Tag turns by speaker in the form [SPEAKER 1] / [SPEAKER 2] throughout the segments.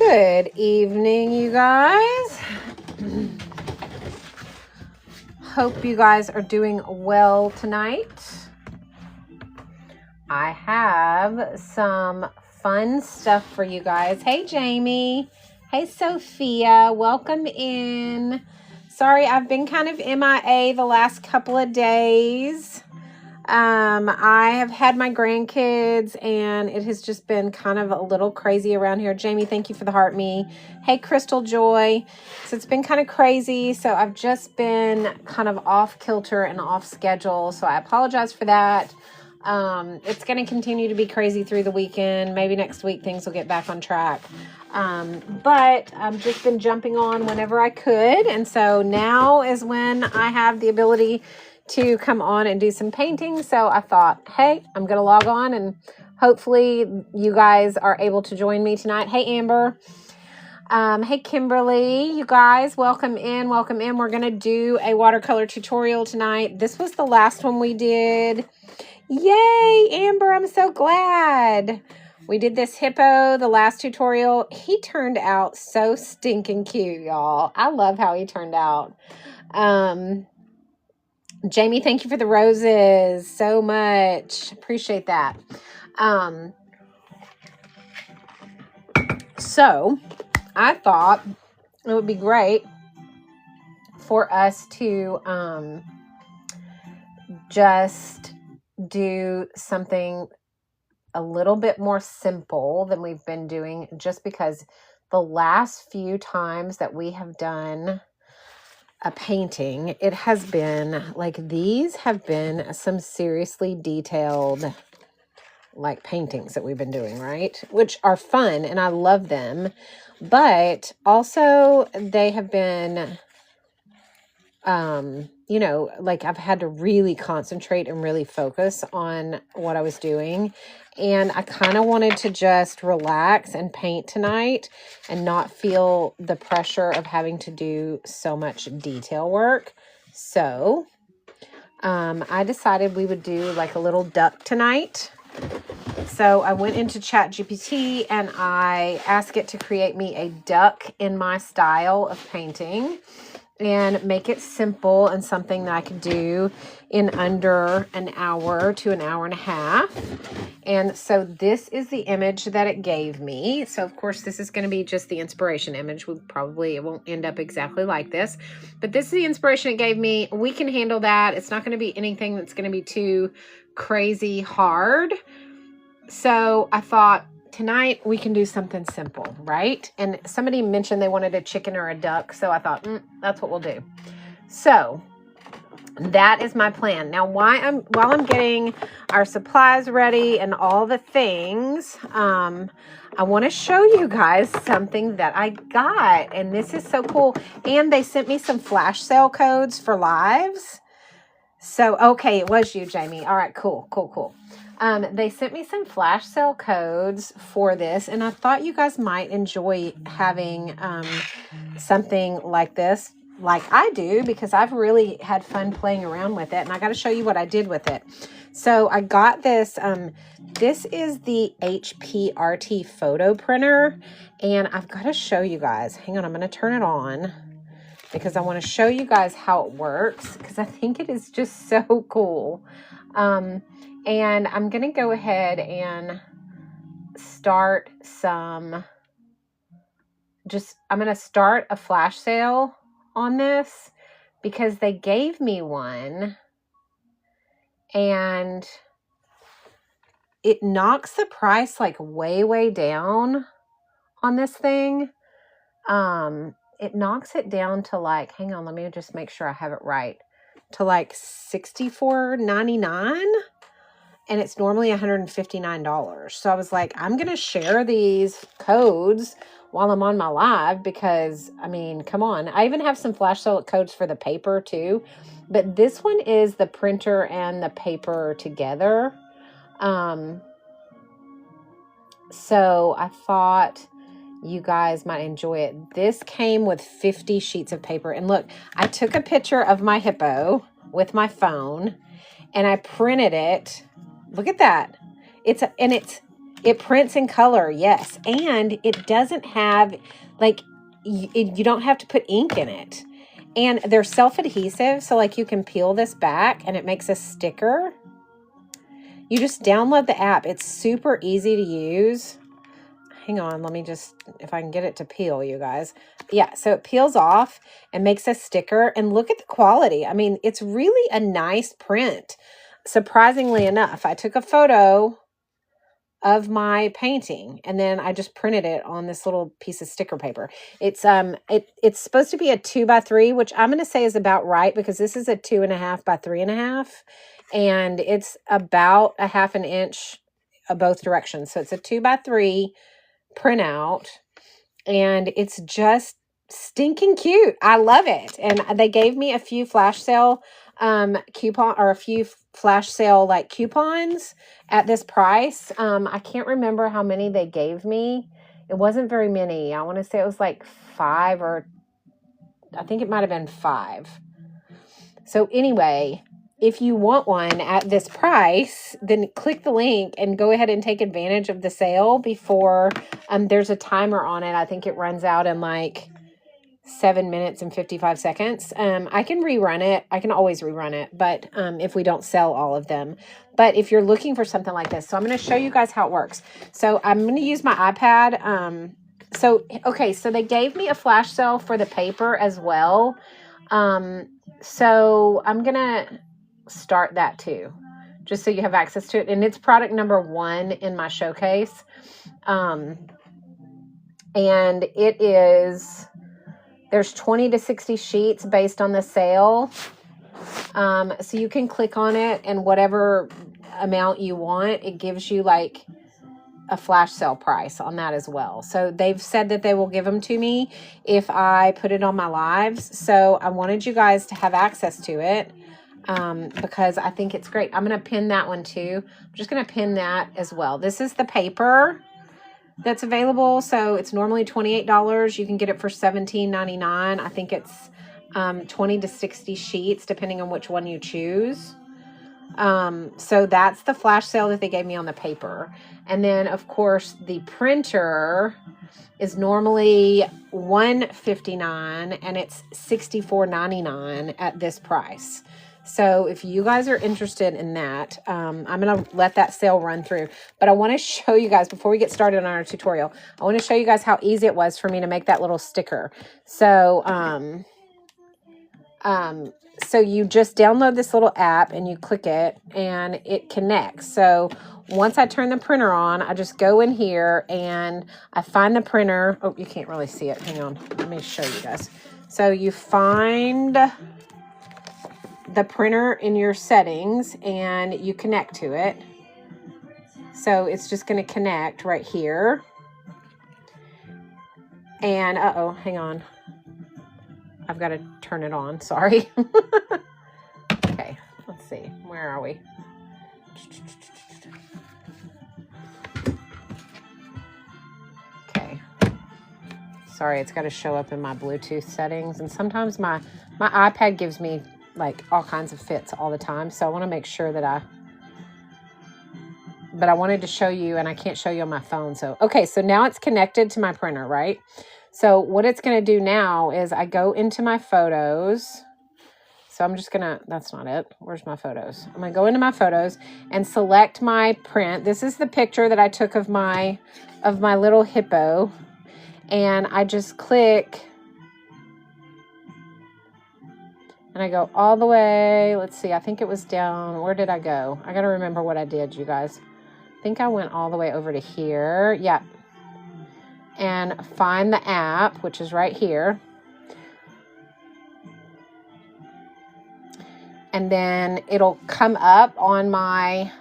[SPEAKER 1] Good evening, you guys. Hope you guys are doing well tonight. I have some fun stuff for you guys. Hey, Jamie. Hey, Sophia. Welcome in. Sorry, I've been kind of MIA the last couple of days. I have had my grandkids and it has just been kind of a little crazy around here. Jamie, thank you for the heart me. Hey, Crystal Joy. So it's been kind of crazy. So I've just been kind of off kilter and off schedule. So I apologize for that. It's going to continue to be crazy through the weekend. Maybe next week things will get back on track. But I've just been jumping on whenever I could. And so now is when I have the ability to come on and do some painting. So I thought, hey, I'm going to log on and hopefully you guys are able to join me tonight. Hey, Amber. Hey, Kimberly, you guys, welcome in, welcome in. We're going to do a watercolor tutorial tonight. This was the last one we did. Yay, Amber, I'm so glad. We did this hippo, the last tutorial. He turned out so stinking cute, y'all. I love how he turned out. Jamie, thank you for the roses so much. Appreciate that. So I thought it would be great for us to just do something a little bit more simple than we've been doing, just because the last few times that we have done a painting, it has been like, these have been some seriously detailed like paintings that we've been doing, right? Which are fun and I love them, but also they have been you know, like I've had to really concentrate and really focus on what I was doing. And I kind of wanted to just relax and paint tonight and not feel the pressure of having to do so much detail work. So I decided we would do like a little duck tonight. So I went into ChatGPT and I asked it to create me a duck in my style of painting and make it simple and something that I could do in under an hour to an hour and a half. And so this is the image that it gave me. So of course this is going to be just the inspiration image. It won't end up exactly like this, but this is the inspiration it gave me. We can handle that. It's not going to be anything that's going to be too crazy hard. So I thought tonight we can do something simple, right? And somebody mentioned they wanted a chicken or a duck. So I thought, that's what we'll do. So that is my plan. Now, while I'm getting our supplies ready and all the things, I want to show you guys something that I got. And this is so cool. And they sent me some flash sale codes for lives. So, okay, it was you, Jamie. All right, cool. They sent me some flash sale codes for this, and I thought you guys might enjoy having something like this, like I do, because I've really had fun playing around with it, and I got to show you what I did with it. So I got this. This is the HPRT photo printer, and I've got to show you guys. Hang on, I'm going to turn it on because I want to show you guys how it works, because I think it is just so cool. And I'm going to go ahead and start I'm going to start a flash sale on this because they gave me one and it knocks the price like way, way down on this thing. It knocks it down to like, hang on, let me just make sure I have it right, to like $64.99. And it's normally $159. So I was like, I'm going to share these codes while I'm on my live because, I mean, come on. I even have some flash sale codes for the paper too. But this one is the printer and the paper together. So I thought you guys might enjoy it. This came with 50 sheets of paper. And look, I took a picture of my hippo with my phone and I printed it. Look at that. It's It prints in color, yes. And it doesn't have, like, you don't have to put ink in it. And they're self-adhesive, so, like, you can peel this back and it makes a sticker. You just download the app. It's super easy to use. Hang on, let me just, if I can get it to peel, you guys. Yeah, so it peels off and makes a sticker. And look at the quality. I mean, it's really a nice print. Surprisingly enough, I took a photo of my painting and then I just printed it on this little piece of sticker paper. It's supposed to be a 2x3, which I'm going to say is about right, because this is a 2.5 by 3.5, and it's about a 1/2 inch both directions. So it's a 2x3 printout, and it's just stinking cute. I love it. And they gave me a few flash sale coupon, or a few flash sale like coupons at this price. I can't remember how many they gave me. It wasn't very many. I want to say it was like 5, or I think it might have been 5. So anyway, if you want one at this price, then click the link and go ahead and take advantage of the sale before there's a timer on it. I think it runs out in like 7 minutes and 55 seconds. I can rerun it. I can always rerun it, but if we don't sell all of them. But if you're looking for something like this, so I'm going to show you guys how it works. So I'm going to use my iPad. Okay, so they gave me a flash sale for the paper as well. So I'm going to start that too, just so you have access to it. And it's product number 1 in my showcase. And it is, there's 20 to 60 sheets based on the sale. So you can click on it, and whatever amount you want, it gives you like a flash sale price on that as well. So they've said that they will give them to me if I put it on my lives. So I wanted you guys to have access to it, because I think it's great. I'm going to pin that one too. I'm just going to pin that as well. This is the paper that's available. So it's normally $28. You can get it for $17.99. I think it's 20 to 60 sheets, depending on which one you choose. So that's the flash sale that they gave me on the paper. And then of course the printer is normally $159 and it's $64.99 at this price. So if you guys are interested in that, I'm going to let that sale run through. But I want to show you guys, before we get started on our tutorial, I want to show you guys how easy it was for me to make that little sticker. So, so you just download this little app and you click it and it connects. So once I turn the printer on, I just go in here and I find the printer. Oh, you can't really see it. Hang on. Let me show you guys. So you find the printer in your settings and you connect to it. So it's just going to connect right here. And hang on. I've got to turn it on. Sorry. Okay, let's see. Where are we? Okay. Sorry, it's got to show up in my Bluetooth settings. And sometimes my iPad gives me like all kinds of fits all the time. So I want to make sure that but I wanted to show you, and I can't show you on my phone. So, okay, so now it's connected to my printer, right? So what it's going to do now is I go into my photos. So I'm just going to, that's not it. Where's my photos? I'm going to go into my photos and select my print. This is the picture that I took of my little hippo. And I just click and I go all the way. Let's see. I think it was down. Where did I go? I got to remember what I did, you guys. I think I went all the way over to here. Yeah. And find the app, which is right here. And then it'll come up on my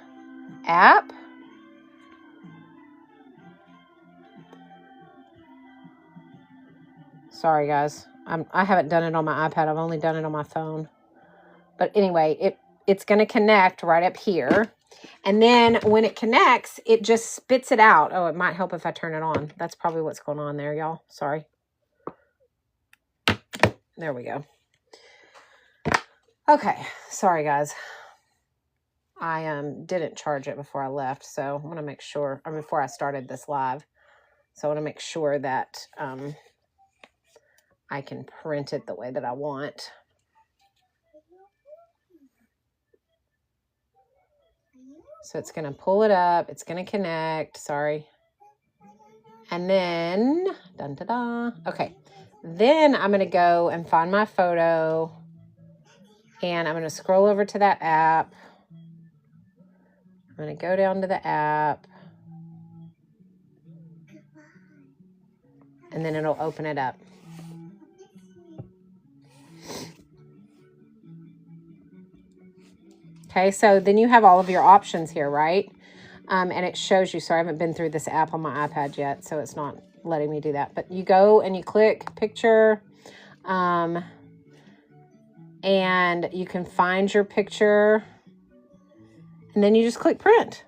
[SPEAKER 1] app. Sorry, guys. I haven't done it on my iPad. I've only done it on my phone. But anyway, it's going to connect right up here. And then when it connects, it just spits it out. Oh, it might help if I turn it on. That's probably what's going on there, y'all. Sorry. There we go. Okay. Sorry, guys. I didn't charge it before I left, so I want to make sure, or before I started this live. So I want to make sure that I can print it the way that I want. So it's going to pull it up. It's going to connect. Sorry. And then, dun, da, da. Okay. Then I'm going to go and find my photo. And I'm going to scroll over to that app. I'm going to go down to the app. And then it'll open it up. Okay, so then you have all of your options here, right? And it shows you, sorry, I haven't been through this app on my iPad yet, so it's not letting me do that. But you go and you click picture, and you can find your picture, and then you just click print.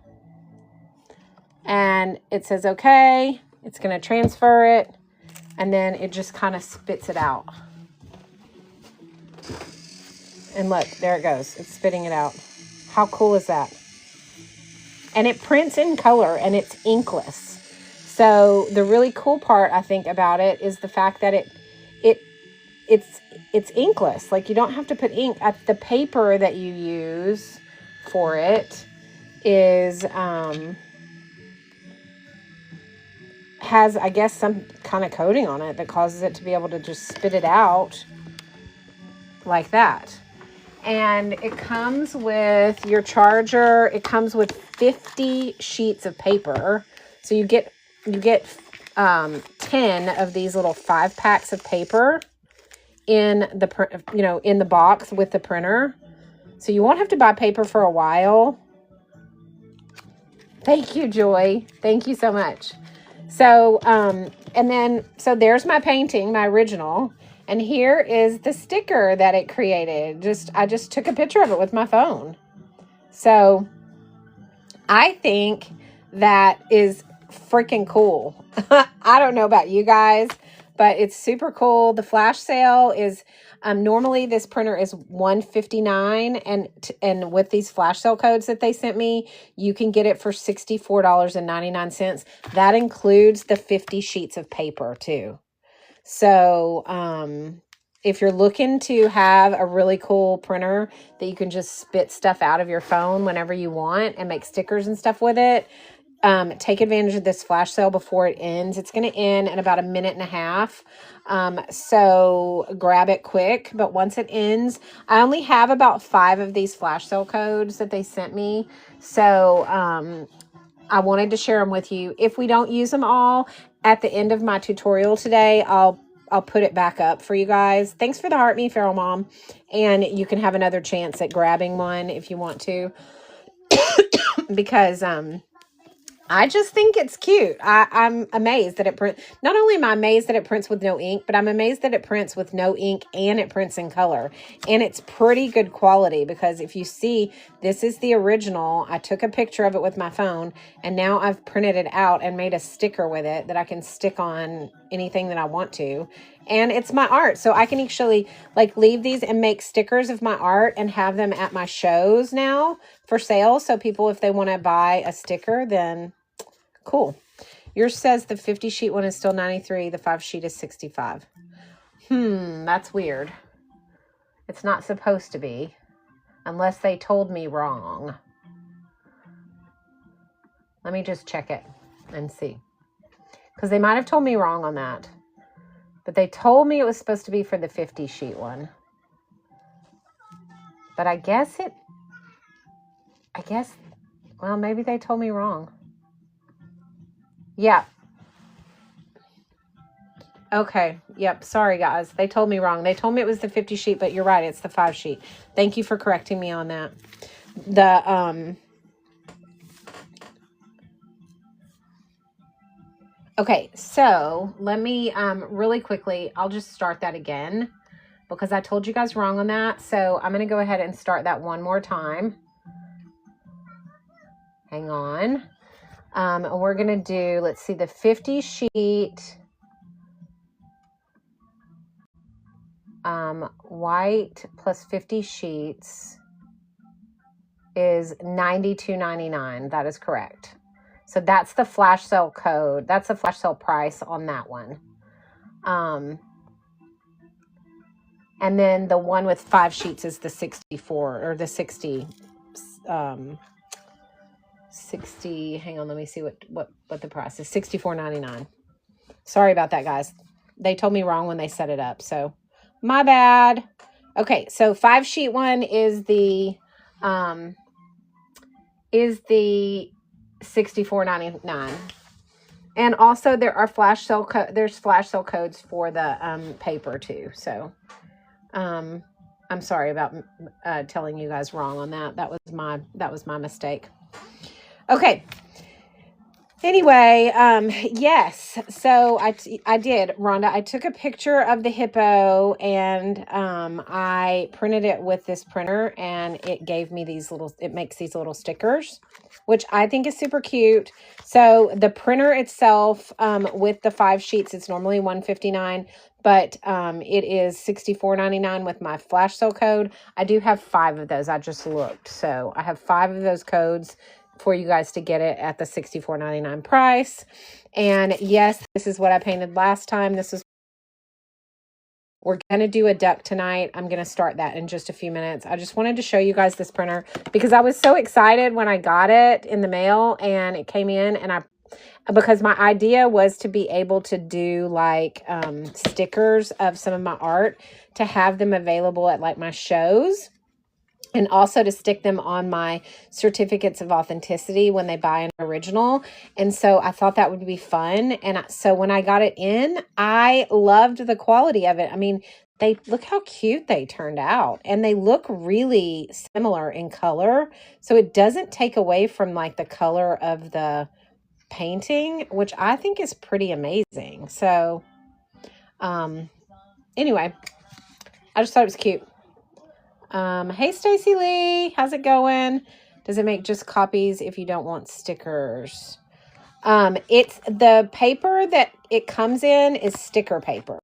[SPEAKER 1] And it says, okay, it's going to transfer it, and then it just kind of spits it out. And look, there it goes. It's spitting it out. How cool is that? And it prints in color, and it's inkless. So the really cool part, I think, about it is the fact that it's inkless. Like, you don't have to put ink. The paper that you use for it is has, I guess, some kind of coating on it that causes it to be able to just spit it out like that. And it comes with your charger. It comes with 50 sheets of paper. So you get 10 of these little 5-packs of paper in the in the box with the printer. So you won't have to buy paper for a while. Thank you, Joy. Thank you so much. So so there's my painting, my original. And here is the sticker that it created. I just took a picture of it with my phone. So I think that is freaking cool. I don't know about you guys, but it's super cool. The flash sale is normally this printer is $159, and with these flash sale codes that they sent me, you can get it for $64.99. That includes the 50 sheets of paper too. So, if you're looking to have a really cool printer that you can just spit stuff out of your phone whenever you want and make stickers and stuff with it, take advantage of this flash sale before it ends. It's going to end in about 1.5 minutes. So grab it quick. But once it ends, I only have about 5 of these flash sale codes that they sent me. So, I wanted to share them with you. If we don't use them all, at the end of my tutorial today, I'll put it back up for you guys. Thanks for the heart, me, Feral Mom. And you can have another chance at grabbing one if you want to. Because I just think it's cute. I'm amazed that it prints. Not only am I amazed that it prints with no ink, but I'm amazed that it prints with no ink and it prints in color. And it's pretty good quality, because if you see, this is the original. I took a picture of it with my phone, and now I've printed it out and made a sticker with it that I can stick on anything that I want to. And it's my art. So I can actually leave these and make stickers of my art and have them at my shows now for sale. So people, if they want to buy a sticker, then cool. Yours says the 50 sheet one is still 93. The 5 sheet is 65. That's weird. It's not supposed to be, unless they told me wrong. Let me just check it and see. Because they might have told me wrong on that. But they told me it was supposed to be for the 50 sheet one. But I guess, well, maybe they told me wrong. Yeah. Okay. Yep. Sorry, guys. They told me wrong. They told me it was the 50 sheet, but you're right. It's the 5 sheet. Thank you for correcting me on that. Okay, so let me really quickly, I'll just start that again because I told you guys wrong on that. So I'm going to go ahead and start that one more time. Hang on. And we're going to do, let's see, the 50 sheet white plus 50 sheets is $92.99. That is correct. So that's the flash sale code. That's the flash sale price on that one. And then the one with 5 sheets is the 64 or the 60. 60. Hang on, let me see what the price is. $64.99. Sorry about that, guys. They told me wrong when they set it up, so my bad. Okay, so 5 sheet one is the $64.99. And also there are flash sale there's flash sale codes for the paper too. So I'm sorry about telling you guys wrong on that. That was my mistake. Okay. Anyway, yes. So I did, Rhonda. I took a picture of the hippo and I printed it with this printer, and it gave me it makes these little stickers, which I think is super cute. So the printer itself, with the 5 sheets, it's normally $159, but it is $64.99 with my flash sale code. I do have 5 of those. I just looked. So I have 5 of those codes for you guys to get it at the $64.99 price. And yes, this is what I painted last time. We're going to do a duck tonight. I'm going to start that in just a few minutes. I just wanted to show you guys this printer because I was so excited when I got it in the mail and it came in, and because my idea was to be able to do like stickers of some of my art, to have them available at like my shows, and also to stick them on my certificates of authenticity when they buy an original. And so I thought that would be fun. And so when I got it in, I loved the quality of it. I mean, look how cute they turned out. And they look really similar in color. So it doesn't take away from like the color of the painting, which I think is pretty amazing. So anyway, I just thought it was cute. Hey, Stacy Lee, how's it going? Does it make just copies if you don't want stickers? It's the paper that it comes in is sticker paper,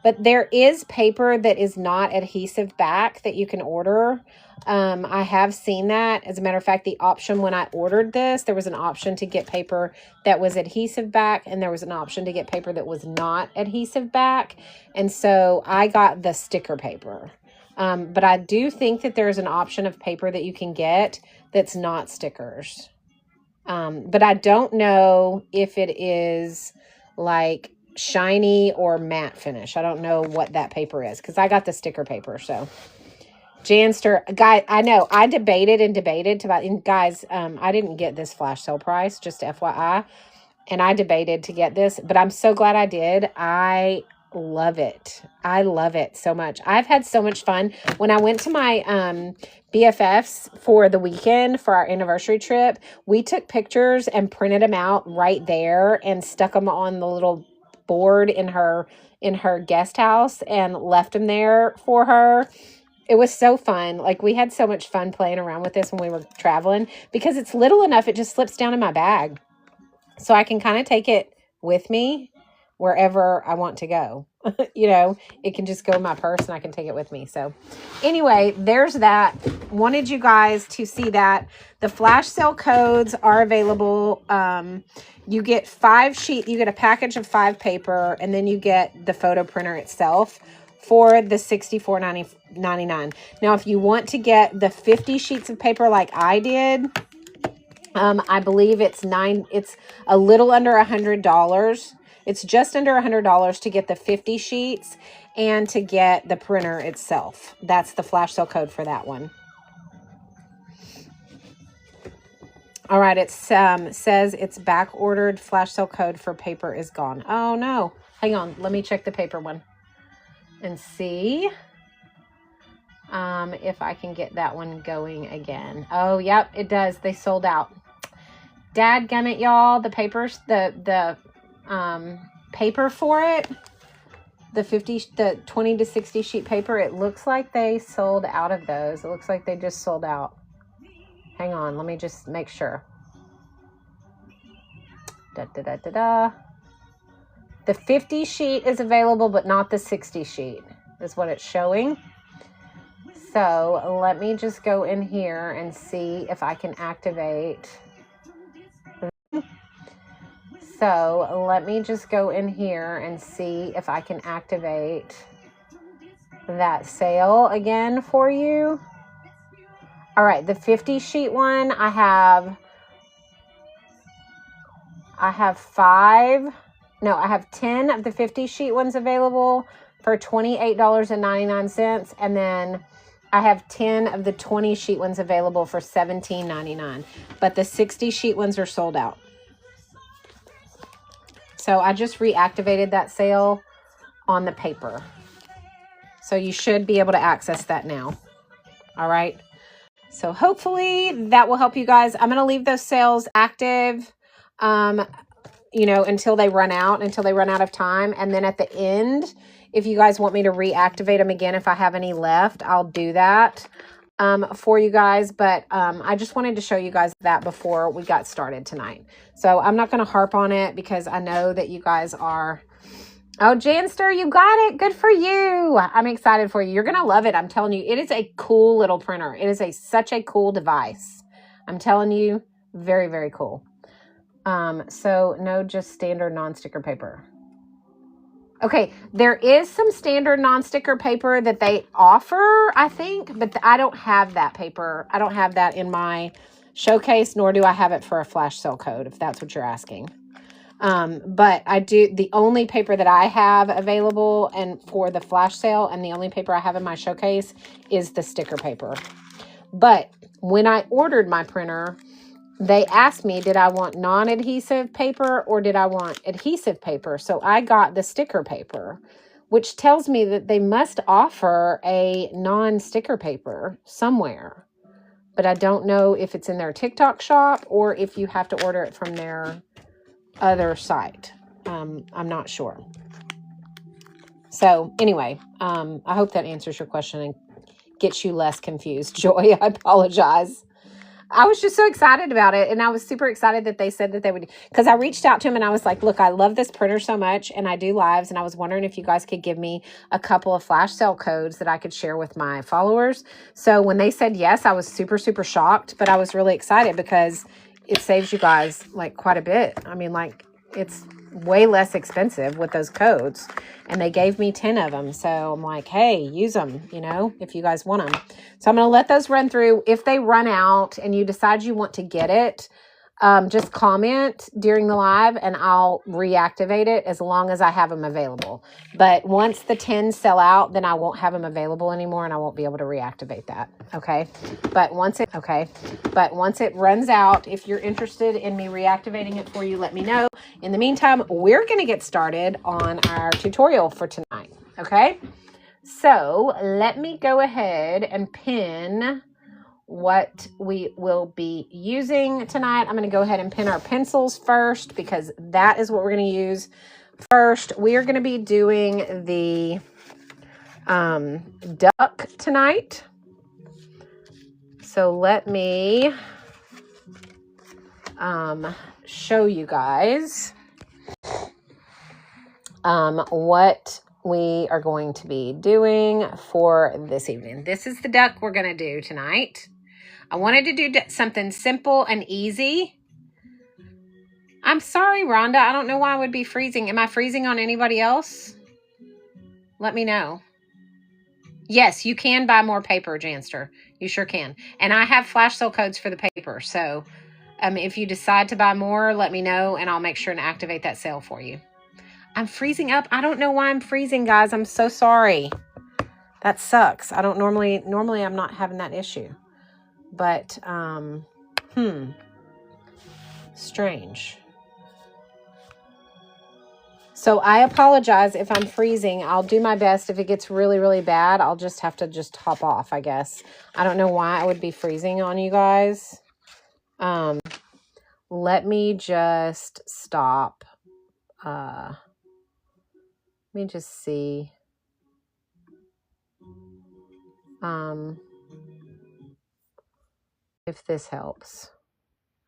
[SPEAKER 1] but there is paper that is not adhesive back that you can order. I have seen that. As a matter of fact, the option when I ordered this, there was an option to get paper that was adhesive back, and there was an option to get paper that was not adhesive back. And so I got the sticker paper. But I do think that there's an option of paper that you can get that's not stickers. But I don't know if it is like shiny or matte finish. I don't know what that paper is because I got the sticker paper. So Janster, guy, I know I debated and guys, I didn't get this flash sale price, just FYI. And I debated to get this, but I'm so glad I did. I love it. I love it so much. I've had so much fun. When I went to my BFFs for the weekend for our anniversary trip, we took pictures and printed them out right there and stuck them on the little board in her guest house and left them there for her. It was so fun. Like, we had so much fun playing around with this when we were traveling because it's little enough. It just slips down in my bag. So I can kind of take it with me wherever I want to go. You know, it can just go in my purse and I can take it with me. So anyway, there's that. Wanted you guys to see that. The flash sale codes are available. You get 5 sheets. You get a package of 5 paper, and then you get the photo printer itself for the $64.99. Now, if you want to get the 50 sheets of paper like I did, I believe it's a little under $100. It's just under $100 to get the 50 sheets and to get the printer itself. That's the flash sale code for that one. All right, it says it's back ordered. Flash sale code for paper is gone. Oh no, hang on. Let me check the paper one and see if I can get that one going again. Oh, yep, it does. They sold out. Dadgummit, y'all. The papers, the paper for it, the 20 to 60 sheet paper, it looks like they sold out of those. It looks like they just sold out. Hang on, let me just make sure. The 50 sheet is available, but not the 60 sheet is what it's showing. So let me just go in here and see if I can activate. So let me just go in here and see if I can activate that sale again for you. All right, the 50 sheet one, I have 10 of the 50 sheet ones available for $28.99. And then I have 10 of the 20 sheet ones available for $17.99. But the 60 sheet ones are sold out. So I just reactivated that sale on the paper. So you should be able to access that now. All right. So hopefully that will help you guys. I'm going to leave those sales active, until they run out of time. And then at the end, if you guys want me to reactivate them again, if I have any left, I'll do that for you guys. But I just wanted to show you guys that before we got started tonight. So I'm not going to harp on it because I know that you guys are... Oh, Janster, you got it. Good for you. I'm excited for you. You're going to love it. I'm telling you, it is a cool little printer. It is such a cool device. I'm telling you, very, very cool. So no, just standard non-sticker paper. Okay, there is some standard non-sticker paper that they offer, I think, but I don't have that paper. I don't have that in my showcase, nor do I have it for a flash sale code, if that's what you're asking. But I do, the only paper that I have available and for the flash sale and the only paper I have in my showcase is the sticker paper. But when I ordered my printer, they asked me, did I want non-adhesive paper or did I want adhesive paper? So I got the sticker paper, which tells me that they must offer a non-sticker paper somewhere. But I don't know if it's in their TikTok shop or if you have to order it from their other site. I'm not sure. So anyway, I hope that answers your question and gets you less confused. Joy, I apologize. I was just so excited about it. And I was super excited that they said that they would, because I reached out to him and I was like, look, I love this printer so much and I do lives. And I was wondering if you guys could give me a couple of flash sale codes that I could share with my followers. So when they said yes, I was super, super shocked, but I was really excited because it saves you guys like quite a bit. I mean, like it's way less expensive with those codes. And they gave me 10 of them. So I'm like, hey, use them, if you guys want them. So I'm going to let those run through. If they run out and you decide you want to get it, just comment during the live and I'll reactivate it as long as I have them available. But once the 10 sell out, then I won't have them available anymore and I won't be able to reactivate that. Okay. But once it runs out, if you're interested in me reactivating it for you, let me know. In the meantime, we're going to get started on our tutorial for tonight. Okay. So let me go ahead and pin what we will be using tonight. I'm going to go ahead and pin our pencils first because that is what we're going to use first. We are going to be doing the duck tonight. So let me show you guys what we are going to be doing for this evening. This is the duck we're going to do tonight. I wanted to do something simple and easy. I'm sorry, Rhonda. I don't know why I would be freezing. Am I freezing on anybody else? Let me know. Yes, you can buy more paper, Janster. You sure can. And I have flash sale codes for the paper. So if you decide to buy more, let me know and I'll make sure and activate that sale for you. I'm freezing up. I don't know why I'm freezing, guys. I'm so sorry. That sucks. I don't normally I'm not having that issue. But, strange. So I apologize if I'm freezing. I'll do my best. If it gets really, really bad, I'll just have to hop off, I guess. I don't know why I would be freezing on you guys. Let me just stop. Let me just see. If this helps.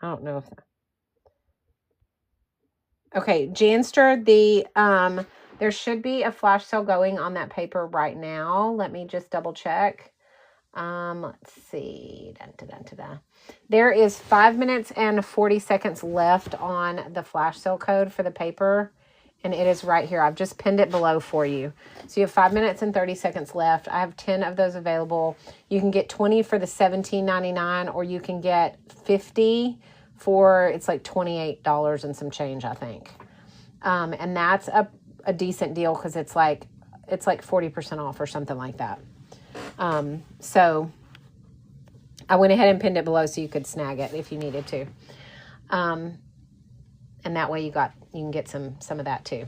[SPEAKER 1] I don't know if that... Okay, Janster, there should be a flash sale going on that paper right now. Let me just double check. Let's see. Dun, dun, dun, dun, dun. There is 5 minutes and 40 seconds left on the flash sale code for the paper. And it is right here. I've just pinned it below for you. So you have 5 minutes and 30 seconds left. I have 10 of those available. You can get 20 for the $17.99, or you can get 50 for, it's like $28 and some change, I think. And that's a decent deal because it's like 40% off or something like that. So I went ahead and pinned it below so you could snag it if you needed to. And that way you can get some of that too.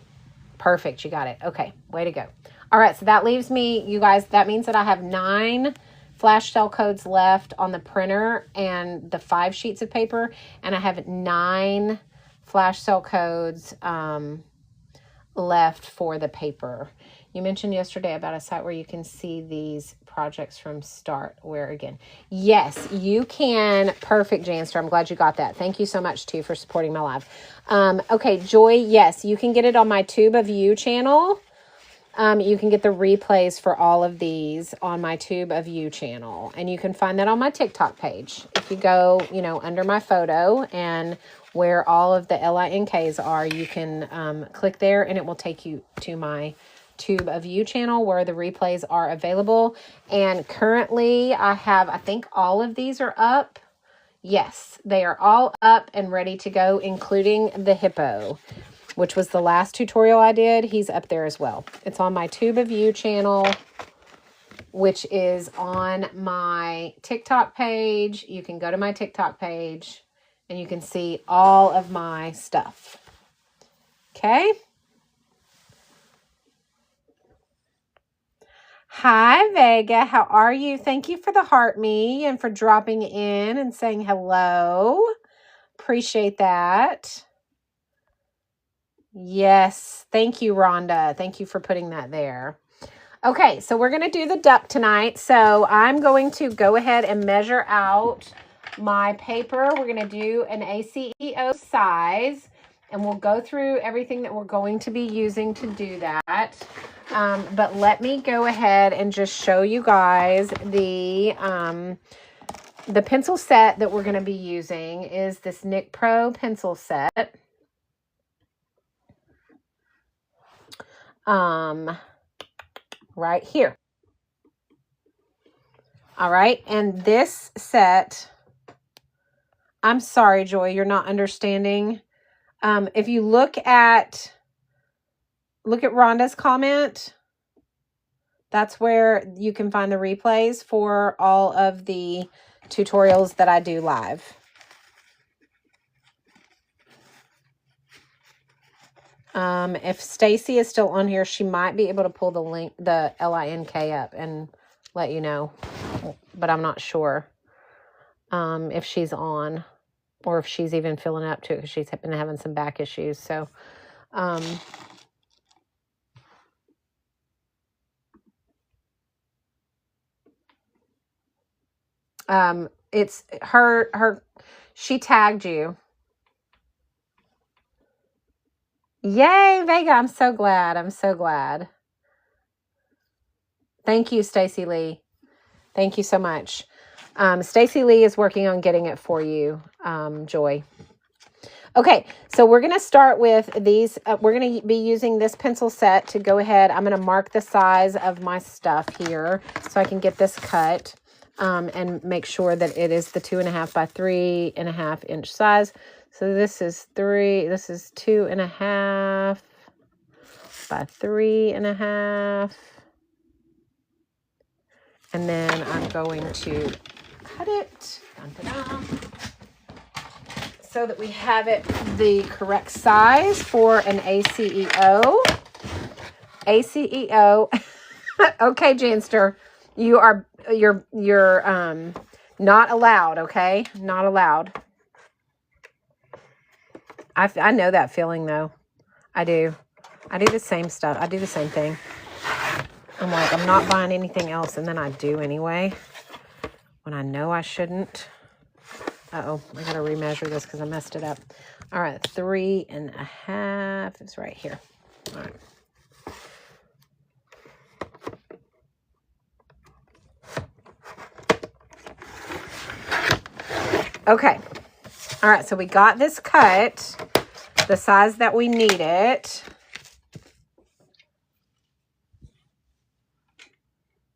[SPEAKER 1] Perfect. You got it. Okay. Way to go. All right. So that leaves me, you guys, that means that I have 9 flash sale codes left on the printer and the 5 sheets of paper. And I have 9 flash sale codes, left for the paper. You mentioned yesterday about a site where you can see these projects from start. Where again? Yes, you can. Perfect, Janster. I'm glad you got that. Thank you so much too for supporting my live. Okay, Joy. Yes, you can get it on my Tube of You channel. You can get the replays for all of these on my Tube of You channel, and you can find that on my TikTok page. If you go, under my photo and where all of the LINKs are, you can click there, and it will take you to my Tube of You channel where the replays are available. And currently I think all of these are up. Yes, they are all up and ready to go, including the hippo, which was the last tutorial I did. He's up there as well. It's on my Tube of You channel, which is on my TikTok page. You can go to my TikTok page and you can see all of my stuff. Okay. Hi, Vega. How are you? Thank you for the heart me and for dropping in and saying hello. Appreciate that. Yes. Thank you, Rhonda. Thank you for putting that there. Okay, so we're going to do the duck tonight. So I'm going to go ahead and measure out my paper. We're going to do an ACEO size, and we'll go through everything that we're going to be using to do that. But let me go ahead and just show you guys the pencil set that we're going to be using is this Nick Pro pencil set. Right here. All right. And this set, I'm sorry, Joy, you're not understanding. If you look at Rhonda's comment, that's where you can find the replays for all of the tutorials that I do live. If Stacy is still on here, she might be able to pull the link, the LINK up and let you know, but I'm not sure if she's on or if she's even filling up to it because she's been having some back issues. So, it's she tagged you. Yay, Vega. I'm so glad. I'm so glad. Thank you, Stacy Lee. Thank you so much. Stacy Lee is working on getting it for you, Joy. Okay, so we're going to start with these. We're going to be using this pencil set to go ahead. I'm going to mark the size of my stuff here so I can get this cut and make sure that it is the 2.5 by 3.5 inch size. So this is 2.5 by 3.5. And then I'm going to cut it so that we have it the correct size for an ACEO. ACEO. Okay, Janster, you're not allowed, okay? Not allowed. I know that feeling though. I do the same stuff. I do the same thing. I'm like, I'm not buying anything else, and then I do anyway when I know I shouldn't. Uh-oh, I got to remeasure this because I messed it up. All right, 3.5 is right here. All right. Okay. All right, so we got this cut the size that we need it.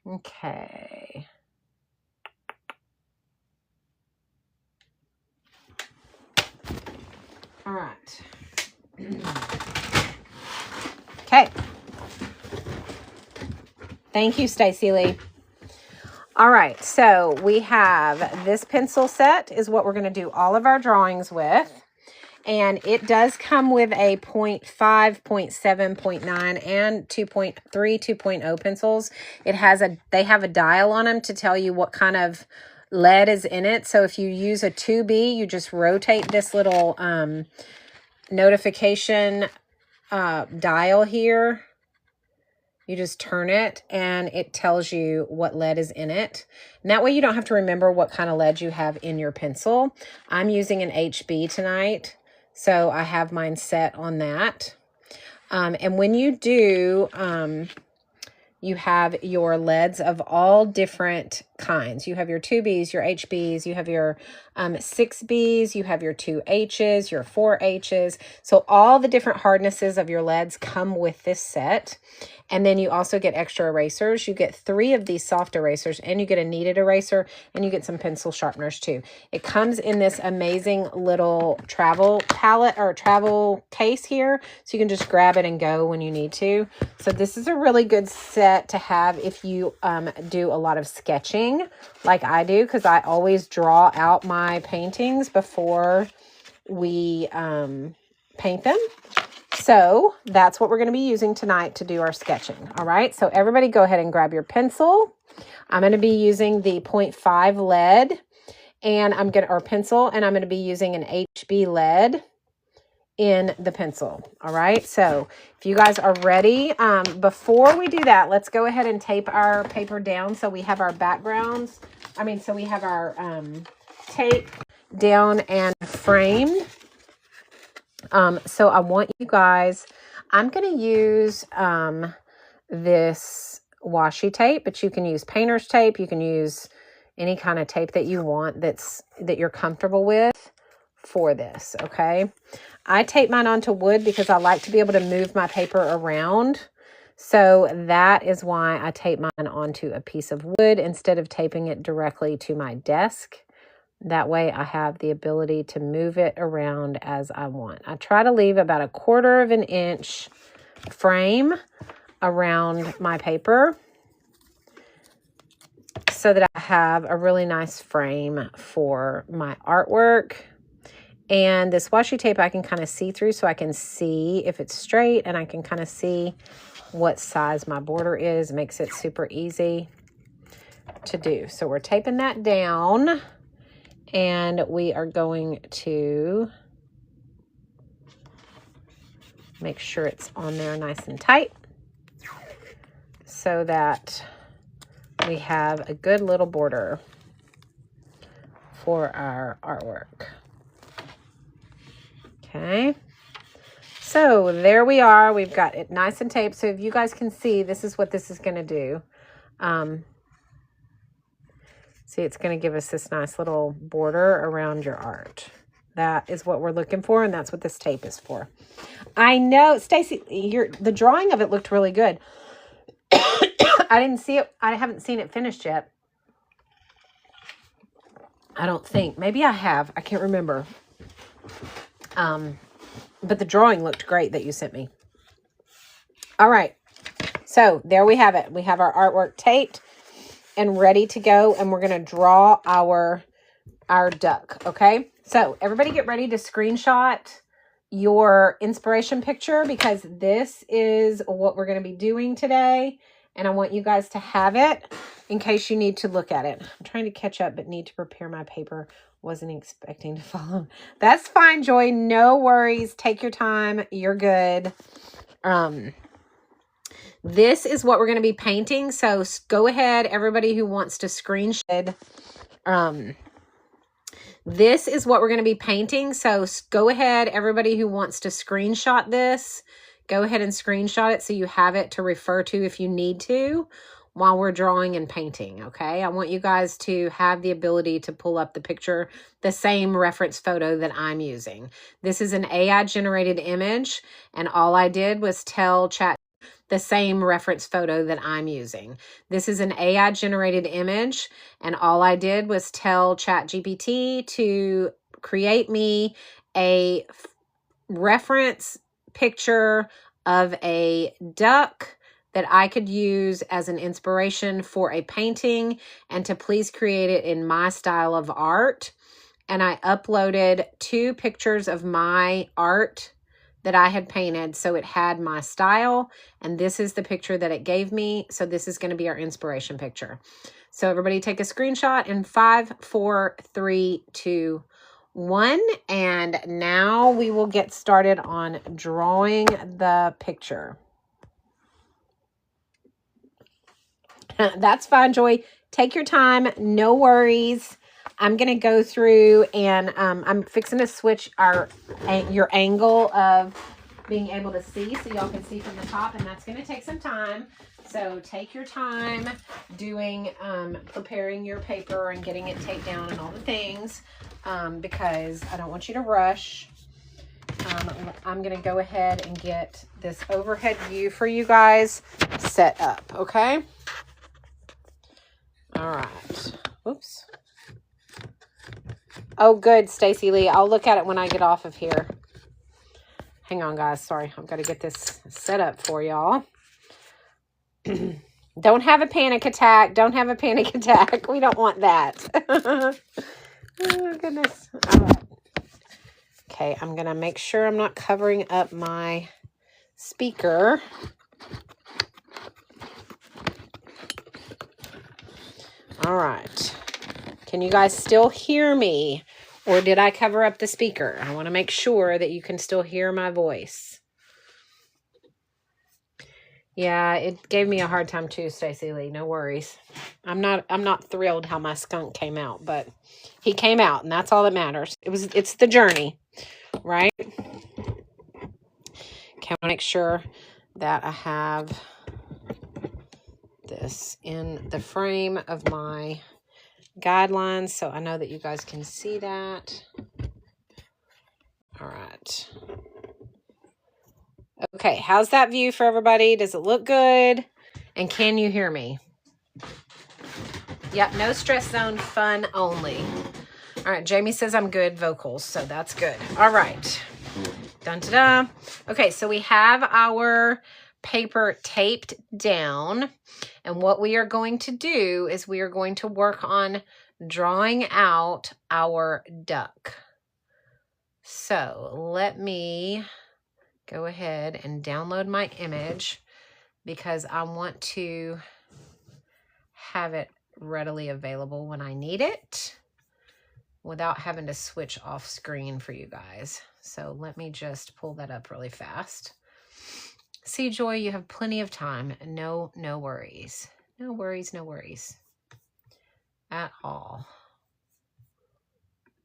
[SPEAKER 1] Okay. All right. Okay. Thank you, Stacy Lee. All right, so we have this pencil set is what we're going to do all of our drawings with. And it does come with a 0.5, 0.7, 0.9, and 2.3, 2.0 pencils. They have a dial on them to tell you what kind of lead is in it. So if you use a 2B, you just rotate this little notification dial here. You just turn it and it tells you what lead is in it. And that way you don't have to remember what kind of lead you have in your pencil. I'm using an HB tonight, so I have mine set on that. And when you do, you have your leads of all different kinds. You have your 2Bs, your HBs, you have your 6Bs, you have your 2Hs, your 4Hs. So all the different hardnesses of your leads come with this set. And then you also get extra erasers. You get 3 of these soft erasers, and you get a kneaded eraser, and you get some pencil sharpeners too. It comes in this amazing little travel palette or travel case here, so you can just grab it and go when you need to. So this is a really good set to have if you do a lot of sketching like I do, because I always draw out my paintings before we paint them. So that's what we're going to be using tonight to do our sketching. All right. So everybody go ahead and grab your pencil. I'm going to be using the 0.5 lead and or pencil, and I'm going to be using an HB lead in the pencil. All right. So if you guys are ready, before we do that, let's go ahead and tape our paper down. So we have our backgrounds. So we have our tape down and framed. So I want you guys, I'm going to use this washi tape, but you can use painter's tape. You can use any kind of tape that you want that you're comfortable with for this, okay? I tape mine onto wood because I like to be able to move my paper around. So that is why I tape mine onto a piece of wood instead of taping it directly to my desk. That way I have the ability to move it around as I want. I try to leave about 1/4 of an inch frame around my paper so that I have a really nice frame for my artwork. And this washi tape I can kind of see through, so I can see if it's straight, and I can kind of see what size my border is. It makes it super easy to do. So we're taping that down. And we are going to make sure it's on there nice and tight so that we have a good little border for our artwork. Okay. So there we are. We've got it nice and taped. So if you guys can see, this is what this is going to do. See, it's going to give us this nice little border around your art. That is what we're looking for, and that's what this tape is for. I know, Stacy, the drawing of it looked really good. I didn't see it. I haven't seen it finished yet. I don't think. Maybe I have. I can't remember. But the drawing looked great that you sent me. All right. So there we have it. We have our artwork taped and ready to go, and we're going to draw our duck. Okay, so everybody get ready to screenshot your inspiration picture, because this is what we're going to be doing today, and I want you guys to have it in case you need to look at it. I'm trying to catch up but need to prepare my paper. Wasn't expecting to follow. That's fine, Joy. No worries. Take your time. You're good. This is what we're going to be painting. So go ahead, everybody who wants to screenshot. This is what we're going to be painting. So go ahead, everybody who wants to screenshot this. Go ahead and screenshot it so you have it to refer to if you need to while we're drawing and painting, okay? I want you guys to have the ability to pull up the picture, the same reference photo that I'm using. This is an AI generated image, and all I did was tell Chat the same reference photo that I'm using. This is an AI generated image, and all I did was tell ChatGPT to create me a reference picture of a duck that I could use as an inspiration for a painting, and to please create it in my style of art. And I uploaded 2 pictures of my art that I had painted, so it had my style, and this is the picture that it gave me. So this is going to be our inspiration picture. So everybody take a screenshot in 5, 4, 3, 2, 1, and now we will get started on drawing the picture. That's fine, Joy. Take your time. No worries. I'm going to go through and I'm fixing to switch your angle of being able to see so y'all can see from the top, and that's going to take some time. So take your time doing, preparing your paper and getting it taped down and all the things, because I don't want you to rush. I'm going to go ahead and get this overhead view for you guys set up, okay? All right. Oops. Oh, good, Stacy Lee. I'll look at it when I get off of here. Hang on, guys. Sorry. I've got to get this set up for y'all. Don't have a panic attack. Don't have a panic attack. We don't want that. Oh, goodness. All right. Okay, I'm going to make sure I'm not covering up my speaker. All right. Can you guys still hear me? Or did I cover up the speaker? I want to make sure that you can still hear my voice. Yeah, it gave me a hard time too, Stacy Lee. No worries. I'm not thrilled how my skunk came out, but he came out, and that's all that matters. It's the journey, right? Okay, I want to make sure that I have this in the frame of my guidelines so I know that you guys can see that. All right. Okay, how's that view for everybody? Does it look good? And can you hear me? Yep, no stress zone, fun only. All right, Jamie says I'm good vocals, so that's good. All right. Dun-da-da. Okay, so we have our paper taped down, and what we are going to do is we are going to work on drawing out our duck. So let me go ahead and download my image because I want to have it readily available when I need it without having to switch off screen for you guys. So let me just pull that up really fast. See, Joy, you have plenty of time. No worries. No worries, no worries at all.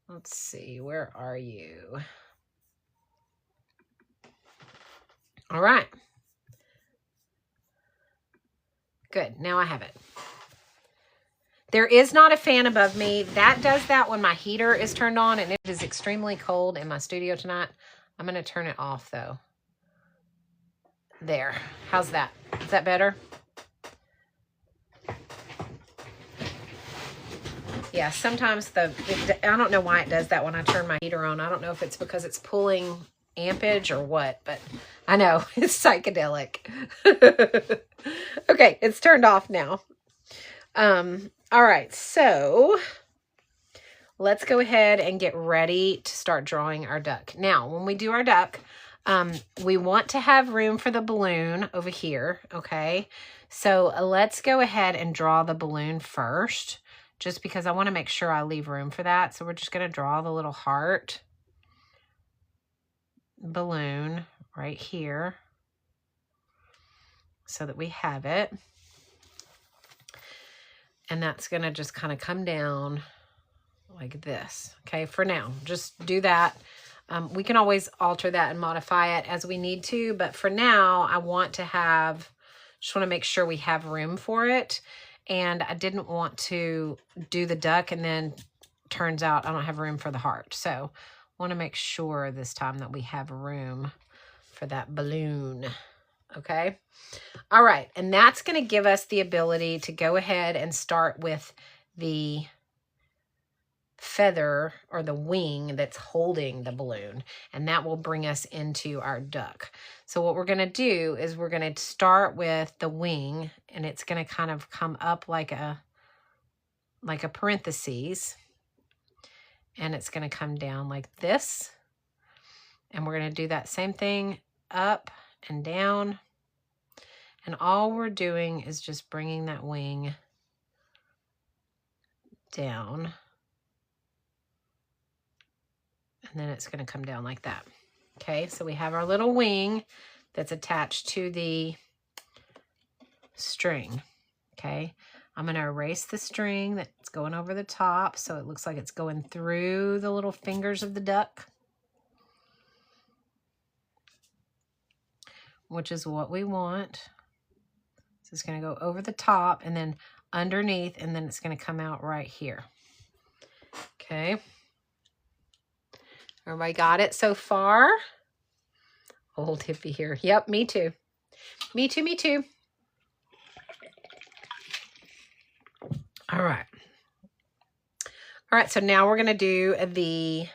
[SPEAKER 1] Let's see, where are you? All right. Good, now I have it. There is not a fan above me. That does that when my heater is turned on, and it is extremely cold in my studio tonight. I'm going to turn it off, though. There. How's that? Is that better? Yeah, sometimes I don't know why it does that when I turn my heater on. I don't know if it's because it's pulling ampage or what, but I know it's psychedelic. Okay, it's turned off now. All right, so let's go ahead and get ready to start drawing our duck. Now, when we do our duck, we want to have room for the balloon over here, okay? So let's go ahead and draw the balloon first, just because I want to make sure I leave room for that. So we're just going to draw the little heart balloon right here so that we have it. And that's going to just kind of come down like this. Okay, for now, just do that. We can always alter that and modify it as we need to. But for now, I want to have Just want to make sure we have room for it. And I didn't want to do the duck and then turns out I don't have room for the heart. So I want to make sure this time that we have room for that balloon. Okay. All right. And that's going to give us the ability to go ahead and start with the feather or the wing that's holding the balloon, and that will bring us into our duck. So what we're going to do is we're going to start with the wing, and it's going to kind of come up like a parentheses, and it's going to come down like this, and we're going to do that same thing up and down, and all we're doing is just bringing that wing down. And then it's going to come down like that. Okay, so we have our little wing that's attached to the string. Okay, I'm going to erase the string that's going over the top so it looks like it's going through the little fingers of the duck, which is what we want. So it's going to go over the top and then underneath, and then it's going to come out right here. Okay. Everybody got it so far? Old hippie here. Yep, me too. Me too, me too. All right. All right, so now we're going to do the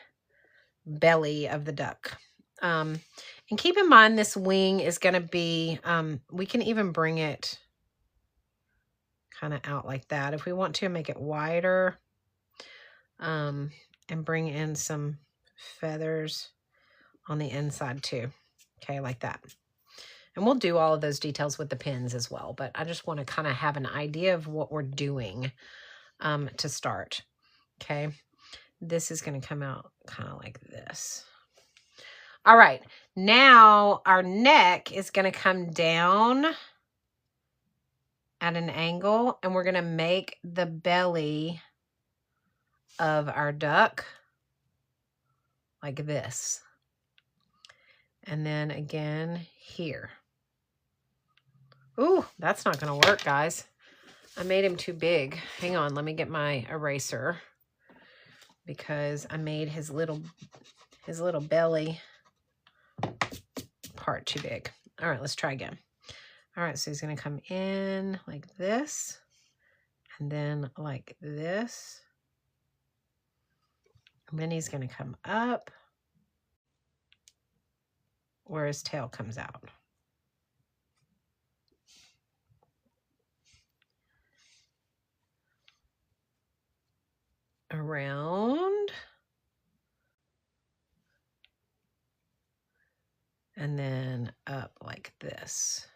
[SPEAKER 1] belly of the duck. And keep in mind this wing is going to be, we can even bring it kind of out like that. If we want to make it wider, and bring in some feathers on the inside too. Okay, like that. And we'll do all of those details with the pins as well, but I just want to kind of have an idea of what we're doing to start. Okay, this is going to come out kind of like this. All right, now our neck is going to come down at an angle, and we're going to make the belly of our duck like this. And then again here. Ooh, that's not going to work, guys. I made him too big. Hang on, let me get my eraser, because I made his little belly part too big. All right, let's try again. All right, so he's going to come in like this, and then like this. And then he's going to come up where his tail comes out. Around. And then up like this.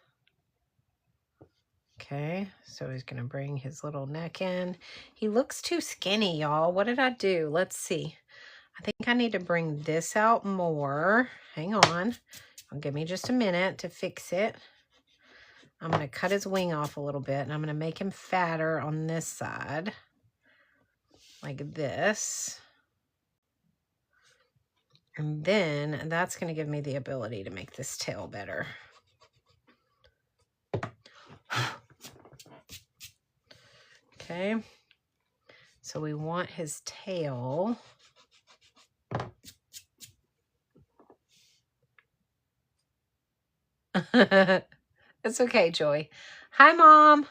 [SPEAKER 1] Okay, so he's going to bring his little neck in. He looks too skinny, y'all. What did I do? Let's see. I think I need to bring this out more. Hang on. Give me just a minute to fix it. I'm going to cut his wing off a little bit, and I'm going to make him fatter on this side. Like this. And then that's going to give me the ability to make this tail better. Okay. So we want his tail. It's okay, Joy. Hi, Mom.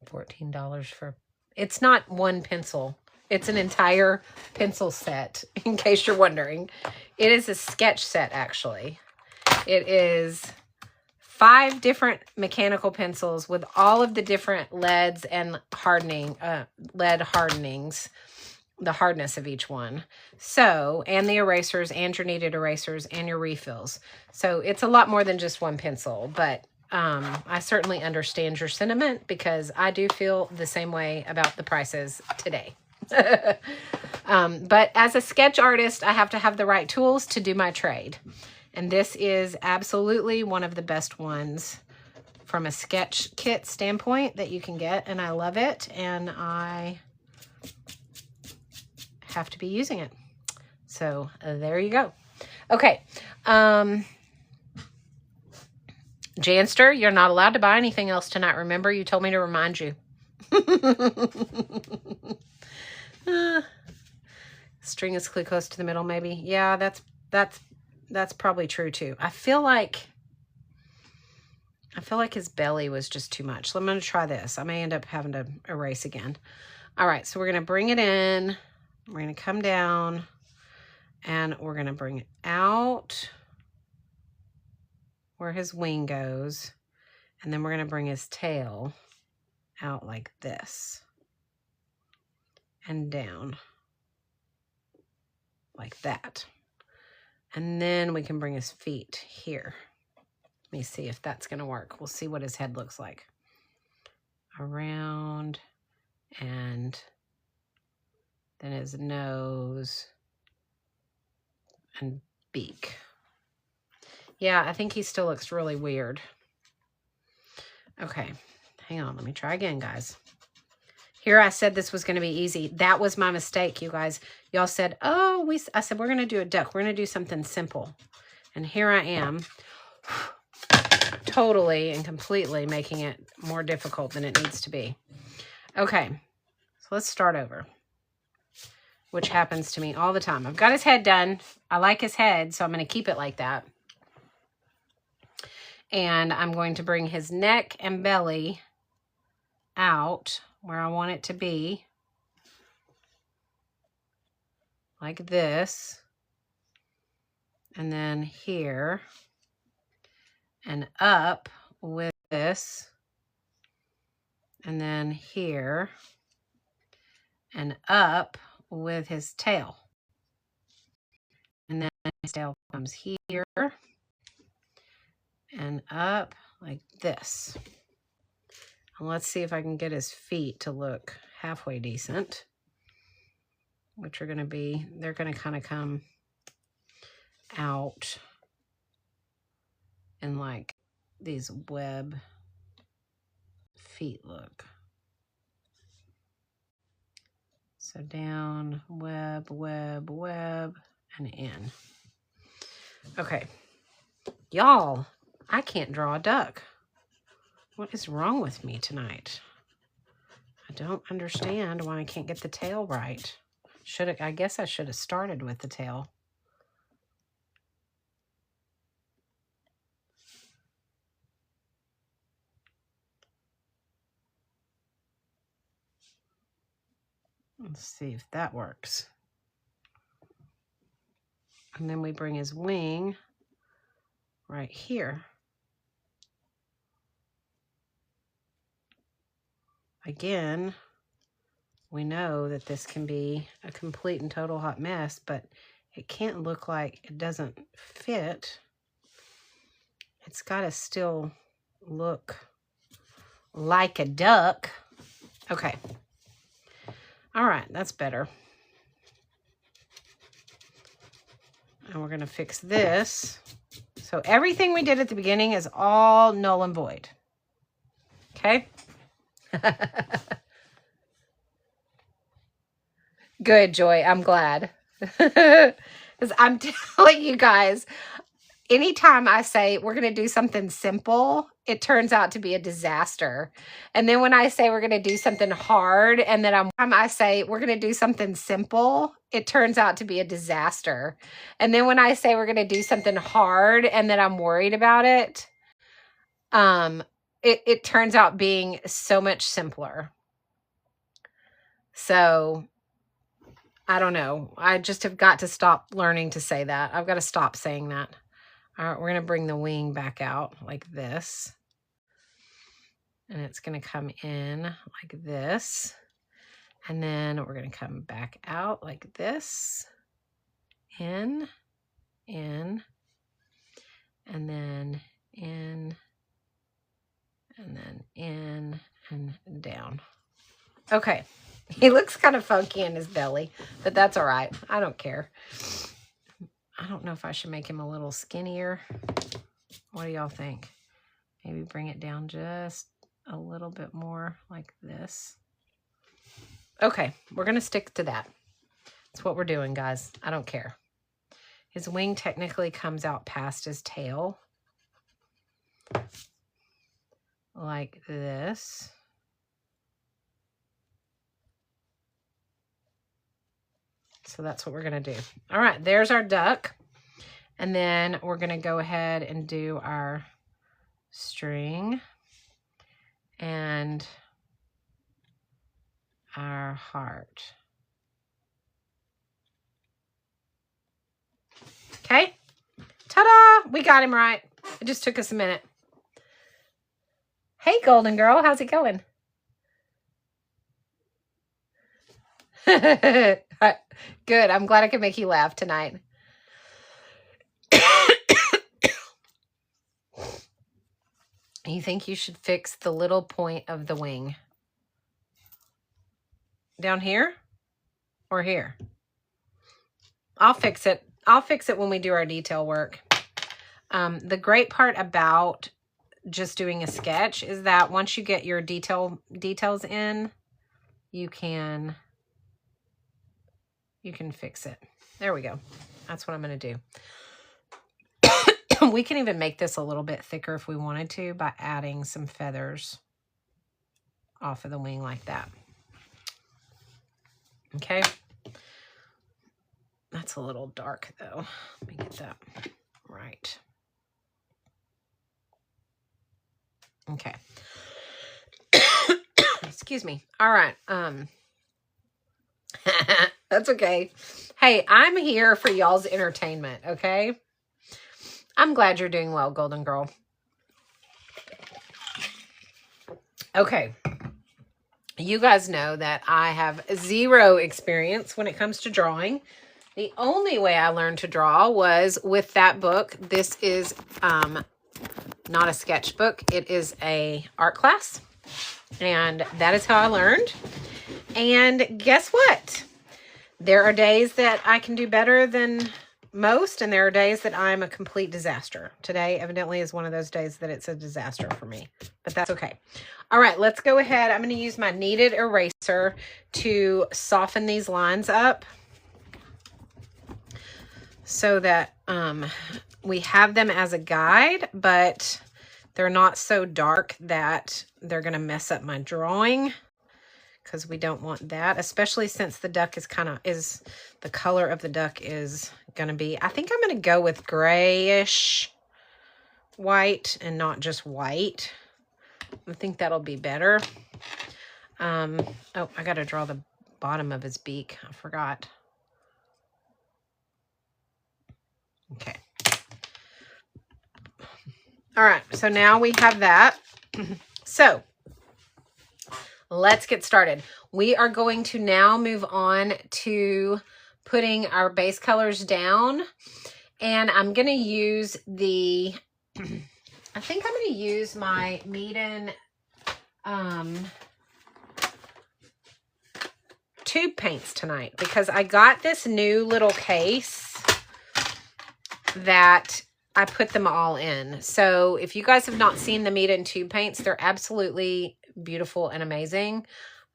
[SPEAKER 1] $14 for, it's not one pencil. It's an entire pencil set, in case you're wondering. It is a sketch set, actually. It is 5 different mechanical pencils with all of the different leads and lead hardenings, the hardness of each one. So, and the erasers and your kneaded erasers and your refills. So it's a lot more than just one pencil, but I certainly understand your sentiment, because I do feel the same way about the prices today. But as a sketch artist, I have to have the right tools to do my trade. And this is absolutely one of the best ones from a sketch kit standpoint that you can get. And I love it. And I have to be using it. So there you go. Okay. Janster, you're not allowed to buy anything else tonight. Remember, you told me to remind you. String is close to the middle, maybe. Yeah, that's probably true too. I feel like his belly was just too much. So I'm going to try this. I may end up having to erase again. All right, so we're going to bring it in. We're going to come down and we're going to bring it out where his wing goes. And then we're going to bring his tail out like this and down like that. And then we can bring his feet here. Let me see if that's going to work. We'll see what his head looks like. Around and then his nose and beak. Yeah, I think he still looks really weird. Okay, hang on. Let me try again, guys. Here I said this was going to be easy. That was my mistake, you guys. Y'all said, oh, I said, we're going to do a duck. We're going to do something simple. And here I am, totally and completely making it more difficult than it needs to be. Okay, so let's start over, which happens to me all the time. I've got his head done. I like his head, so I'm going to keep it like that. And I'm going to bring his neck and belly out where I want it to be, like this, and then here, and up with this, and then here, and up with his tail. And then his tail comes here, and up like this. And let's see if I can get his feet to look halfway decent, which are going to be, they're going to kind of come out in like these web feet look. So down, web, web, web, and in. Okay. Y'all, I can't draw a duck. What is wrong with me tonight? I don't understand why I can't get the tail right. I guess I should have started with the tail. Let's see if that works. And then we bring his wing right here. Again, we know that this can be a complete and total hot mess, but it can't look like it doesn't fit. It's got to still look like a duck. Okay. All right, that's better. And we're going to fix this. So everything we did at the beginning is all null and void. Okay? Good, Joy. I'm glad. Because I'm telling you guys, anytime I say we're going to do something simple, it turns out to be a disaster. And then when I say we're going to do something hard, and then I say we're going to do something simple, it turns out to be a disaster. And then when I say we're going to do something hard, and then I'm worried about it, it turns out being so much simpler. So I don't know. I just have got to stop learning to say that. I've got to stop saying that. All right, we're going to bring the wing back out like this. And it's going to come in like this. And then we're going to come back out like this. In, and then in, and then in, and down. Okay. He looks kind of funky in his belly, but that's all right. I don't care. I don't know if I should make him a little skinnier. What do y'all think? Maybe bring it down just a little bit more like this. Okay, we're going to stick to that. That's what we're doing, guys. I don't care. His wing technically comes out past his tail. Like this. So that's what we're going to do. All right, there's our duck. And then we're going to go ahead and do our string and our heart. Okay. Ta-da! We got him right. It just took us a minute. Hey, golden girl. How's it going? Good. I'm glad I could make you laugh tonight. You think you should fix the little point of the wing? Down here or here? I'll fix it. I'll fix it when we do our detail work. The great part about just doing a sketch is that once you get your details in, you can fix it. There we go. That's what I'm going to do. We can even make this a little bit thicker if we wanted to by adding some feathers off of the wing like that. Okay. That's a little dark though. Let me get that right. Okay. Excuse me. All right. That's okay. Hey, I'm here for y'all's entertainment, okay? I'm glad you're doing well, golden girl. Okay. You guys know that I have zero experience when it comes to drawing. The only way I learned to draw was with that book. This is not a sketchbook. It is a art class. And that is how I learned. And guess what? There are days that I can do better than most, and there are days that I'm a complete disaster. Today evidently is one of those days that it's a disaster for me, but that's okay. All right, let's go ahead. I'm going to use my kneaded eraser to soften these lines up so that we have them as a guide, but they're not so dark that they're going to mess up my drawing, because we don't want that, especially since the duck is the color of the duck is going to be, I think I'm going to go with grayish white and not just white. I think that'll be better. Oh, I got to draw the bottom of his beak. I forgot. Okay. All right. So now we have that. So let's get started. We are going to now move on to putting our base colors down. And I'm going to use the, I think I'm going to use my Meeden tube paints tonight, because I got this new little case that I put them all in. So if you guys have not seen the Meeden tube paints, they're absolutely beautiful and amazing.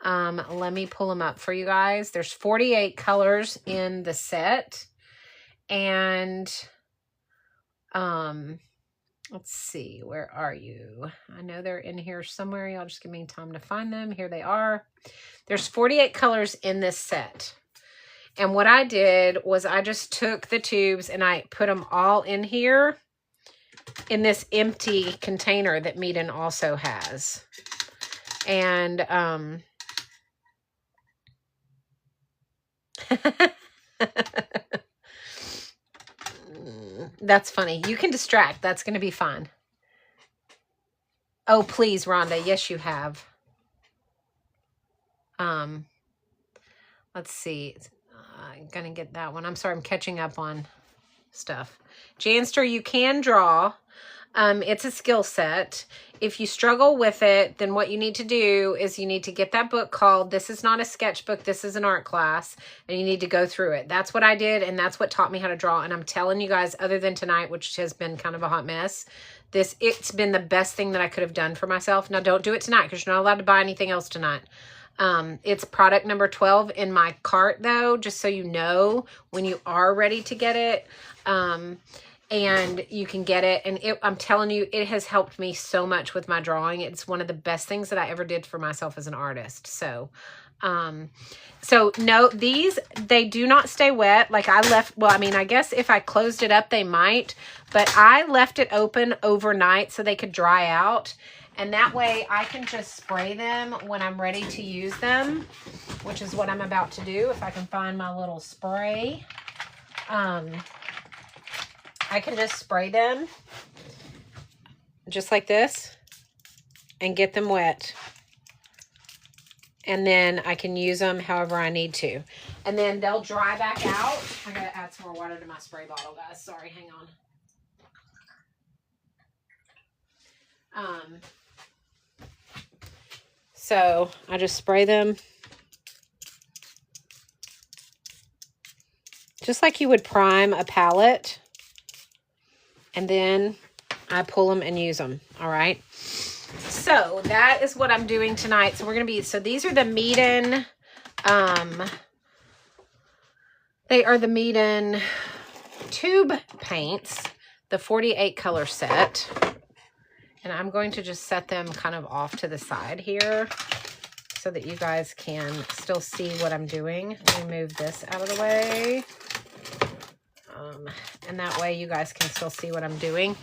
[SPEAKER 1] Let me pull them up for you guys. There's 48 colors in the set. And let's see, where are you? I know they're in here somewhere. Y'all just give me time to find them. Here they are. There's 48 colors in this set. And what I did was I just took the tubes and I put them all in here in this empty container that Meeden also has. And that's funny. You can distract. That's going to be fun. Oh, please, Rhonda. Yes, you have. Let's see. I'm going to get that one. I'm sorry. I'm catching up on stuff. Janster, you can draw. It's a skill set. If you struggle with it, then what you need to do is you need to get that book called This Is Not a Sketchbook, This is an Art Class, and you need to go through it. That's what I did, and that's what taught me how to draw. And I'm telling you guys, other than tonight, which has been kind of a hot mess, it's been the best thing that I could have done for myself. Now, don't do it tonight because you're not allowed to buy anything else tonight. It's product number 12 in my cart though, just so you know when you are ready to get it. And you can get it. And I'm telling you, it has helped me so much with my drawing. It's one of the best things that I ever did for myself as an artist. So, no, these, they do not stay wet. Like I left, well, I mean, I guess if I closed it up, they might, but I left it open overnight so they could dry out. And that way I can just spray them when I'm ready to use them, which is what I'm about to do. If I can find my little spray, I can just spray them just like this and get them wet. And then I can use them however I need to. And then they'll dry back out. I gotta add some more water to my spray bottle, guys. Sorry, hang on. So I just spray them just like you would prime a palette. And then I pull them and use them. All right. So that is what I'm doing tonight. So we're going to be, so these are the Meeden, they are the Meeden tube paints, the 48 color set. And I'm going to just set them kind of off to the side here so that you guys can still see what I'm doing. Let me move this out of the way. And that way you guys can still see what I'm doing.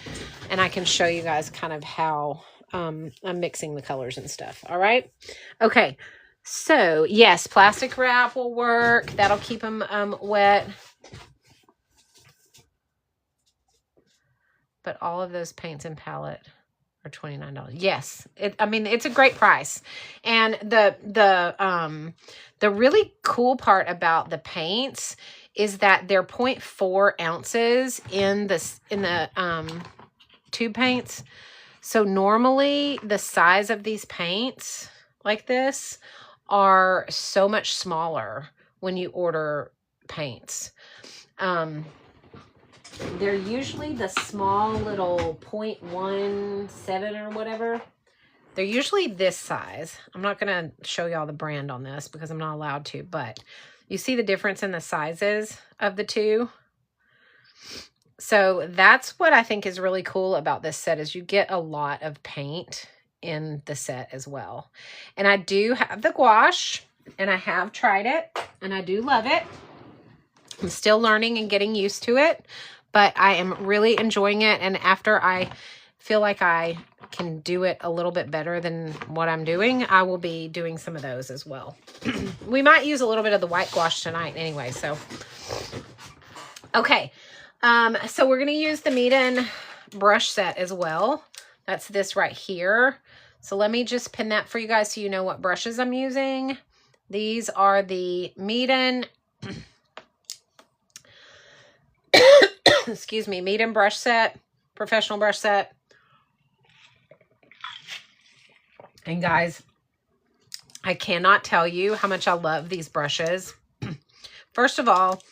[SPEAKER 1] And I can show you guys kind of how I'm mixing the colors and stuff. All right. Okay. So yes, plastic wrap will work. That'll keep them wet. But all of those paints and palette are $29. Yes. I mean, it's a great price. And the really cool part about the paints is that they're 0.4 ounces in the tube paints. So normally the size of these paints like this are so much smaller when you order paints. They're usually the small little 0.17 or whatever. They're usually this size. I'm not going to show y'all the brand on this because I'm not allowed to, but you see the difference in the sizes of the two. So that's what I think is really cool about this set is you get a lot of paint in the set as well. And I do have the gouache and I have tried it and I do love it. I'm still learning and getting used to it, but I am really enjoying it. And after I feel like I can do it a little bit better than what I'm doing, I will be doing some of those as well. We might use a little bit of the white gouache tonight anyway, so. Okay, so we're going to use the Meeden brush set as well. That's this right here. So let me just pin that for you guys so you know what brushes I'm using. These are the Meeden, excuse me, Meeden brush set, professional brush set. And guys, I cannot tell you how much I love these brushes. First of all,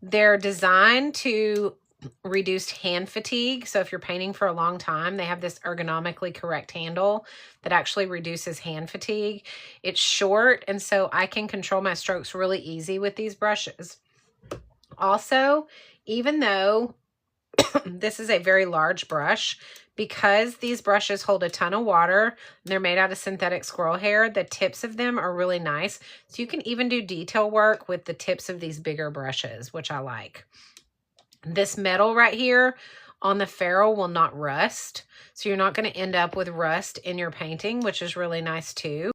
[SPEAKER 1] they're designed to reduce hand fatigue. So if you're painting for a long time, they have this ergonomically correct handle that actually reduces hand fatigue. It's short, and so I can control my strokes really easy with these brushes. Also, even though this is a very large brush, because these brushes hold a ton of water, they're made out of synthetic squirrel hair, the tips of them are really nice. So you can even do detail work with the tips of these bigger brushes, which I like. This metal right here on the ferrule will not rust. So you're not going to end up with rust in your painting, which is really nice too.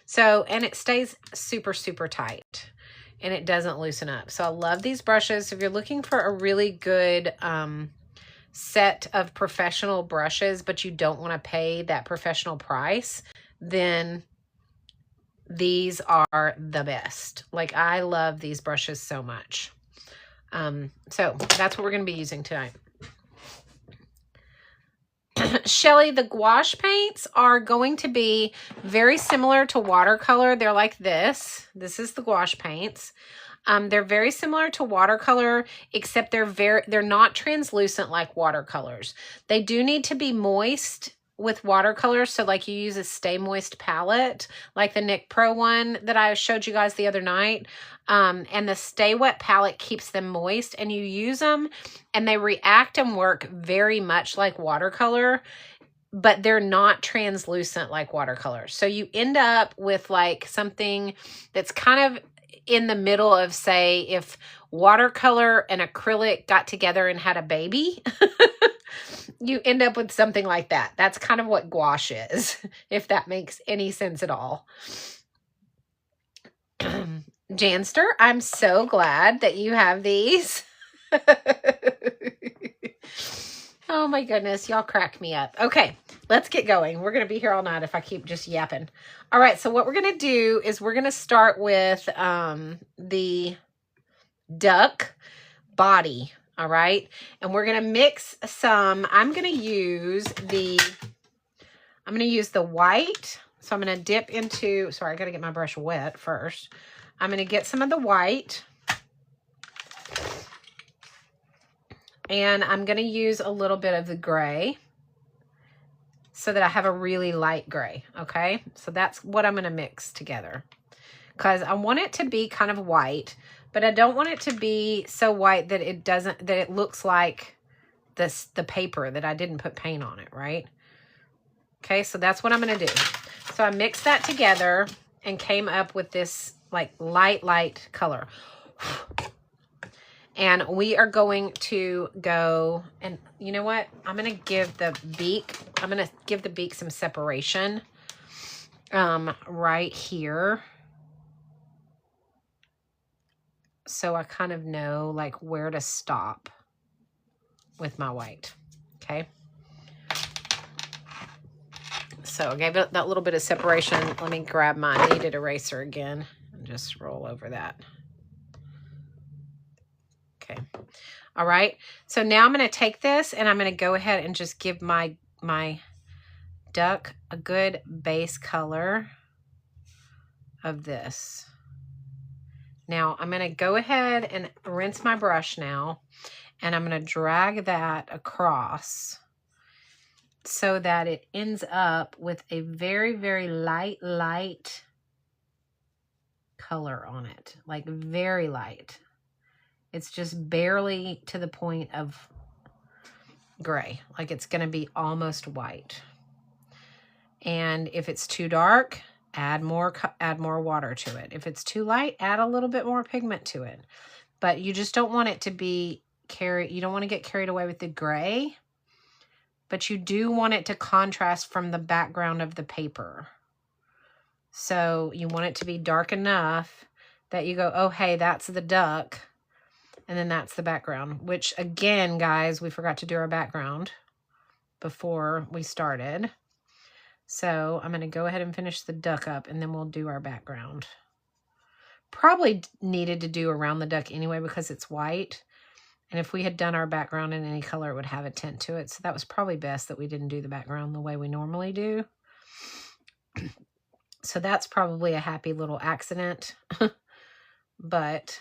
[SPEAKER 1] So, and it stays super, super tight and it doesn't loosen up. So I love these brushes. If you're looking for a really good, set of professional brushes, but you don't want to pay that professional price, then these are the best. Like, I love these brushes so much. So that's what we're going to be using tonight. Shelly, the gouache paints are going to be very similar to watercolor. They're like this. This is the gouache paints. They're very similar to watercolor, except they're not translucent like watercolors. They do need to be moist with watercolors. So like you use a Stay Moist palette, like the NYX Pro one that I showed you guys the other night. And the Stay Wet palette keeps them moist, and you use them and they react and work very much like watercolor, but they're not translucent like watercolor. So you end up with like something that's kind of in the middle of, say, if watercolor and acrylic got together and had a baby, you end up with something like that. That's kind of what gouache is, if that makes any sense at all. Janster, I'm so glad that you have these. Oh my goodness, y'all crack me up. Okay, let's get going. We're going to be here all night if I keep just yapping. All right, so what we're going to do is we're going to start with the duck body, all right? And we're going to mix some. I'm going to use the white. So I'm going to dip into, sorry, I got to get my brush wet first. I'm going to get some of the white. And I'm going to use a little bit of the gray so that I have a really light gray, okay? So that's what I'm going to mix together, because I want it to be kind of white, but I don't want it to be so white that it looks like the paper, that I didn't put paint on it, right? Okay, so that's what I'm going to do. So I mixed that together and came up with this like light color. And we are going to go, and you know what? I'm going to give the beak some separation right here. So I kind of know like where to stop with my white, okay? So I gave it that little bit of separation. Let me grab my kneaded eraser again and just roll over that. Okay. All right. So now I'm going to take this and I'm going to go ahead and just give my duck a good base color of this. Now I'm going to go ahead and rinse my brush now, and I'm going to drag that across so that it ends up with a very, very light color on it, like very light. It's just barely to the point of gray, like it's going to be almost white. And if it's too dark, add more water to it. If it's too light, add a little bit more pigment to it. But you just don't want it to be you don't want to get carried away with the gray, but you do want it to contrast from the background of the paper. So you want it to be dark enough that you go, oh, hey, that's the duck. And then that's the background, which again, guys, we forgot to do our background before we started. So I'm going to go ahead and finish the duck up, and then we'll do our background. Probably needed to do around the duck anyway because it's white. And if we had done our background in any color, it would have a tint to it. So that was probably best that we didn't do the background the way we normally do. So that's probably a happy little accident. But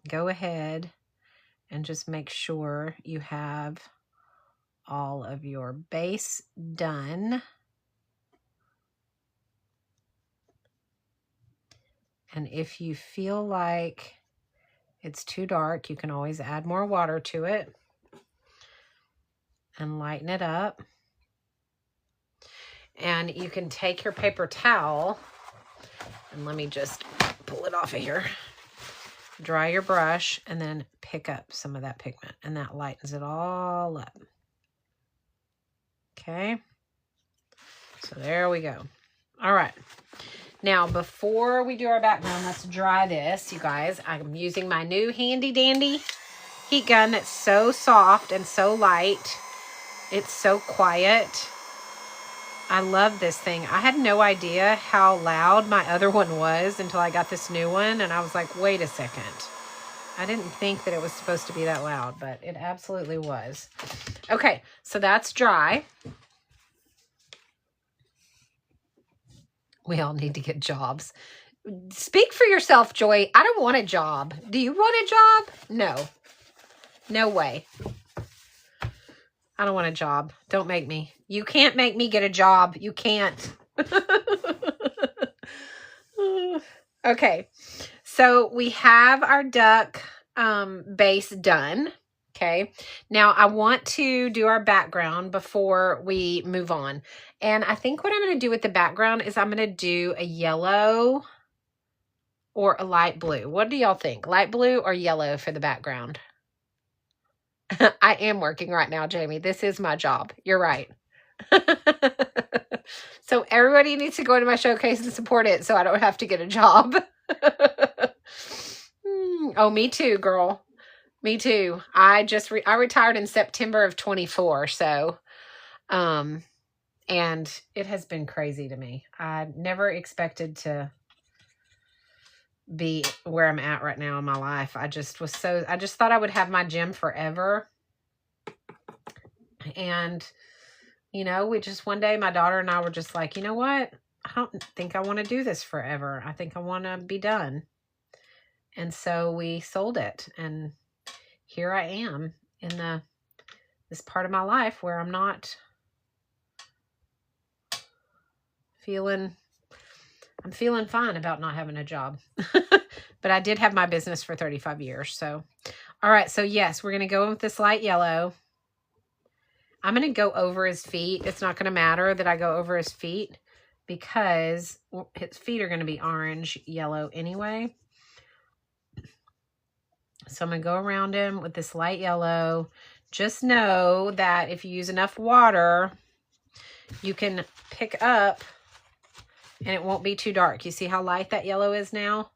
[SPEAKER 1] go ahead and just make sure you have all of your base done. And if you feel like it's too dark, you can always add more water to it and lighten it up. And you can take your paper towel, and let me just pull it off of here. Dry your brush and then pick up some of that pigment, and that lightens it all up. Okay. So there we go. All right. Now, before we do our background, let's dry this, you guys. I'm using my new handy dandy heat gun that's so soft and so light. It's so quiet. I love this thing. I had no idea how loud my other one was until I got this new one, and I was like, wait a second. I didn't think that it was supposed to be that loud, but it absolutely was. Okay, so that's dry. We all need to get jobs. Speak for yourself, Joy. I don't want a job. Do you want a job? No. No way. I don't want a job. Don't make me. You can't make me get a job. You can't. Okay. So we have our duck base done. Okay. Now I want to do our background before we move on. And I think what I'm going to do with the background is I'm going to do a yellow or a light blue. What do y'all think? Light blue or yellow for the background? I am working right now, Jamie. This is my job. You're right. So everybody needs to go into my showcase and support it so I don't have to get a job. Oh, me too, girl. Me too. I retired in September of 24. So, and it has been crazy to me. I never expected to be where I'm at right now in my life. I just thought I would have my gym forever. And, you know, one day my daughter and I were just like, you know what? I don't think I want to do this forever. I think I want to be done. And so we sold it. And here I am in this part of my life where I'm not I'm feeling fine about not having a job. But I did have my business for 35 years. So, all right. So yes, we're going to go in with this light yellow. I'm going to go over his feet. It's not going to matter that I go over his feet because his feet are going to be orange, yellow anyway. So I'm going to go around him with this light yellow. Just know that if you use enough water, you can pick up and it won't be too dark. You see how light that yellow is now?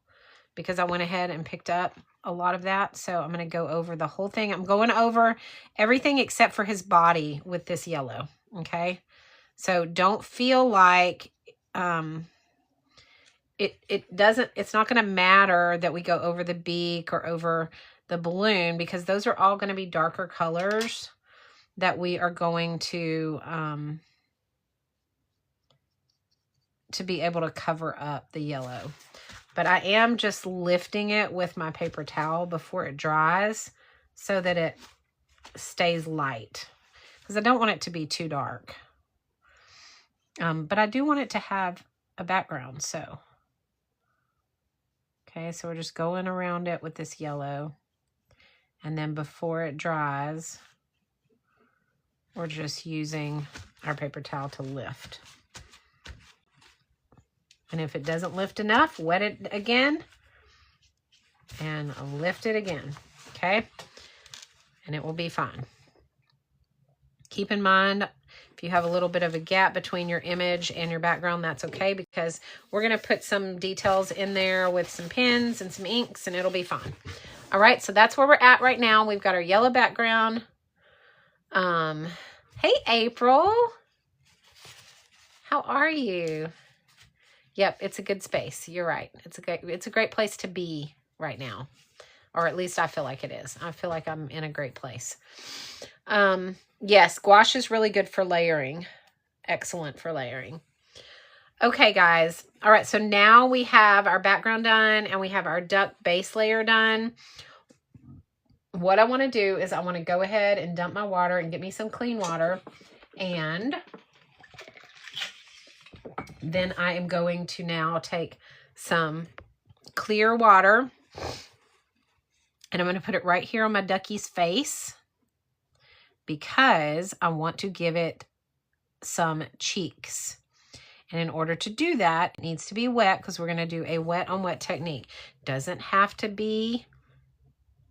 [SPEAKER 1] Because I went ahead and picked up a lot of that. So I'm going to go over the whole thing. I'm going over everything except for his body with this yellow. Okay. So don't feel like, it's not going to matter that we go over the beak or over the balloon because those are all going to be darker colors that we are going to be able to cover up the yellow. But I am just lifting it with my paper towel before it dries so that it stays light because I don't want it to be too dark. But I do want it to have a background. So, okay, so we're just going around it with this yellow. And then before it dries, we're just using our paper towel to lift. And if it doesn't lift enough, wet it again and lift it again, okay? And it will be fine. Keep in mind, if you have a little bit of a gap between your image and your background, that's okay because we're going to put some details in there with some pens and some inks and it'll be fine. All right, so that's where we're at right now. We've got our yellow background. Hey, April. How are you? Yep, it's a good space. You're right. It's a great place to be right now. Or at least I feel like it is. I feel like I'm in a great place. Yes, gouache is really good for layering. Excellent for layering. Okay, guys. All right, so now we have our background done and we have our duck base layer done. What I want to do is I want to go ahead and dump my water and get me some clean water. And then I am going to now take some clear water and I'm going to put it right here on my ducky's face because I want to give it some cheeks. And in order to do that, it needs to be wet because we're going to do a wet on wet technique. Doesn't have to be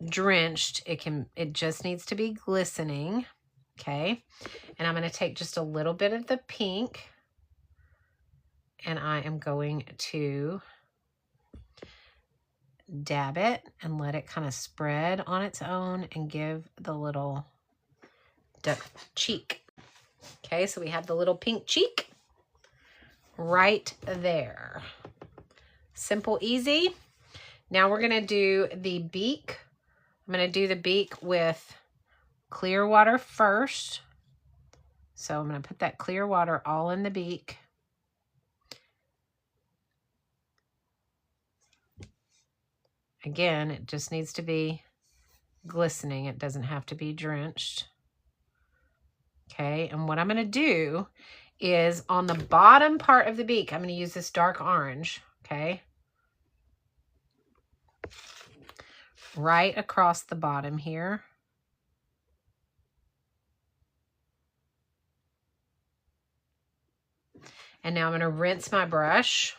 [SPEAKER 1] drenched. It just needs to be glistening. Okay. And I'm going to take just a little bit of the pink and I am going to dab it and let it kind of spread on its own and give the little duck cheek. Okay, so we have the little pink cheek right there. Simple, easy. Now we're going to do the beak. I'm going to do the beak with clear water first. So I'm going to put that clear water all in the beak. Again, it just needs to be glistening. It doesn't have to be drenched. Okay, and what I'm going to do is on the bottom part of the beak, I'm going to use this dark orange, okay? Right across the bottom here. And now I'm going to rinse my brush.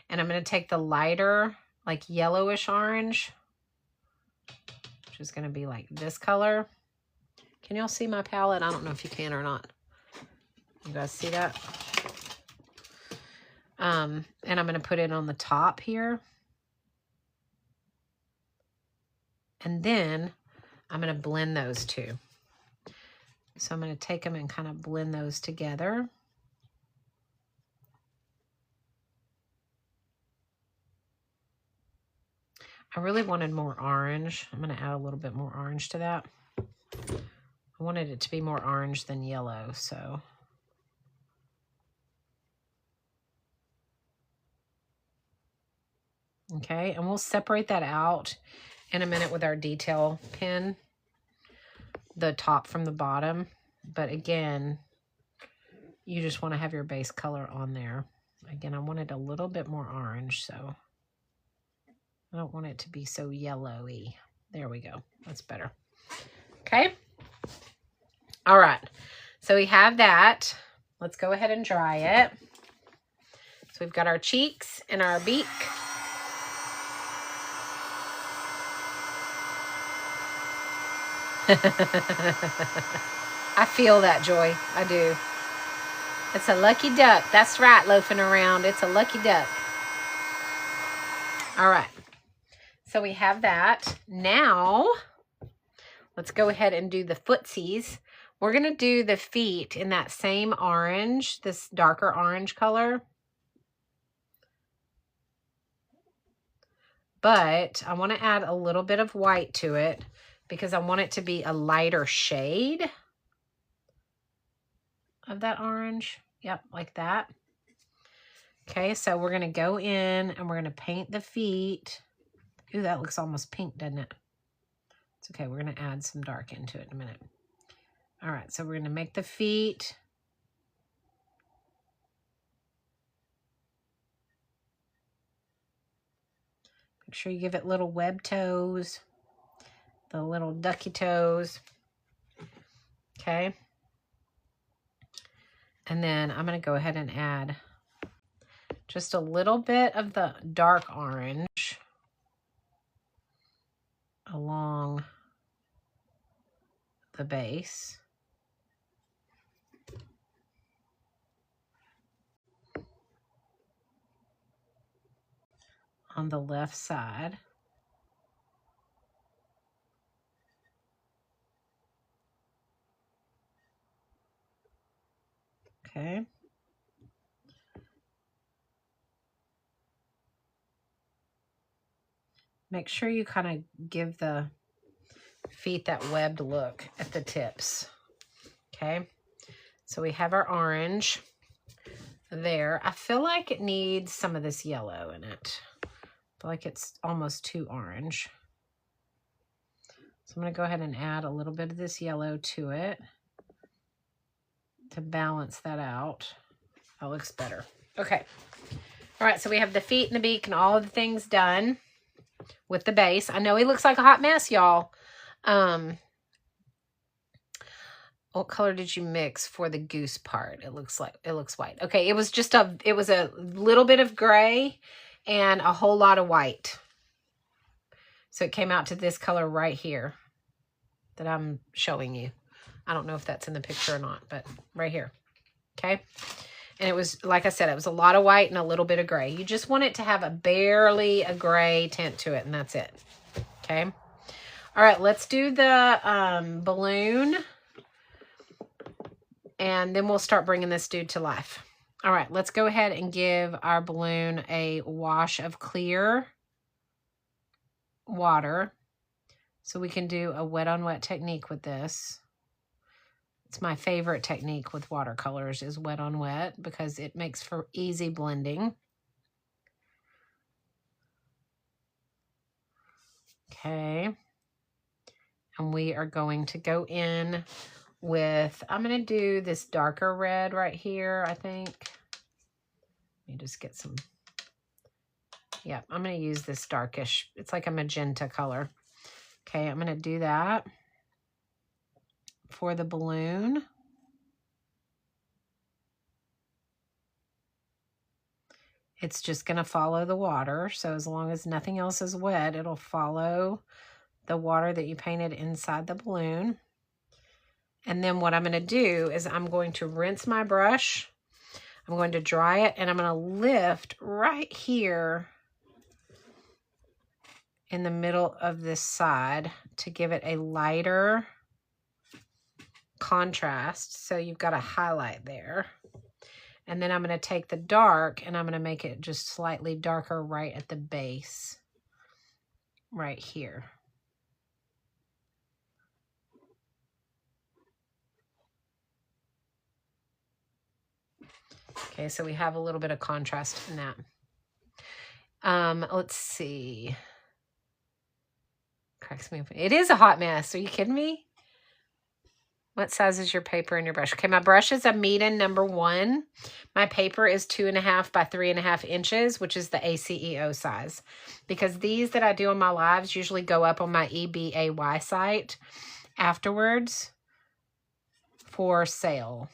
[SPEAKER 1] And I'm going to take the lighter, like yellowish orange, which is going to be like this color. Can y'all see my palette? I don't know if you can or not. You guys see that? And I'm going to put it on the top here. And then I'm going to blend those two. So I'm going to take them and kind of blend those together. I really wanted more orange. I'm going to add a little bit more orange to that. I wanted it to be more orange than yellow, so. Okay, and we'll separate that out in a minute with our detail pen, the top from the bottom. But again, you just want to have your base color on there. Again, I wanted a little bit more orange, so I don't want it to be so yellowy. There we go. That's better. Okay. All right. So we have that. Let's go ahead and dry it. So we've got our cheeks and our beak. I feel that, Joy. I do. It's a lucky duck. That's right, loafing around. It's a lucky duck. All right. So we have that. Now, let's go ahead and do the footsies. We're going to do the feet in that same orange, this darker orange color. But I want to add a little bit of white to it because I want it to be a lighter shade of that orange. Yep, like that. Okay, so we're going to go in and we're going to paint the feet. Ooh, that looks almost pink, doesn't it? It's okay. We're going to add some dark into it in a minute. All right, so we're going to make the feet. Make sure you give it little web toes, the little ducky toes. Okay. And then I'm going to go ahead and add just a little bit of the dark orange along the base. On the left side. Okay. Make sure you kind of give the feet that webbed look at the tips. Okay. So we have our orange there. I feel like it needs some of this yellow in it. I feel like it's almost too orange. So I'm going to go ahead and add a little bit of this yellow to it to balance that out. That looks better. Okay. All right. So we have the feet and the beak and all of the things done with the base. I know he looks like a hot mess, y'all. What color did you mix for the goose part? It looks white. Okay, it was a little bit of gray and a whole lot of white. So it came out to this color right here that I'm showing you. I don't know if that's in the picture or not, but right here. Okay. And it was, like I said, it was a lot of white and a little bit of gray. You just want it to have barely a gray tint to it, and that's it. Okay. All right, let's do the balloon. And then we'll start bringing this dude to life. All right, let's go ahead and give our balloon a wash of clear water. So we can do a wet on wet technique with this. It's my favorite technique with watercolors is wet on wet because it makes for easy blending. Okay. And we are going to go in with, I'm going to do this darker red right here, I think. Let me just get some, yeah, I'm going to use this darkish. It's like a magenta color. Okay, I'm going to do that for the balloon. It's just going to follow the water. So as long as nothing else is wet, it'll follow the water that you painted inside the balloon. And then what I'm going to do is I'm going to rinse my brush. I'm going to dry it, and I'm going to lift right here in the middle of this side to give it a lighter contrast. So you've got a highlight there. And then I'm going to take the dark and I'm going to make it just slightly darker right at the base, right here. Okay, so we have a little bit of contrast in that. Let's see. Cracks me up. It is a hot mess. Are you kidding me? What size is your paper and your brush? Okay, my brush is a Meeden #1. My paper is 2.5 by 3.5 inches, which is the ACEO size. Because these that I do on my lives usually go up on my eBay site afterwards for sale.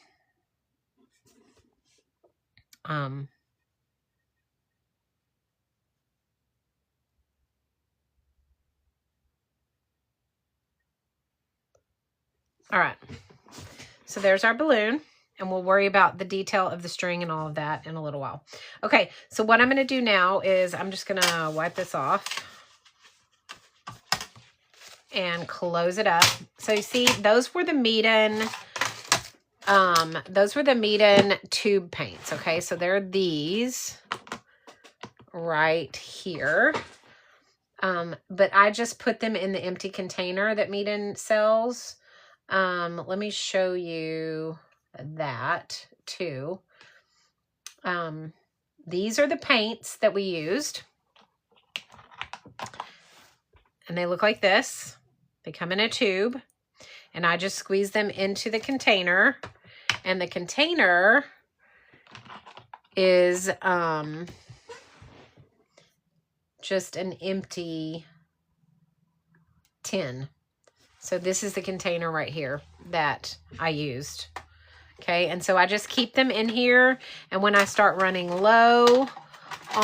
[SPEAKER 1] All right, so there's our balloon, and we'll worry about the detail of the string and all of that in a little while. Okay, so what I'm going to do now is I'm just going to wipe this off and close it up. So you see, those were the Meeden tube paints. Okay, so they're these right here. But I just put them in the empty container that Meeden sells. Let me show you that too. These are the paints that we used. And they look like this. They come in a tube. And I just squeeze them into the container. And the container is just an empty tin. So this is the container right here that I used. Okay, and so I just keep them in here. And when I start running low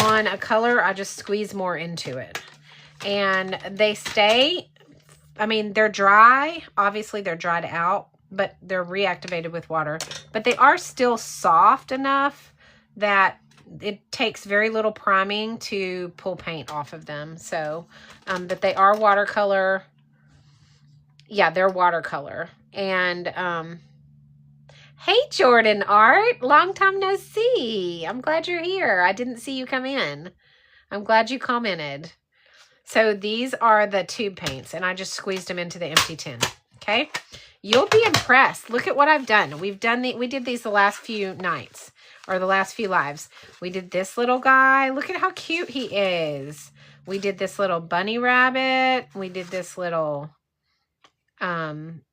[SPEAKER 1] on a color, I just squeeze more into it. And they stay, I mean, they're dry. Obviously, they're dried out, but they're reactivated with water. But they are still soft enough that it takes very little priming to pull paint off of them. So, but they are watercolor. Yeah, they're watercolor. And, hey, Jordan Art. Long time no see. I'm glad you're here. I didn't see you come in. I'm glad you commented. So these are the tube paints, and I just squeezed them into the empty tin. Okay? You'll be impressed. Look at what I've done. We did these the last few nights, or the last few lives. We did this little guy. Look at how cute he is. We did this little bunny rabbit. We did this little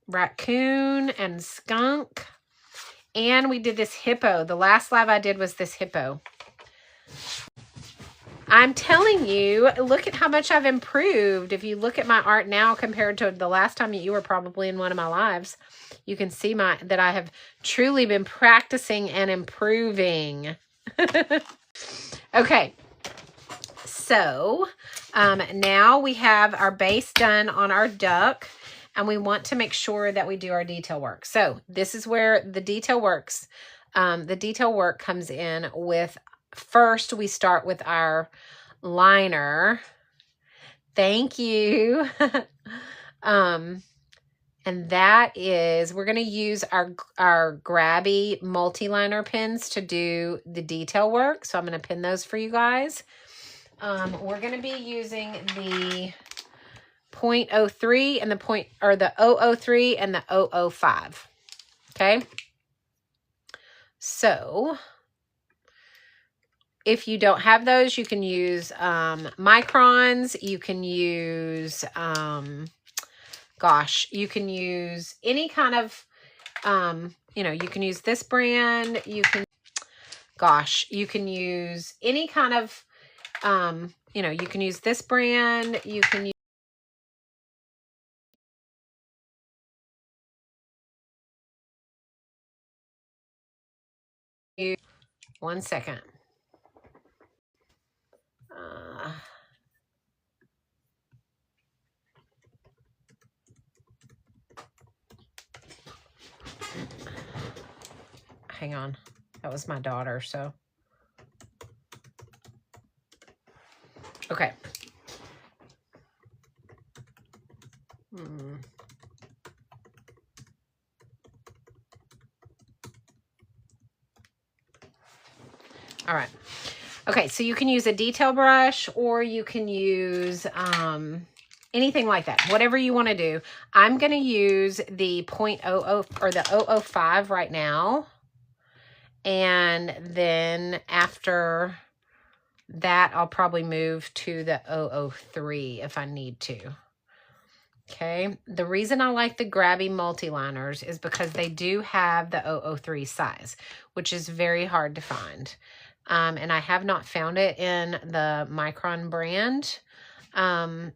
[SPEAKER 1] raccoon and skunk. And we did this hippo. The last live I did was this hippo. I'm telling you, look at how much I've improved. If you look at my art now compared to the last time you were probably in one of my lives, you can see that I have truly been practicing and improving. Okay. So now we have our base done on our duck. And we want to make sure that we do our detail work. So this is where the detail works. The detail work comes in with, first we start with our liner. Thank you. And that is, we're going to use our grabby multi-liner pins to do the detail work. So I'm going to pin those for you guys. We're going to be using the 0.03 and the 003 and the 005. Okay. So if you don't have those, you can use microns. You can use, you can use any kind of You know, you can use this brand. You can, gosh, you can use any kind of, you know, you can use this brand. You can use, one second. Hang on. That was my daughter, so. Okay. All right. Okay, so you can use a detail brush or you can use anything like that. Whatever you want to do. I'm going to use the .00 or the 005 right now. And then after that, I'll probably move to the 003 if I need to. Okay, the reason I like the Grabby multi-liners is because they do have the 003 size, which is very hard to find. And I have not found it in the Micron brand.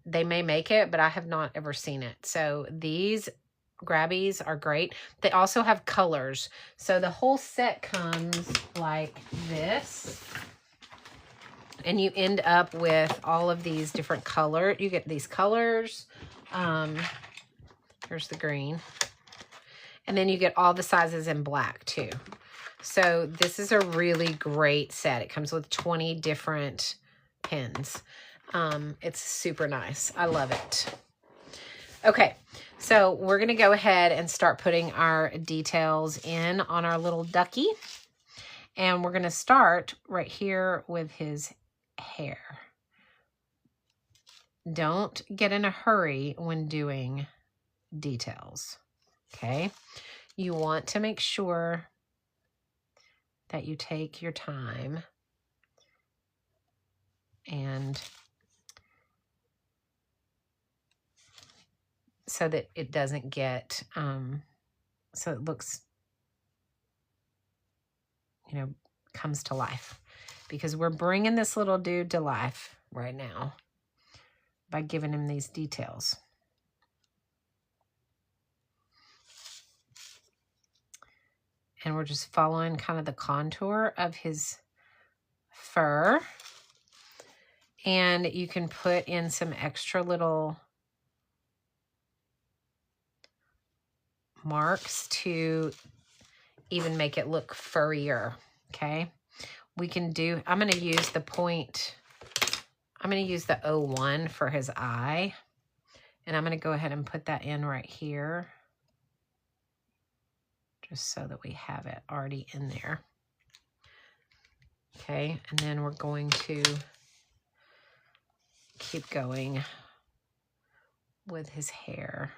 [SPEAKER 1] They may make it, but I have not ever seen it. So these Grabbies are great. They also have colors. So the whole set comes like this. And you end up with all of these different colors. You get these colors. Here's the green. And then you get all the sizes in black too. So this is a really great set. It comes with 20 different pins. It's super nice. I love it. Okay, so we're going to go ahead and start putting our details in on our little ducky. And we're going to start right here with his hair. Don't get in a hurry when doing details, okay? You want to make sure that you take your time and so that it doesn't get, so it looks, you know, comes to life. Because we're bringing this little dude to life right now by giving him these details. And we're just following kind of the contour of his fur. And you can put in some extra little marks to even make it look furrier, okay? We can do, I'm going to use the point, I'm going to use the 01 for his eye. And I'm going to go ahead and put that in right here. Just so that we have it already in there. Okay, and then we're going to keep going with his hair.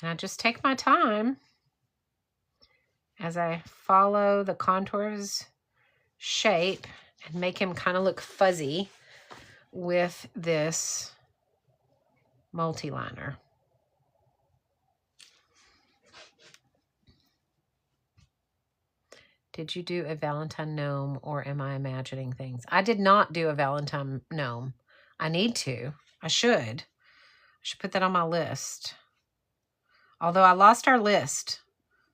[SPEAKER 1] And I just take my time as I follow the contours shape and make him kind of look fuzzy with this multi-liner. Did you do a Valentine gnome or am I imagining things? I did not do a Valentine gnome. I need to. I should put that on my list. Although I lost our list.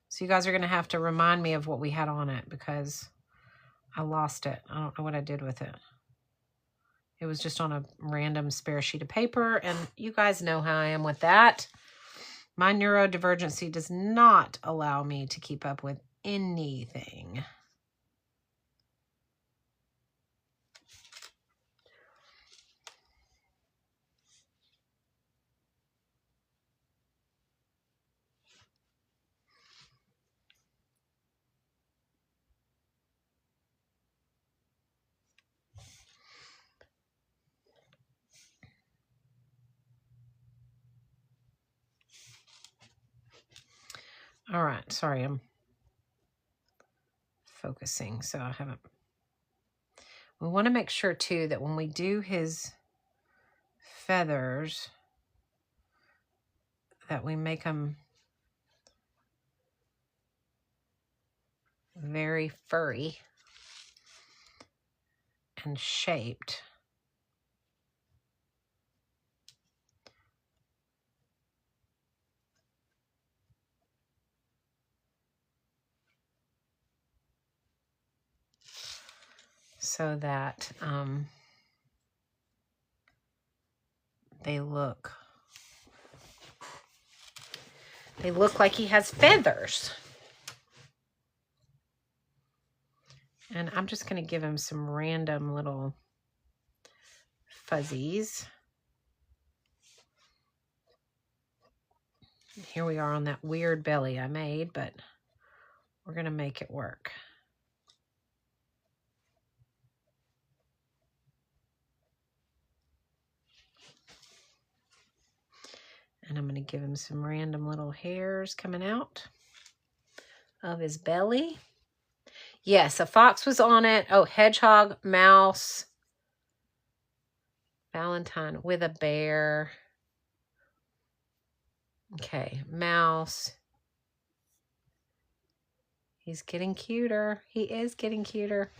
[SPEAKER 1] So you guys are going to have to remind me of what we had on it because I lost it. I don't know what I did with it. It was just on a random spare sheet of paper, and you guys know how I am with that. My neurodivergency does not allow me to keep up with anything. All right, sorry, I'm focusing, so I haven't. We want to make sure too that when we do his feathers that we make them very furry and shaped. So that they look like he has feathers. And I'm just going to give him some random little fuzzies. Here we are on that weird belly I made, but we're going to make it work. And I'm going to give him some random little hairs coming out of his belly. Yes, a fox was on it. Oh, hedgehog, mouse, Valentine with a bear. Okay, mouse. He's getting cuter. He is getting cuter.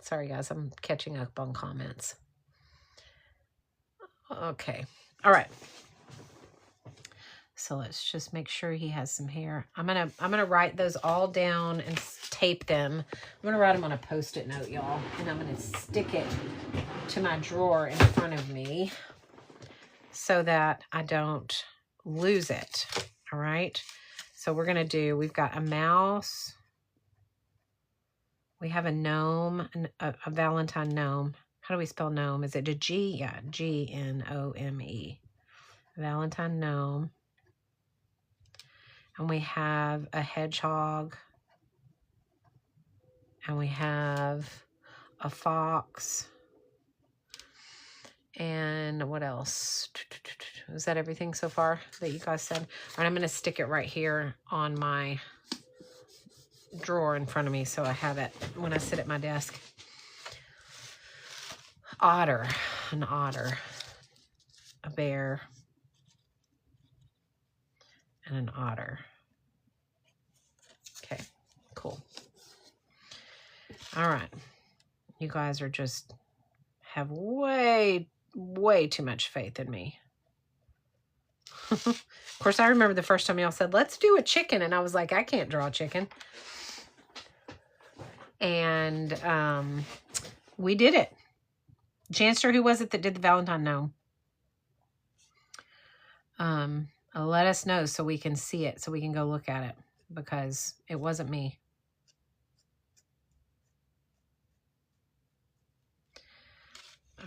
[SPEAKER 1] Sorry, guys. I'm catching up on comments. Okay. All right. So let's just make sure he has some hair. I'm gonna write those all down and tape them. I'm gonna write them on a Post-it note, y'all, and I'm gonna stick it to my drawer in front of me so that I don't lose it. All right. So we're gonna do. We've got a mouse. We have a gnome, a Valentine gnome. How do we spell gnome? Is it a G? Yeah, G-N-O-M-E. Valentine gnome. And we have a hedgehog. And we have a fox. And what else? Is that everything so far that you guys said? All right, I'm going to stick it right here on my drawer in front of me so I have it when I sit at my desk. Otter. An otter. A bear. And an otter. Okay, cool. All right. You guys are just have way too much faith in me. Of course, I remember the first time y'all said, let's do a chicken. And I was like, I can't draw a chicken. And we did it. Janster, who was it that did the Valentine gnome? Let us know so we can see it, so we can go look at it, because it wasn't me.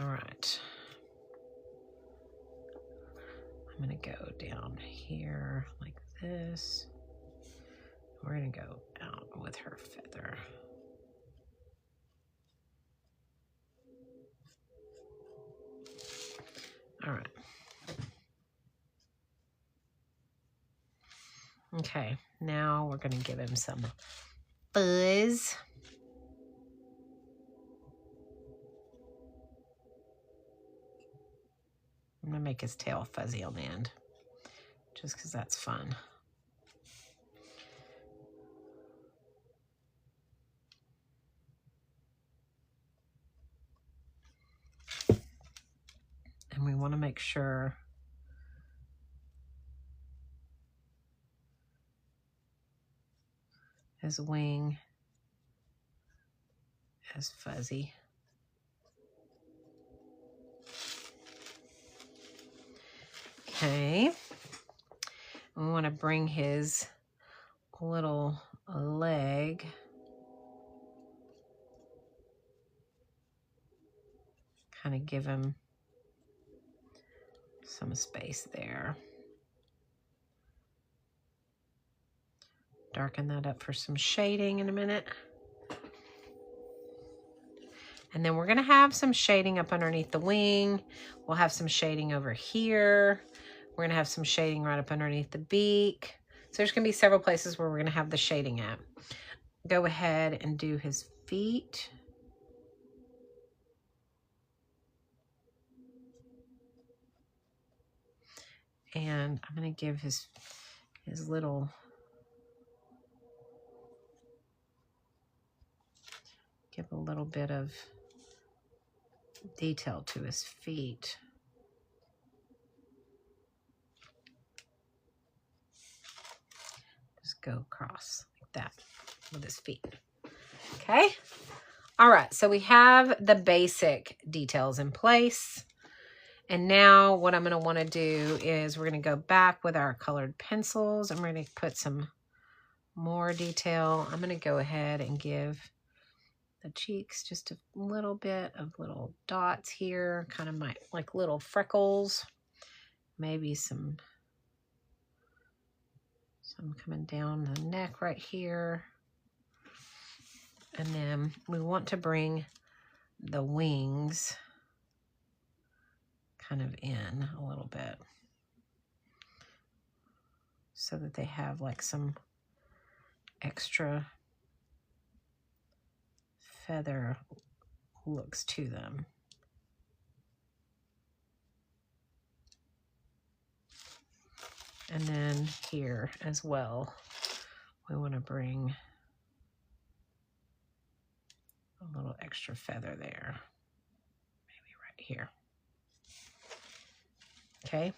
[SPEAKER 1] All right. I'm going to go down here like this. We're going to go out with her feather. All right. Okay, now we're going to give him some fuzz. I'm going to make his tail fuzzy on the end, just because that's fun. And we want to make sure his wing is fuzzy. Okay. We want to bring his little leg kind of give him some space there. Darken that up for some shading in a minute. And then we're going to have some shading up underneath the wing. We'll have some shading over here. We're going to have some shading right up underneath the beak. So there's going to be several places where we're going to have the shading at. Go ahead and do his feet. And I'm going to give his little, give a little bit of detail to his feet. Just go across like that with his feet. Okay. All right. So we have the basic details in place. And now what I'm going to want to do is we're going to go back with our colored pencils and we're going to put some more detail. I'm going to go ahead and give the cheeks just a little bit of little dots here, kind of like little freckles, maybe some coming down the neck right here. And then we want to bring the wings kind of in a little bit so that they have like some extra feather looks to them. And then here as well, we want to bring a little extra feather there, maybe right here. Okay.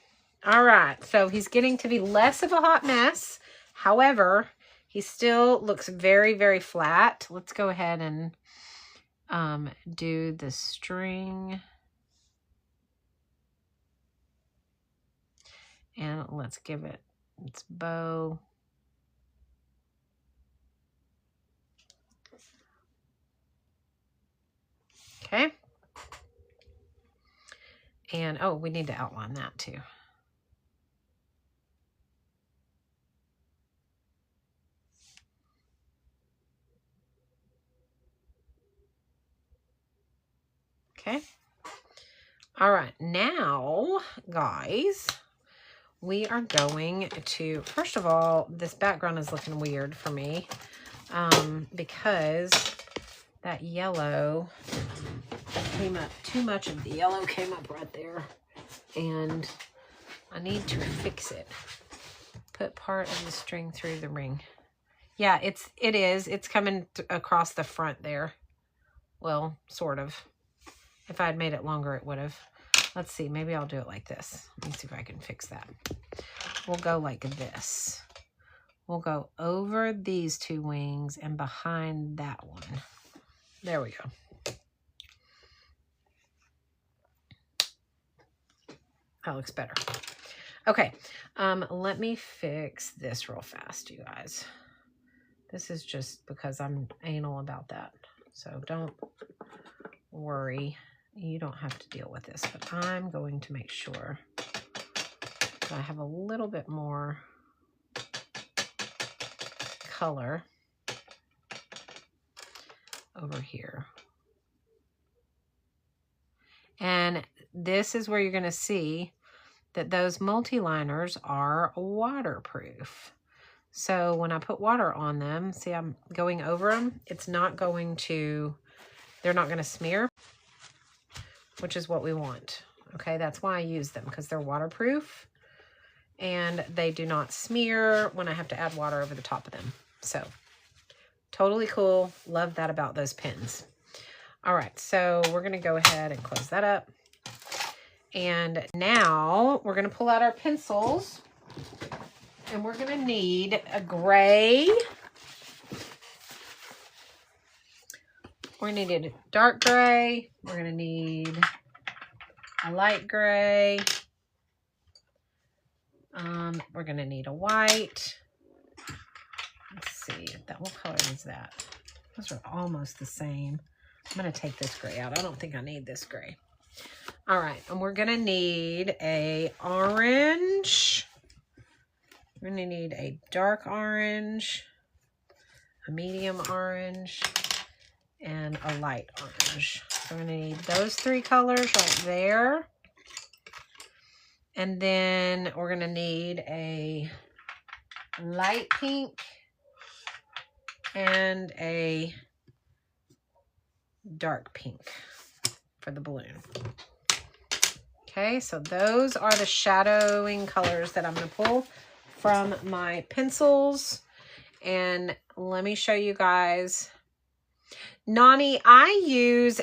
[SPEAKER 1] All right. So he's getting to be less of a hot mess. However, he still looks very, very flat. Let's go ahead and do the string. And let's give it its bow. Okay. And, oh, we need to outline that too. Okay. All right. Now, guys, we are going to, first of all, this background is looking weird for me because that yellow came up, too much of the yellow came up right there, and I need to fix it. Put part of the string through the ring. Yeah, it's coming across the front there. Well, sort of. If I had made it longer, it would have. Let's see, maybe I'll do it like this. Let me see if I can fix that. We'll go like this. We'll go over these two wings and behind that one. There we go. That looks better. Okay, let me fix this real fast, you guys. This is just because I'm anal about that. So don't worry. You don't have to deal with this, but I'm going to make sure that I have a little bit more color over here. And this is where you're going to see that those multi-liners are waterproof. So when I put water on them, see I'm going over them, it's not going to, they're not going to smear, which is what we want. Okay, that's why I use them, because they're waterproof and they do not smear when I have to add water over the top of them. So totally cool. Love that about those pins. All right, so we're going to go ahead and close that up. And now we're going to pull out our pencils, and we're going to need a gray. We're going to need a dark gray. We're going to need a light gray. We're going to need a white. Let's see, what color is that? Those are almost the same. I'm going to take this gray out. I don't think I need this gray. All right, and we're going to need a orange. We're going to need a dark orange, a medium orange, and a light orange. So we're going to need those three colors right there. And then we're going to need a light pink and a dark pink for the balloon. Okay, so those are the shadowing colors that I'm going to pull from my pencils. And let me show you guys. Nani, I use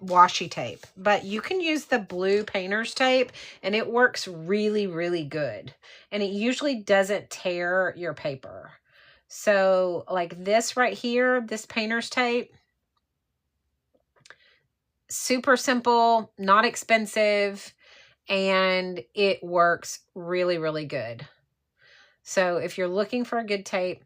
[SPEAKER 1] washi tape, but you can use the blue painter's tape and it works really, really good. And it usually doesn't tear your paper. So like this right here, this painter's tape, super simple, not expensive, and it works really, really good. So if you're looking for a good tape,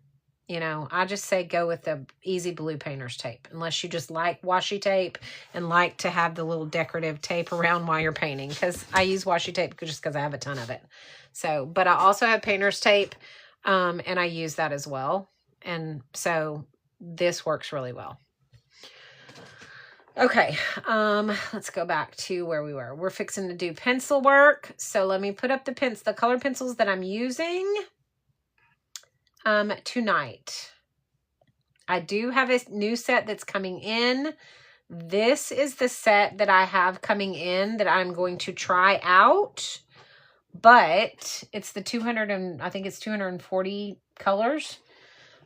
[SPEAKER 1] you know, I just say go with the easy blue painter's tape, unless you just like washi tape and like to have the little decorative tape around while you're painting, because I use washi tape just because I have a ton of it. So, but I also have painter's tape, and I use that as well. And so this works really well. Okay, let's go back to where we were. We're fixing to do pencil work. So let me put up the color pencils that I'm using tonight. I do have a new set that's coming in. This is the set that I have coming in that I'm going to try out, but it's the 200 and I think it's 240 colors.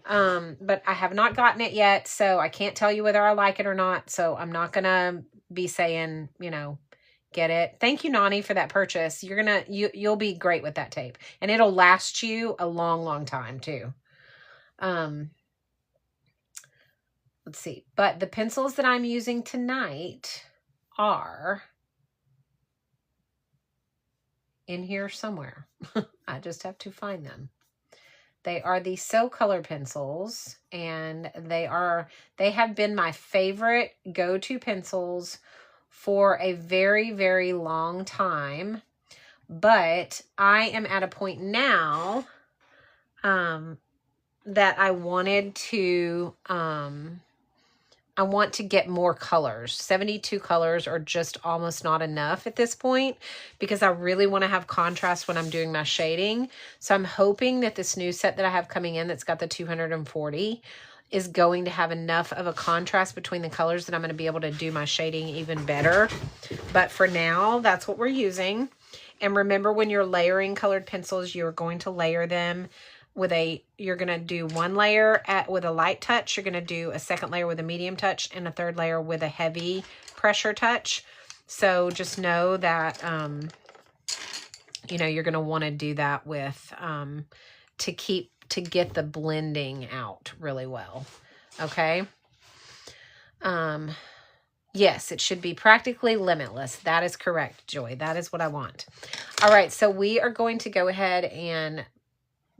[SPEAKER 1] But I have not gotten it yet, so I can't tell you whether I like it or not. So I'm not gonna be saying, you know, get it. Thank you, Nani, for that purchase. You'll be great with that tape, and it'll last you a long, long time too. Let's see. But the pencils that I'm using tonight are in here somewhere. I just have to find them. They are the So Color pencils, and they have been my favorite go-to pencils for a very, very long time. But I am at a point now that I wanted to I want to get more colors. 72 colors are just almost not enough at this point, because I really want to have contrast when I'm doing my shading. So I'm hoping that this new set that I have coming in that's got the 240 is going to have enough of a contrast between the colors that I'm going to be able to do my shading even better. But for now, that's what we're using. And remember, when you're layering colored pencils, you're going to layer them with you're going to do one layer with a light touch. You're going to do a second layer with a medium touch, and a third layer with a heavy pressure touch. So just know that, you know, you're going to want to do that with, to get the blending out really well. Okay. Yes, it should be practically limitless. That is correct, Joy. That is what I want. All right. So we are going to go ahead and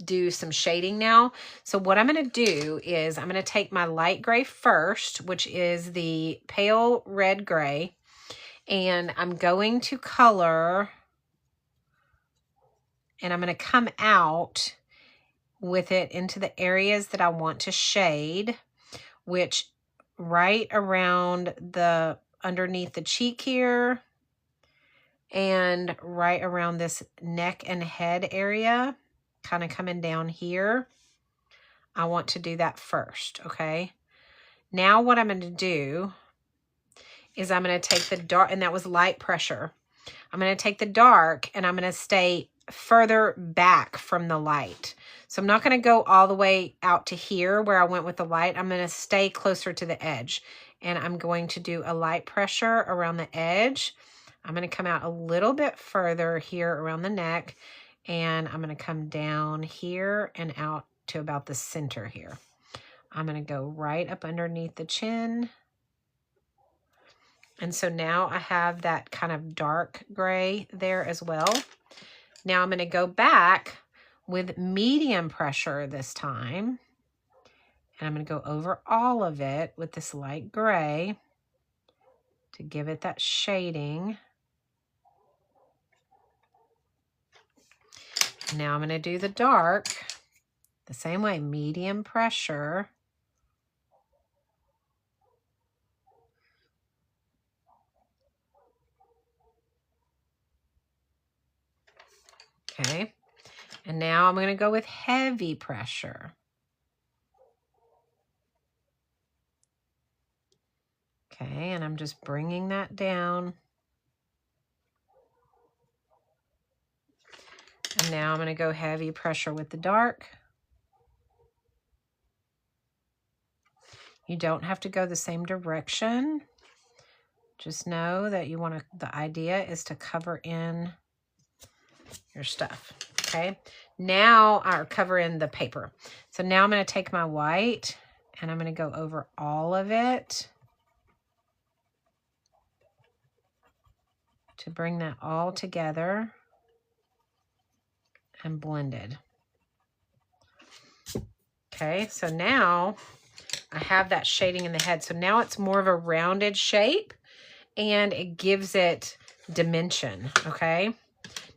[SPEAKER 1] do some shading now. So what I'm going to do is I'm going to take my light gray first, which is the pale red gray, and I'm going to color, and I'm going to come out with it into the areas that I want to shade, which right around the underneath the cheek here and right around this neck and head area, kind of coming down here. I want to do that first, okay? Now what I'm going to do is I'm going to take the dark, and that was light pressure. I'm going to take the dark, and I'm going to stay further back from the light. So I'm not going to go all the way out to here where I went with the light. I'm going to stay closer to the edge, and I'm going to do a light pressure around the edge. I'm going to come out a little bit further here around the neck, and I'm going to come down here and out to about the center here. I'm going to go right up underneath the chin. And so now I have that kind of dark gray there as well. Now I'm going to go back with medium pressure this time. And I'm going to go over all of it with this light gray to give it that shading. Now I'm going to do the dark the same way, medium pressure. Okay. And now I'm going to go with heavy pressure. Okay, and I'm just bringing that down. And now I'm going to go heavy pressure with the dark. You don't have to go the same direction. Just know that you want to, the idea is to cover in your stuff. Okay, now I'll cover in the paper. So now I'm going to take my white and I'm going to go over all of it to bring that all together and blended. Okay, so now I have that shading in the head. So now it's more of a rounded shape and it gives it dimension, okay?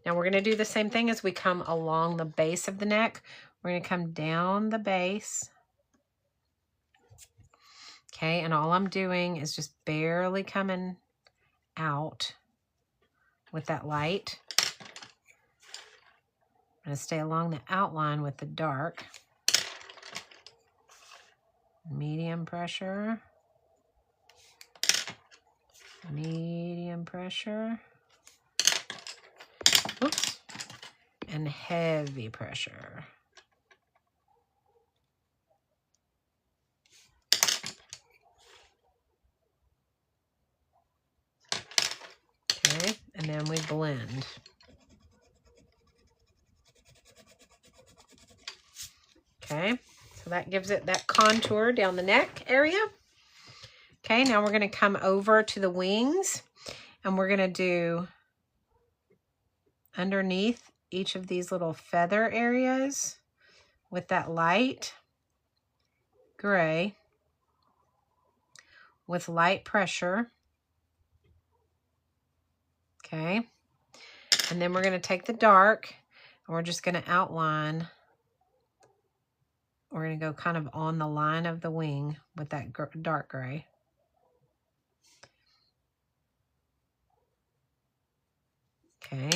[SPEAKER 1] Now we're going to do the same thing as we come along the base of the neck. We're going to come down the base. Okay, and all I'm doing is just barely coming out with that light. I'm going to stay along the outline with the dark. Medium pressure. Medium pressure. Oops. And heavy pressure. Okay, and then we blend. Okay, so that gives it that contour down the neck area. Okay, now we're going to come over to the wings and we're going to do underneath each of these little feather areas with that light gray with light pressure. Okay, and then we're going to take the dark and we're just going to outline. We're going to go kind of on the line of the wing with that dark gray. Okay,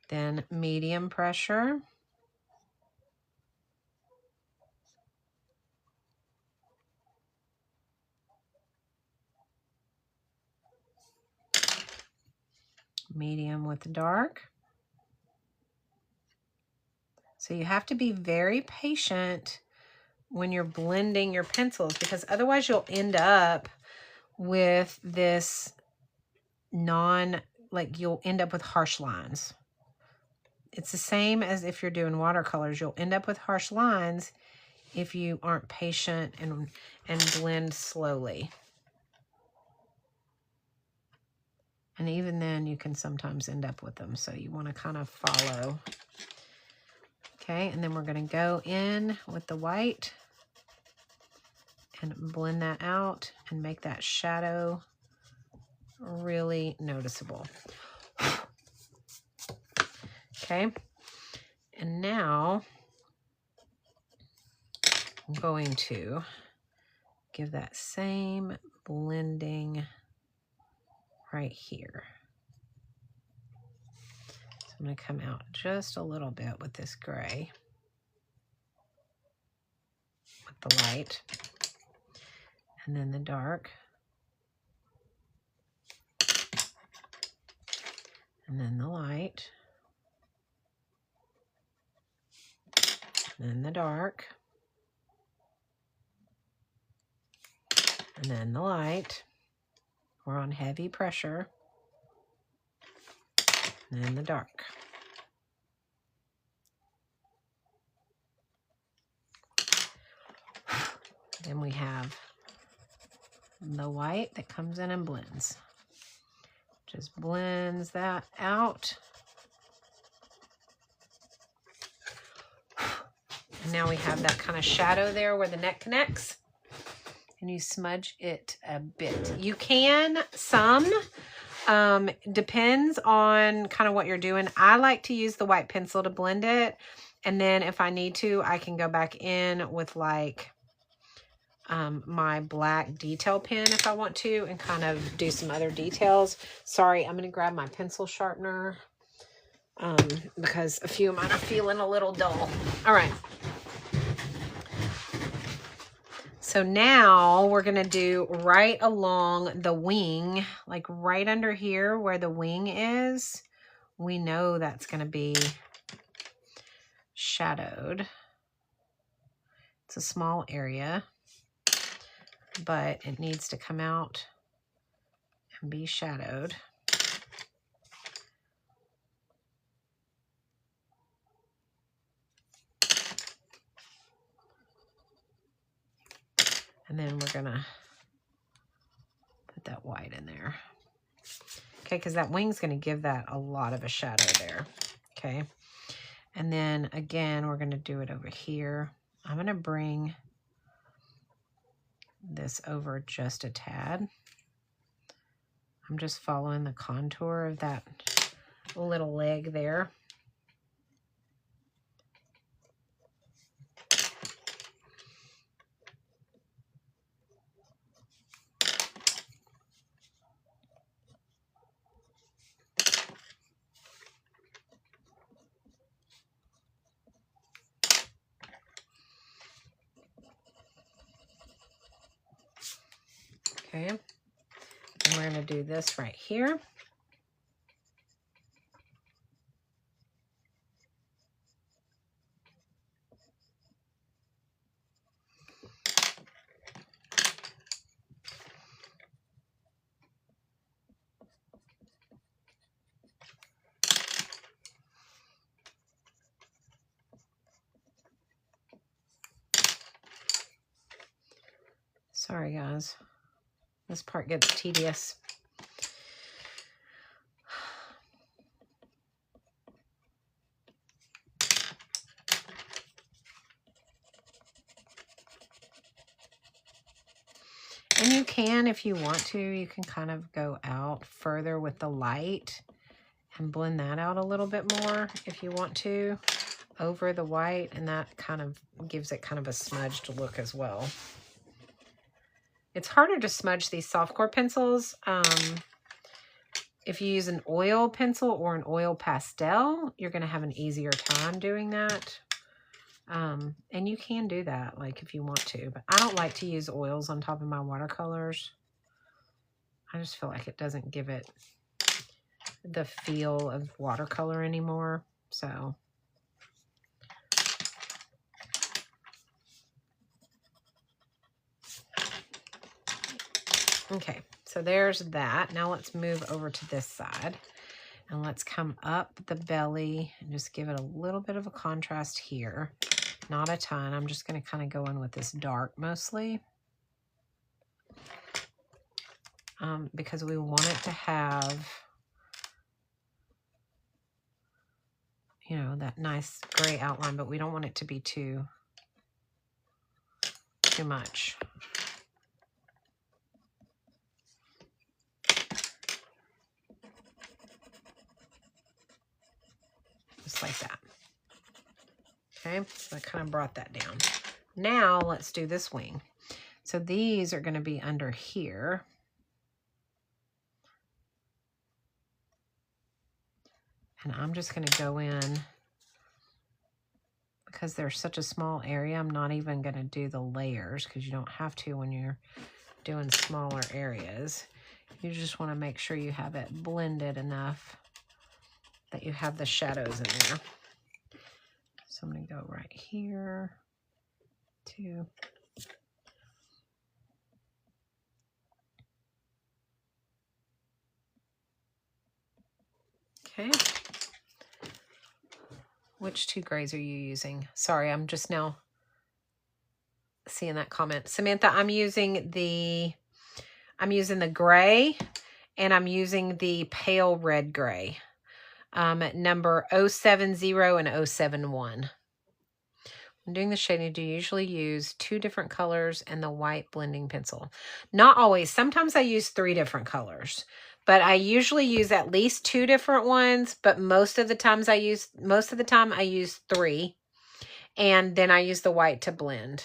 [SPEAKER 1] then medium pressure. Medium with the dark. So you have to be very patient when you're blending your pencils because otherwise you'll end up with this you'll end up with harsh lines. It's the same as if you're doing watercolors. You'll end up with harsh lines if you aren't patient and blend slowly. And even then you can sometimes end up with them. So you want to kind of follow. Okay, and then we're going to go in with the white and blend that out and make that shadow really noticeable. Okay, and now I'm going to give that same blending right here. So I'm going to come out just a little bit with this gray, with the light, and then the dark, and then the light, and then the dark, and then the light. We're on heavy pressure, and then the dark. Then we have the white that comes in and blends. Just blends that out. And now we have that kind of shadow there where the neck connects. And you smudge it a bit. You can, depends on kind of what you're doing. I like to use the white pencil to blend it. And then if I need to, I can go back in with like my black detail pen if I want to and kind of do some other details. Sorry, I'm going to grab my pencil sharpener because a few of mine are feeling a little dull. All right. So now we're going to do right along the wing, like right under here where the wing is. We know that's going to be shadowed. It's a small area, but it needs to come out and be shadowed. And then we're going to put that white in there. Okay, because that wing's going to give that a lot of a shadow there. Okay. And then again, we're going to do it over here. I'm going to bring this over just a tad. I'm just following the contour of that little leg there. Okay, and we're going to do this right here. Sorry, guys. This part gets tedious. And you can, if you want to, you can kind of go out further with the light and blend that out a little bit more if you want to over the white, and that kind of gives it kind of a smudged look as well. It's harder to smudge these softcore pencils. If you use an oil pencil or an oil pastel, you're going to have an easier time doing that. And you can do that, like, if you want to. But I don't like to use oils on top of my watercolors. I just feel like it doesn't give it the feel of watercolor anymore. So... okay, so there's that. Now let's move over to this side. And let's come up the belly and just give it a little bit of a contrast here. Not a ton. I'm just going to kind of go in with this dark mostly. Because we want it to have, you know, that nice gray outline, but we don't want it to be too much. Just like that. Okay, so I kind of brought that down. Now let's do this wing. So these are going to be under here. And I'm just going to go in, because there's such a small area, I'm not even going to do the layers, because you don't have to when you're doing smaller areas. You just want to make sure you have it blended enough that you have the shadows in there. So I'm going to go right here, too. Okay. Which two grays are you using? Sorry, I'm just now seeing that comment. Samantha, I'm using the gray, and I'm using the pale red gray. Number 070 and 071. When doing the shading, do you usually use 2 different colors and the white blending pencil? Not always. Sometimes I use 3 different colors, but I usually use at least 2 different ones. But most of the time I use 3, and then I use the white to blend.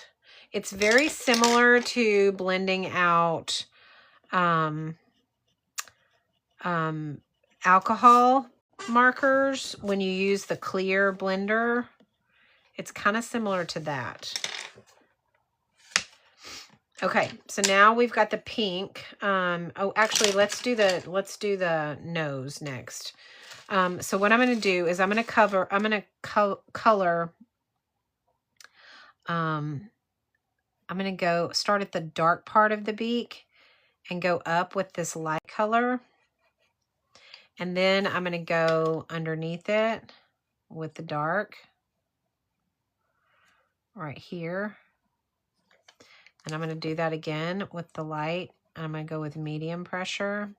[SPEAKER 1] It's very similar to blending out alcohol, markers when you use the clear blender. It's kind of similar to that. Okay, so now we've got the pink. Oh, actually, let's do the nose next. So what I'm going to do is I'm going to color. I'm going to go start at the dark part of the beak and go up with this light color. And then I'm going to go underneath it with the dark right here. And I'm going to do that again with the light. I'm going to go with medium pressure.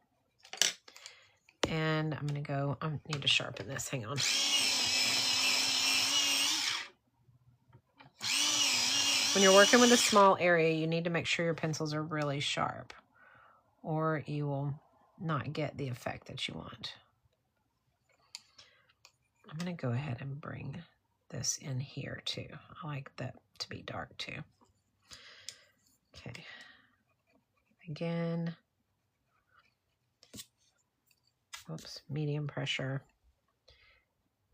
[SPEAKER 1] And I'm going to go, I need to sharpen this. Hang on. When you're working with a small area, you need to make sure your pencils are really sharp, or you will not get the effect that you want. I'm going to go ahead and bring this in here too. I like that to be dark too. Okay. Again. Oops, medium pressure.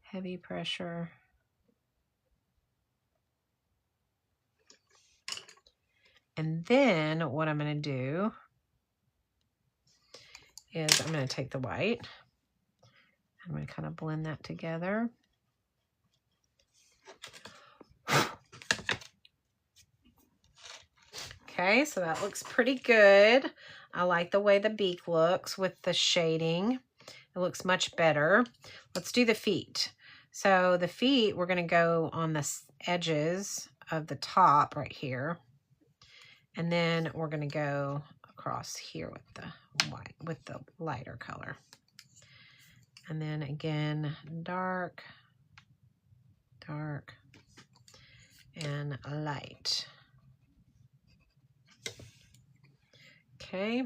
[SPEAKER 1] Heavy pressure. And then what I'm going to do is I'm going to take the white. I'm going to kind of blend that together. Okay, so that looks pretty good. I like the way the beak looks with the shading. It looks much better. Let's do the feet. So the feet, we're going to go on the edges of the top right here. And then we're going to go across here with the white, with the lighter color. And then again, dark, dark, and light. Okay.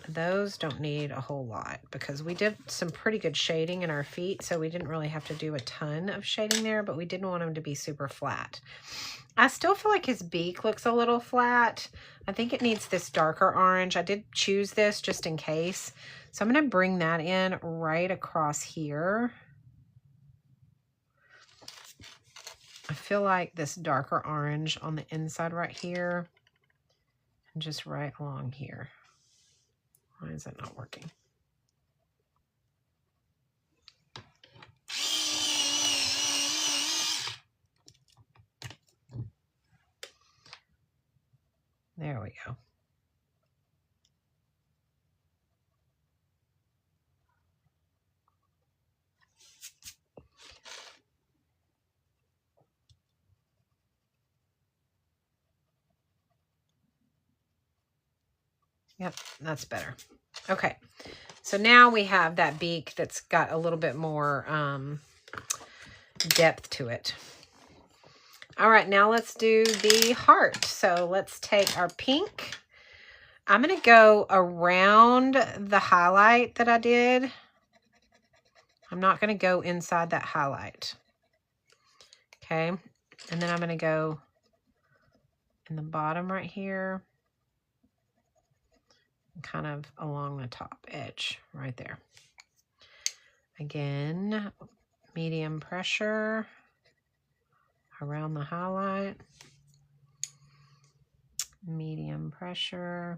[SPEAKER 1] Those don't need a whole lot because we did some pretty good shading in our feet, so we didn't really have to do a ton of shading there, but we didn't want them to be super flat. I still feel like his beak looks a little flat. I think it needs this darker orange. I did choose this just in case. So I'm going to bring that in right across here. I feel like this darker orange on the inside right here and just right along here. Why is that not working? There we go. Yep, that's better. Okay, so now we have that beak that's got a little bit more depth to it. All right, now let's do the heart. So let's take our pink. I'm going to go around the highlight that I did. I'm not going to go inside that highlight. Okay, and then I'm going to go in the bottom right here. Kind of along the top edge right there. Again, medium pressure around the highlight. Medium pressure.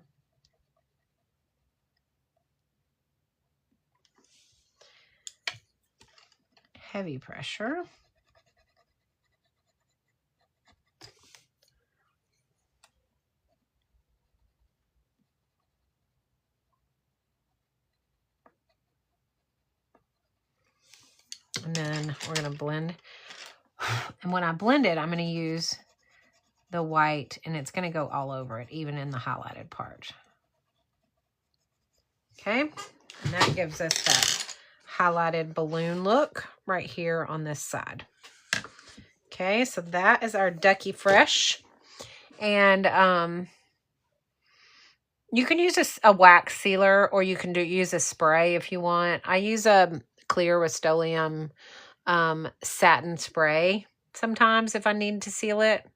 [SPEAKER 1] Heavy pressure. And then we're going to blend. And when I blend it, I'm going to use the white, and it's going to go all over it, even in the highlighted part. Okay, and that gives us that highlighted balloon look right here on this side. Okay, so that is our Ducky Fresh. And you can use a wax sealer, or you can use a spray if you want. I use a clear Rust-Oleum satin spray sometimes if I need to seal it.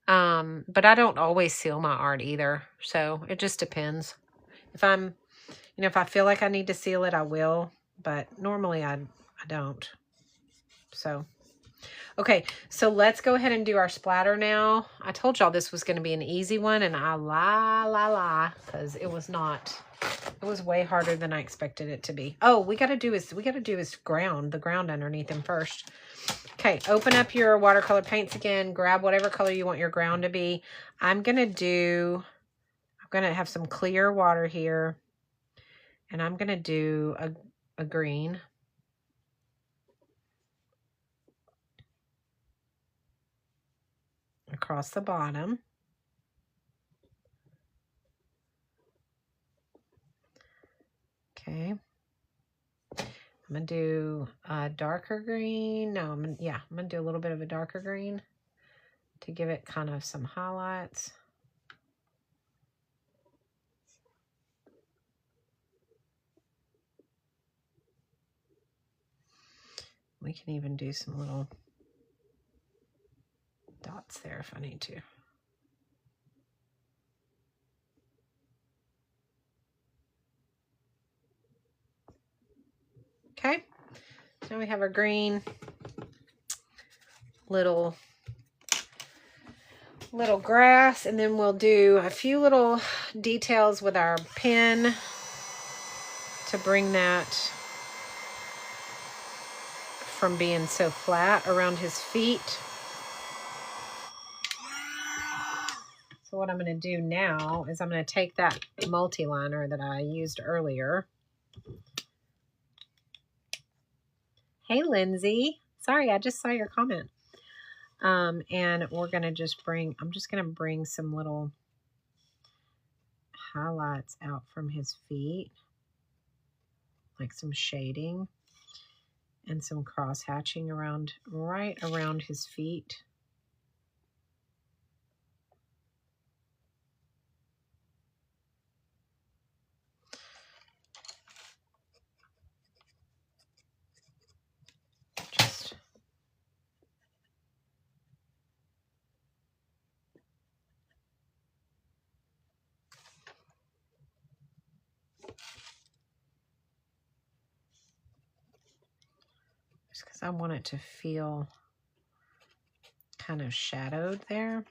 [SPEAKER 1] But I don't always seal my art either. So it just depends. If I'm, if I feel like I need to seal it, I will. but normally I don't. So, okay, so let's go ahead and do our splatter now. I told y'all this was going to be an easy one, and I lie, because it was not. It was way harder than I expected it to be. Oh, we got to do is the ground underneath him first. Okay, open up your watercolor paints again. Grab whatever color you want your ground to be. I'm going to have some clear water here, and I'm going to do a green. Across the bottom. Okay. I'm going to do a darker green. No, I'm going to do a little bit of a darker green to give it kind of some highlights. We can even do some little dots there if I need to. Okay, so now we have our green little grass, and then we'll do a few little details with our pen to bring that from being so flat around his feet. So what I'm going to do now is I'm going to take that multi-liner that I used earlier. Hey, Lindsay. Sorry, I just saw your comment. And we're going to just I'm just going to bring some little highlights out from his feet, like some shading and some cross hatching right around his feet. Just because I want it to feel kind of shadowed there.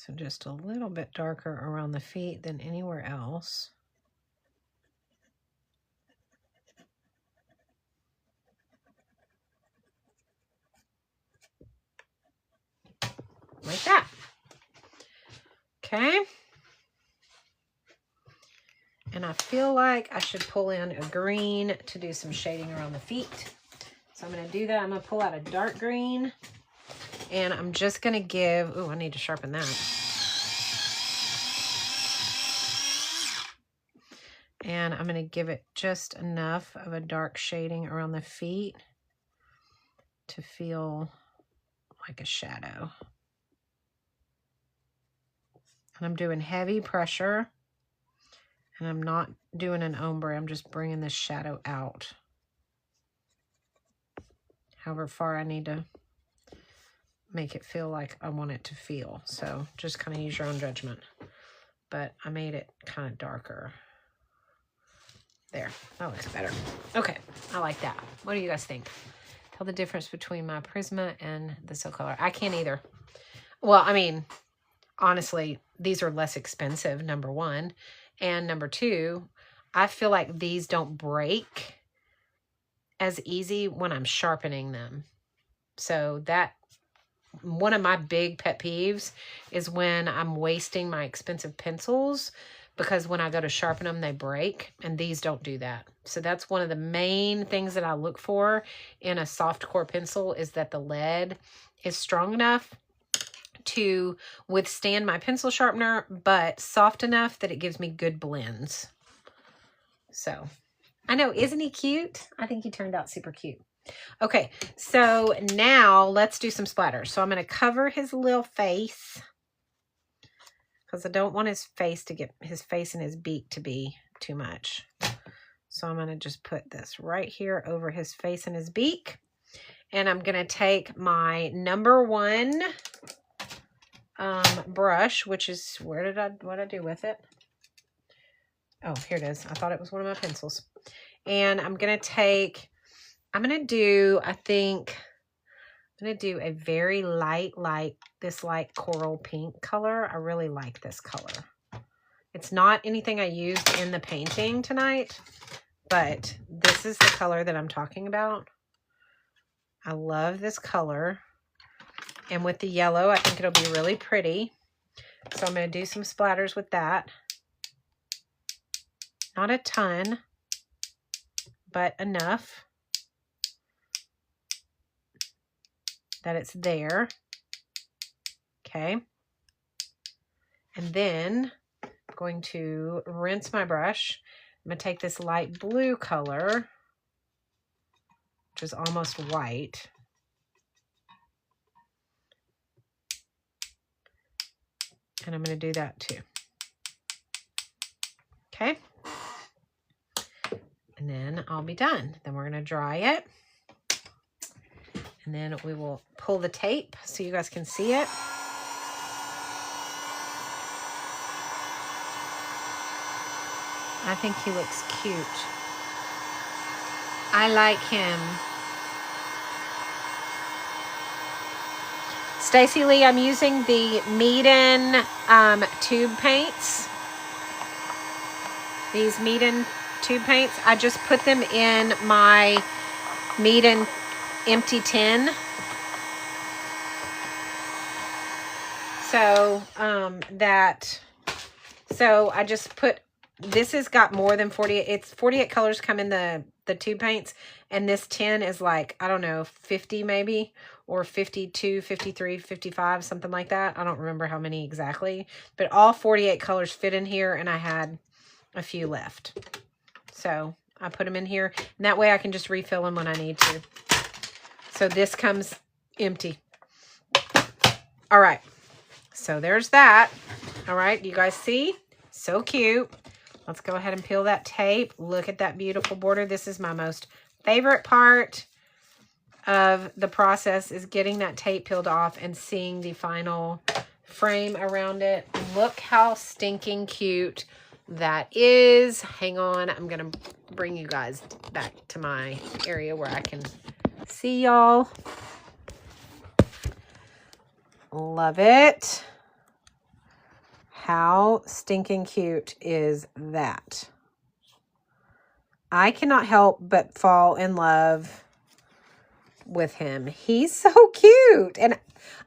[SPEAKER 1] So just a little bit darker around the feet than anywhere else. Like that. Okay. And I feel like I should pull in a green to do some shading around the feet. So I'm going to do that. I'm going to pull out a dark green. And I'm just going to give... Ooh, I need to sharpen that. And I'm going to give it just enough of a dark shading around the feet to feel like a shadow. And I'm doing heavy pressure. And I'm not doing an ombre. I'm just bringing this shadow out. However far I need to make it feel like I want it to feel. So just kind of use your own judgment. But I made it kind of darker. There, that looks better. Okay, I like that. What do you guys think? Tell the difference between my Prisma and the Silcolor. I can't either. Well, I mean, honestly, these are less expensive, number one. And number two, I feel like these don't break as easy when I'm sharpening them. So that, one of my big pet peeves is when I'm wasting my expensive pencils, because when I go to sharpen them, they break, and these don't do that. So that's one of the main things that I look for in a soft core pencil, is that the lead is strong enough to withstand my pencil sharpener, but soft enough that it gives me good blends. So, I know, isn't he cute? I think he turned out super cute. Okay, so now let's do some splatters. So I'm going to cover his little face because I don't want his face and his beak to be too much. So I'm going to just put this right here over his face and his beak. And I'm going to take my number 1 brush, which is, what did I do with it? Oh, here it is. I thought it was one of my pencils. And I'm going to do, I think, I'm going to do a very light, this light coral pink color. I really like this color. It's not anything I used in the painting tonight, but this is the color that I'm talking about. I love this color. And with the yellow, I think it'll be really pretty. So I'm going to do some splatters with that. Not a ton, but enough that it's there. Okay. And then I'm going to rinse my brush. I'm going to take this light blue color, which is almost white. And I'm going to do that too. Okay. And then I'll be done. Then we're going to dry it. And then we will pull the tape so you guys can see it. I think he looks cute. I like him. Stacy Lee, I'm using the Meeden tube paints. These Meeden tube paints. I just put them in my Meeden empty tin. So so I just put, this has got more than 48, it's 48 colors come in the tube paints, and this tin is like, I don't know, 50 maybe, or 52, 53, 55, something like that. I don't remember how many exactly, but all 48 colors fit in here, and I had a few left. So I put them in here, and that way I can just refill them when I need to. So this comes empty. All right. So there's that. All right. You guys see? So cute. Let's go ahead and peel that tape. Look at that beautiful border. This is my most favorite part of the process, is getting that tape peeled off and seeing the final frame around it. Look how stinking cute that is. Hang on. I'm going to bring you guys back to my area where I can see y'all. Love it. How stinking cute is that? I cannot help but fall in love with him. He's so cute. And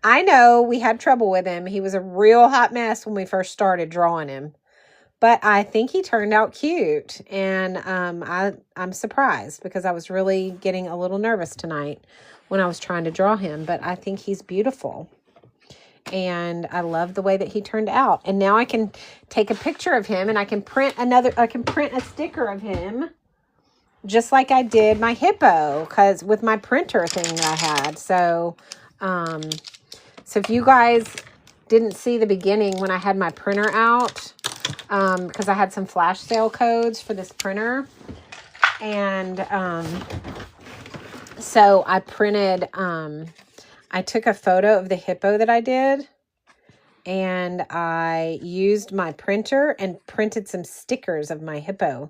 [SPEAKER 1] I know we had trouble with him. He was a real hot mess when we first started drawing him. But I think he turned out cute. And I'm surprised, because I was really getting a little nervous tonight when I was trying to draw him. But I think he's beautiful. And I love the way that he turned out. And now I can take a picture of him, and I can print a sticker of him, just like I did my hippo, because with my printer thing that I had. So if you guys didn't see the beginning when I had my printer out, because I had some flash sale codes for this printer, and so I printed, I took a photo of the hippo that I did, and I used my printer and printed some stickers of my hippo.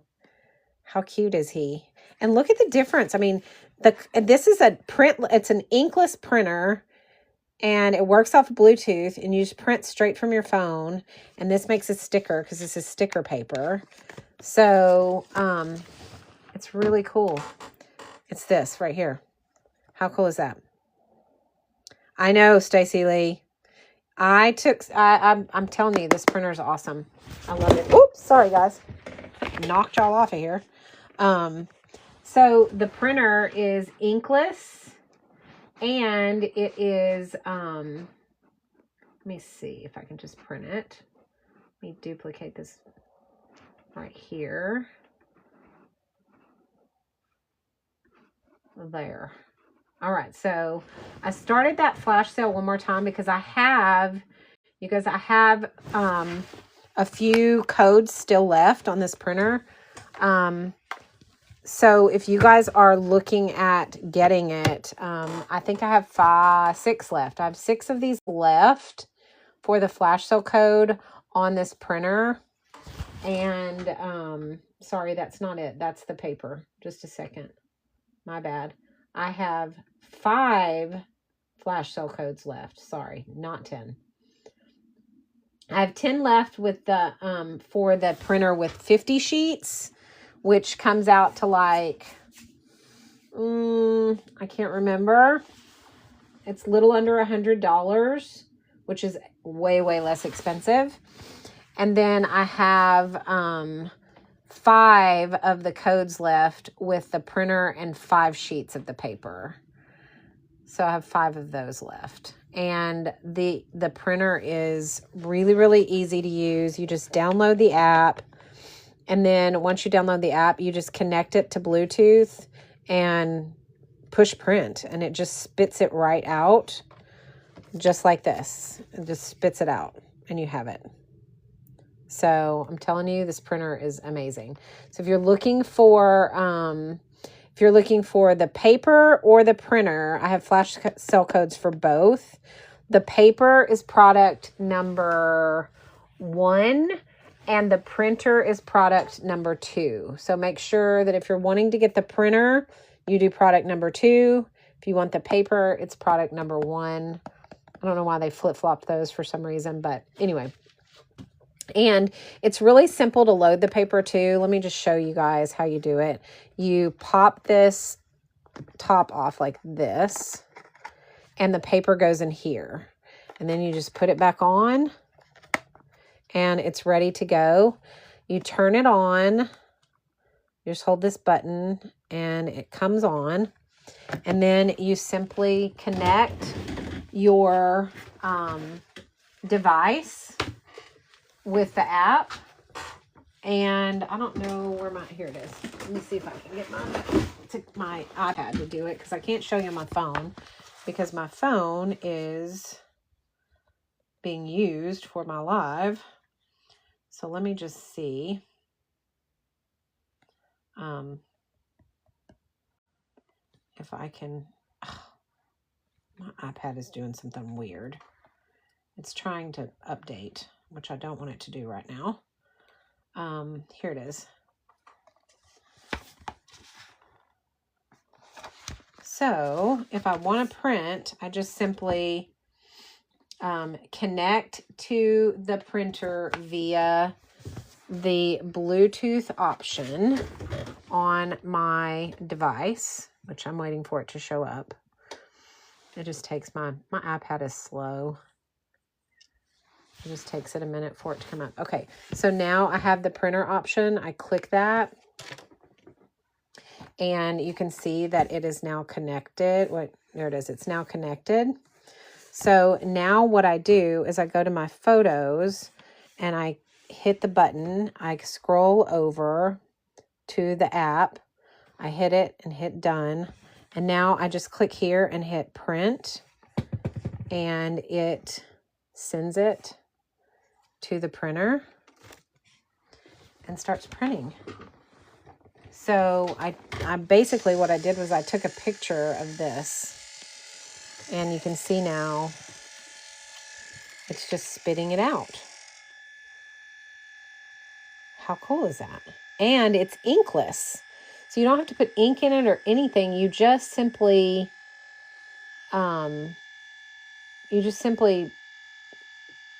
[SPEAKER 1] How cute is he? And look at the difference. I mean, this is it's an inkless printer, and it works off Bluetooth, and you just print straight from your phone. And this makes a sticker, because this is sticker paper. So, it's really cool. It's this right here. How cool is that? I know, Stacy Lee. I'm telling you, this printer is awesome. I love it. Oops, sorry guys. Knocked y'all off of here. So the printer is inkless, and it is, let me see if I can just print it. Let me duplicate this right here. There. All right, so I started that flash sale one more time because I have You guys, I have a few codes still left on this printer. So if you guys are looking at getting it, I think I have 6 left. I have 6 of these left for the flash sale code on this printer. And sorry, that's not it. That's the paper. Just a second. My bad. I have 5 flash sale codes left. Sorry, not 10. I have 10 left with the for the printer with 50 sheets, which comes out to like I can't remember. It's a little under $100, which is way less expensive. And then I have 5 of the codes left with the printer and 5 sheets of the paper. So I have 5 of those left. And the printer is really easy to use. You just download the app. And then once you download the app, you just connect it to Bluetooth and push print. And it just spits it right out. Just like this. It just spits it out. And you have it. So I'm telling you, this printer is amazing. So if you're looking for the paper or the printer, I have flash sale codes for both. The paper is product number 1 and the printer is product number 2. So make sure that if you're wanting to get the printer, you do product number 2. If you want the paper, it's product number 1. I don't know why they flip-flopped those for some reason, but anyway. And it's really simple to load the paper too. Let me just show you guys how you do it. You pop this top off like this, and the paper goes in here. And then you just put it back on, and it's ready to go. You turn it on. You just hold this button, and it comes on. And then you simply connect your device with the app. And I don't know where here it is. Let me see if I can get my iPad to do it, because I can't show you my phone because my phone is being used for my live. So let me just see. If I can, my iPad is doing something weird. It's trying to update, which I don't want it to do right now. Here it is. So if I want to print, I just simply connect to the printer via the Bluetooth option on my device, which I'm waiting for it to show up. It just takes my iPad is slow. It just takes it a minute for it to come up. Okay, so now I have the printer option. I click that, and you can see that it is now connected. There it is. It's now connected. So now what I do is I go to my photos, and I hit the button. I scroll over to the app. I hit it and hit done. And now I just click here and hit print, and it sends it to the printer and starts printing. So I basically, what I did was I took a picture of this, and you can see now it's just spitting it out. How cool is that? And it's inkless. So you don't have to put ink in it or anything. You just simply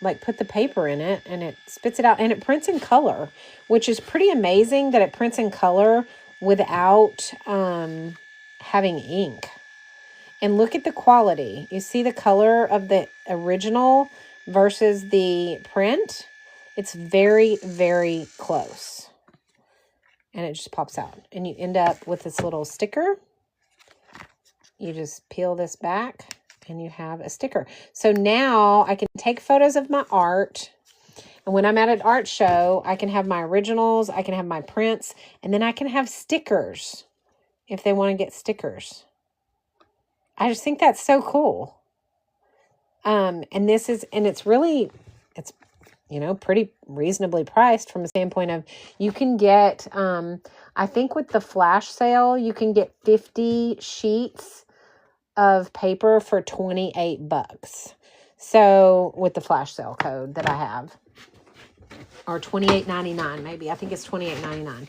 [SPEAKER 1] like put the paper in it, and it spits it out, and it prints in color, which is pretty amazing that it prints in color without having ink. And look at the quality. You see the color of the original versus the print? It's very, very close. And it just pops out. And you end up with this little sticker. You just peel this back, and you have a sticker. So now I can take photos of my art. And when I'm at an art show, I can have my originals. I can have my prints. And then I can have stickers if they want to get stickers. I just think that's so cool. And it's really, it's, you know, pretty reasonably priced from a standpoint of you can get, I think with the flash sale, you can get 50 sheets of paper for $28. So with the flash sale code that I have, or $28.99, maybe, I think it's $28.99.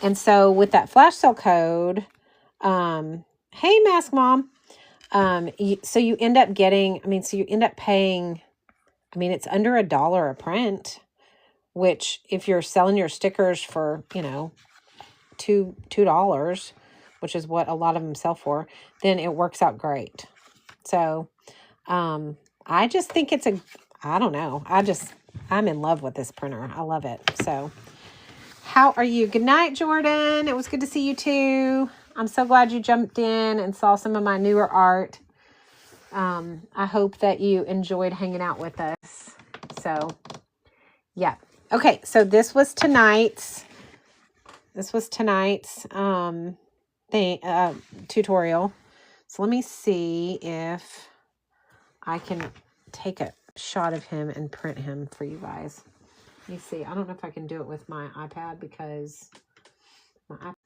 [SPEAKER 1] And so with that flash sale code, hey, Mask Mom, so you end up getting, so you end up paying, it's under $1 a print, which if you're selling your stickers for, you know, $2, which is what a lot of them sell for, then it works out great. So, I just think it's I don't know. I'm in love with this printer. I love it. So how are you? Good night, Jordan. It was good to see you too. I'm so glad you jumped in and saw some of my newer art. I hope that you enjoyed hanging out with us. So, yeah. Okay, so this was tonight's tutorial. So let me see if I can take a shot of him and print him for you guys. Let me see. I don't know if I can do it with my iPad because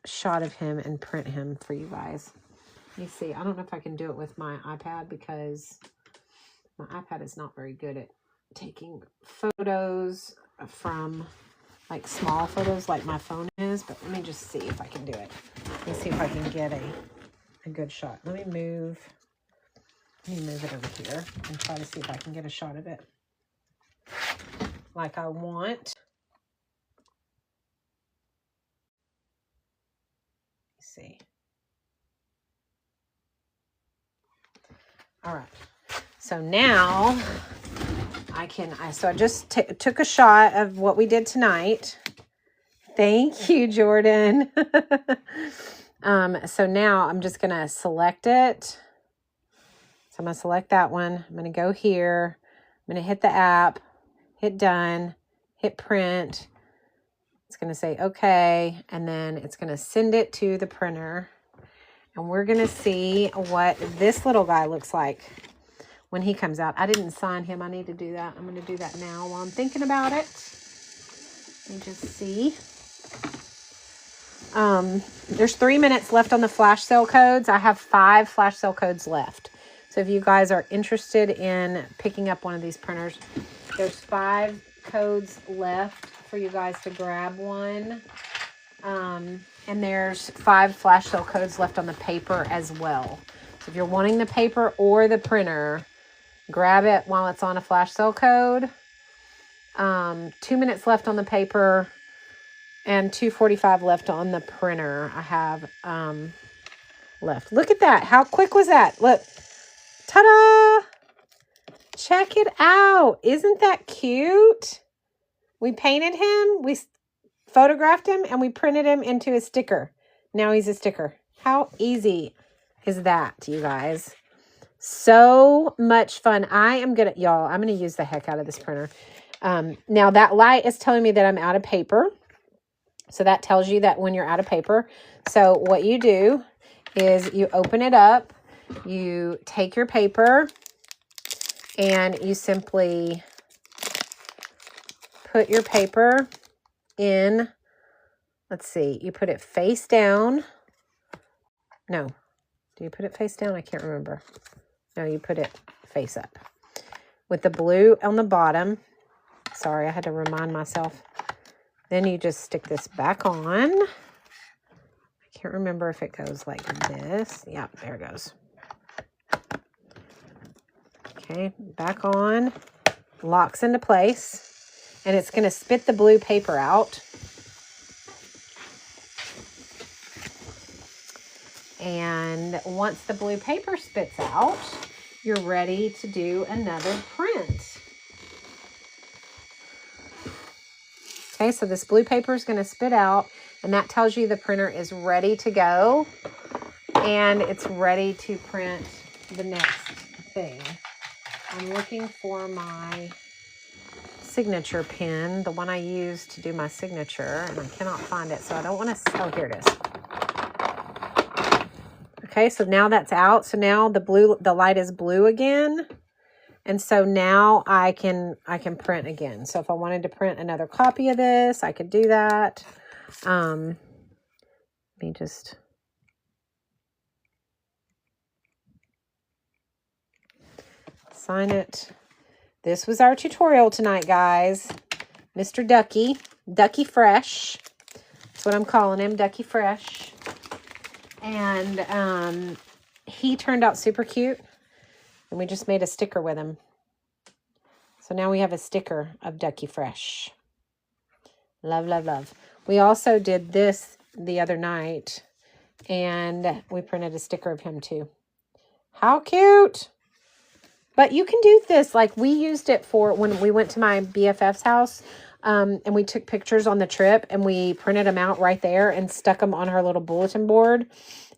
[SPEAKER 1] shot of him and print him for you guys. Let me see. I don't know if I can do it with my iPad because my iPad is not very good at taking photos from like small photos like my phone is, but let me just see if I can do it. Let me see if I can get a good shot. Let me move it over here and try to see if I can get a shot of it like I want. Let's see. All right. So now I just took a shot of what we did tonight. Thank you, Jordan. So now I'm just going to select it. So I'm going to select that one. I'm going to go here. I'm going to hit the app, hit done, hit print. It's going to say, okay. And then it's going to send it to the printer. And we're going to see what this little guy looks like when he comes out. I didn't sign him. I need to do that. I'm going to do that now while I'm thinking about it. Let me just see. There's 3 minutes left on the flash sale codes. I have 5 flash sale codes left. So if you guys are interested in picking up one of these printers, there's 5 codes left for you guys to grab one. And there's 5 flash sale codes left on the paper as well. So if you're wanting the paper or the printer, grab it while it's on a flash sale code. 2 minutes left on the paper and 2:45 left on the printer. I have left. Look at that. How quick was that? Look. Ta-da! Check it out. Isn't that cute? We painted him. We photographed him and we printed him into a sticker. Now he's a sticker. How easy is that, you guys? So much fun. I'm going to use the heck out of this printer. Now that light is telling me that I'm out of paper. So that tells you that when you're out of paper. So what you do is you open it up, you take your paper, and you simply put your paper in, let's see, you put it face down. No, do you put it face down? I can't remember. No, you put it face up with the blue on the bottom. Sorry, I had to remind myself. Then you just stick this back on. I can't remember if it goes like this. Yeah, there it goes. Okay, back on. Locks into place. And it's going to spit the blue paper out. And once the blue paper spits out, you're ready to do another print. Okay, so this blue paper is going to spit out, and that tells you the printer is ready to go, and it's ready to print the next thing. I'm looking for my signature pen, the one I use to do my signature, and I cannot find it, so I don't want to, oh, here it is. Okay, so now that's out. So now the light is blue again, And so now I can print again. So if I wanted to print another copy of this, I could do that. Let me just... sign it. This was our tutorial tonight, guys. Mr. Ducky Fresh. That's what I'm calling him, Ducky Fresh. And he turned out super cute. And we just made a sticker with him. So now we have a sticker of Ducky Fresh. Love, love, love. We also did this the other night. And we printed a sticker of him too. How cute! But you can do this. Like, we used it for when we went to my BFF's house. And we took pictures on the trip. And we printed them out right there. And stuck them on her little bulletin board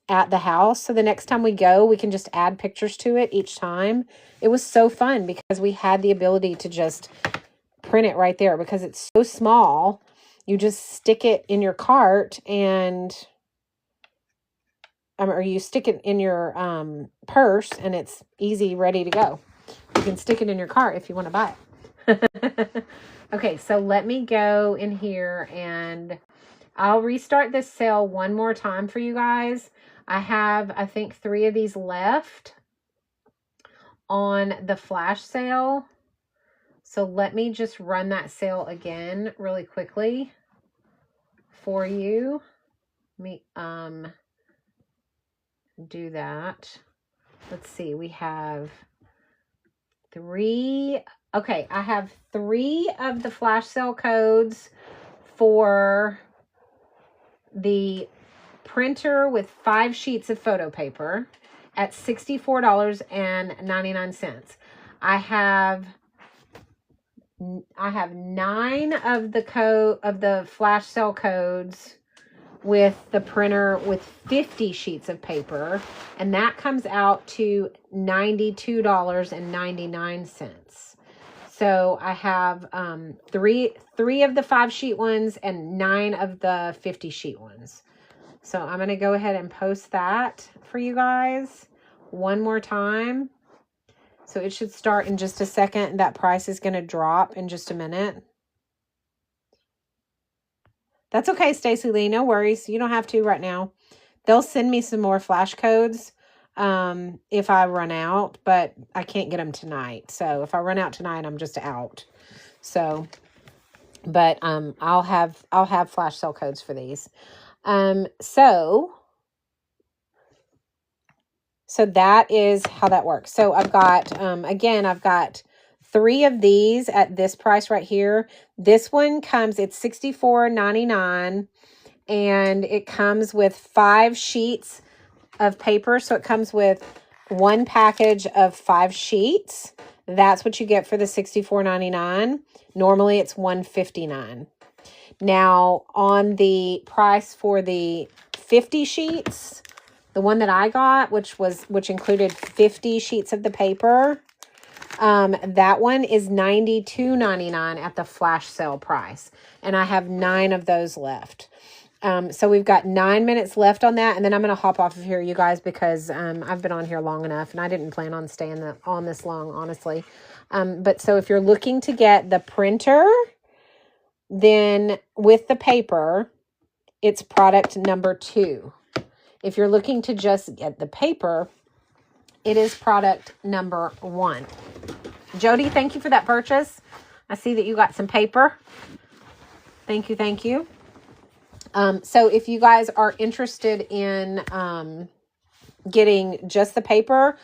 [SPEAKER 1] at the house. So the next time we go, we can just add pictures to it each time. It was so fun because we had the ability to just print it right there. Because it's so small. You just stick it in your cart and... or you stick it in your purse and it's easy, ready to go. You can stick it in your cart if you want to buy it. Okay, so let me go in here and I'll restart this sale one more time for you guys. I have, I think, 3 of these left on the flash sale. So let me just run that sale again really quickly for you. Let me do that. Let's see, we have 3. Okay, I have 3 of the flash sale codes for the printer with 5 sheets of photo paper at $64.99. I have 9 of the flash sale codes with the printer with 50 sheets of paper, and that comes out to $92.99. So I have 3 of the 5 sheet ones and 9 of the 50 sheet ones. So I'm going to go ahead and post that for you guys one more time. So it should start in just a second. That price is going to drop in just a minute. That's okay, Stacy Lee. No worries. You don't have to right now. They'll send me some more flash codes if I run out, but I can't get them tonight. So if I run out tonight, I'm just out. So, but I'll have flash sale codes for these. So that is how that works. So I've got again, I've got 3 of these at this price right here. This one comes, it's $64.99, and it comes with 5 sheets of paper. So it comes with 1 package of 5 sheets. That's what you get for the $64.99. Normally it's $159. Now on the price for the 50 sheets, the one that I got, which included 50 sheets of the paper, that one is $92.99 at the flash sale price. And I have 9 of those left. So we've got 9 minutes left on that. And then I'm going to hop off of here, you guys, because I've been on here long enough. And I didn't plan on staying on this long, honestly. But so if you're looking to get the printer, then with the paper, it's product number 2. If you're looking to just get the paper, it is product number 1. Jody, thank you for that purchase. I see that you got some paper. Thank you, thank you. So if you guys are interested in getting just the paper,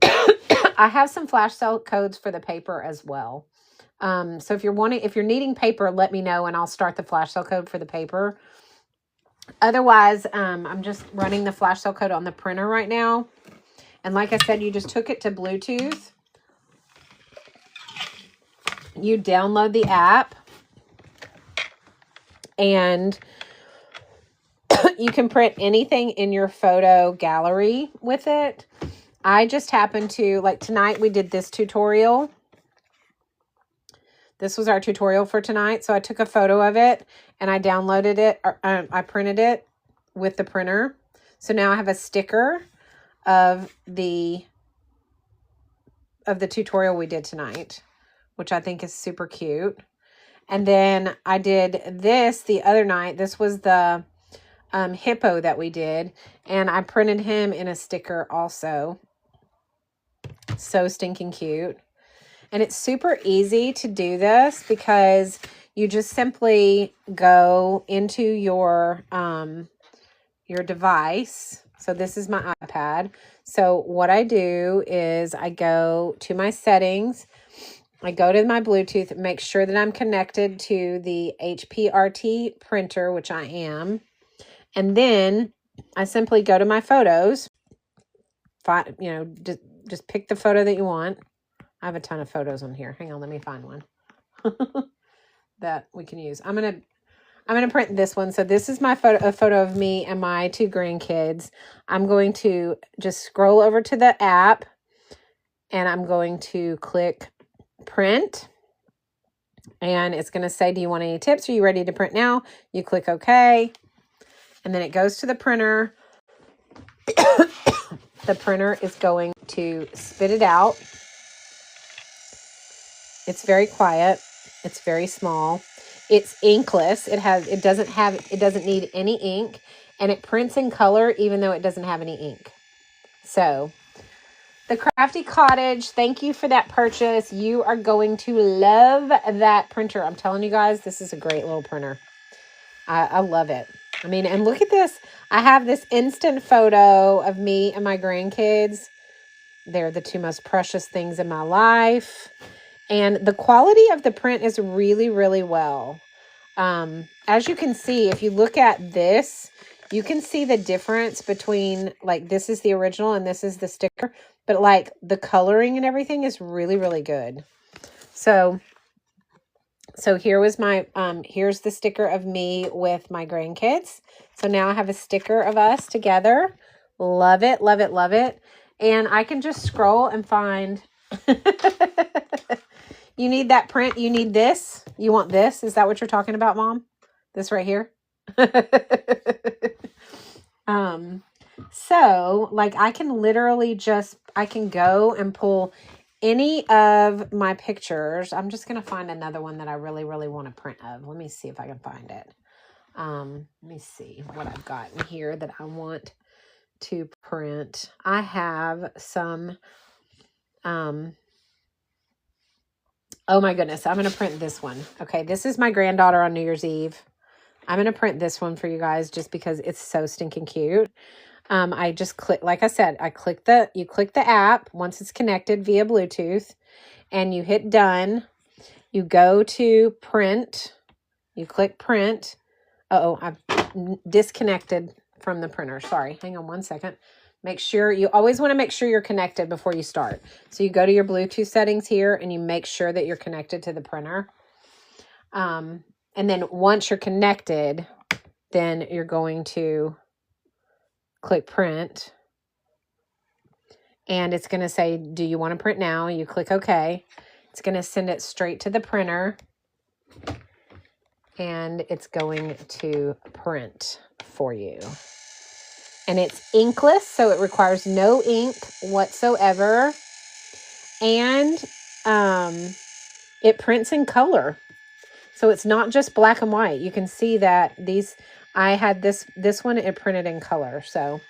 [SPEAKER 1] I have some flash sale codes for the paper as well. So if you're needing paper, let me know and I'll start the flash sale code for the paper. Otherwise, I'm just running the flash sale code on the printer right now. And like I said, you just took it to Bluetooth. You download the app. And you can print anything in your photo gallery with it. I just happened to, like tonight we did this tutorial. This was our tutorial for tonight. So I took a photo of it and I downloaded it. I printed it with the printer. So now I have a sticker of the of the tutorial we did tonight, which I think is super cute. And then I did this the other night. This was the hippo that we did. And I printed him in a sticker also. So stinking cute. And it's super easy to do this because you just simply go into your device. So this is my iPad. So what I do is I go to my settings. I go to my Bluetooth, make sure that I'm connected to the HPRT printer, which I am. And then I simply go to my photos. Just pick the photo that you want. I have a ton of photos on here. Hang on, let me find one that we can use. I'm gonna print this one. So this is my a photo of me and my 2 grandkids. I'm going to just scroll over to the app, and I'm going to click print, and it's going to say, do you want any tips? Are you ready to print now? You click OK, and then it goes to the printer. The printer is going to spit it out. It's very quiet. It's very small. It's inkless. It doesn't need any ink, and it prints in color even though it doesn't have any ink. So the Crafty Cottage, thank you for that purchase. You are going to love that printer. I'm telling you guys, this is a great little printer. I love it. I mean, and look at this. I have this instant photo of me and my grandkids. They're the 2 most precious things in my life. And the quality of the print is really, really well. As you can see, if you look at this, you can see the difference between, like, this is the original and this is the sticker. But, like, the coloring and everything is really, really good. So here was my, here's the sticker of me with my grandkids. So now I have a sticker of us together. Love it, love it, love it. And I can just scroll and find... You need that print. You need this. You want this. Is that what you're talking about, Mom? This right here? So, like, I can literally I can go and pull any of my pictures. I'm just going to find another one that I really, really want to print of. Let me see if I can find it. Let me see what I've got in here that I want to print. I have some, oh my goodness, I'm going to print this one. Okay, this is my granddaughter on New Year's Eve. I'm going to print this one for you guys just because it's so stinking cute. I just click, like I said, you click the app once it's connected via Bluetooth, and you hit done. You go to print. You click print. Uh-oh, I've disconnected from the printer. Sorry, hang on one second. Make sure, you always want to make sure you're connected before you start. So you go to your Bluetooth settings here and you make sure that you're connected to the printer. And then once you're connected, then you're going to click print. And it's going to say, do you want to print now? You click OK. It's going to send it straight to the printer. And it's going to print for you. And it's inkless, so it requires no ink whatsoever. And it prints in color. So it's not just black and white. You can see that I had this one, it printed in color. So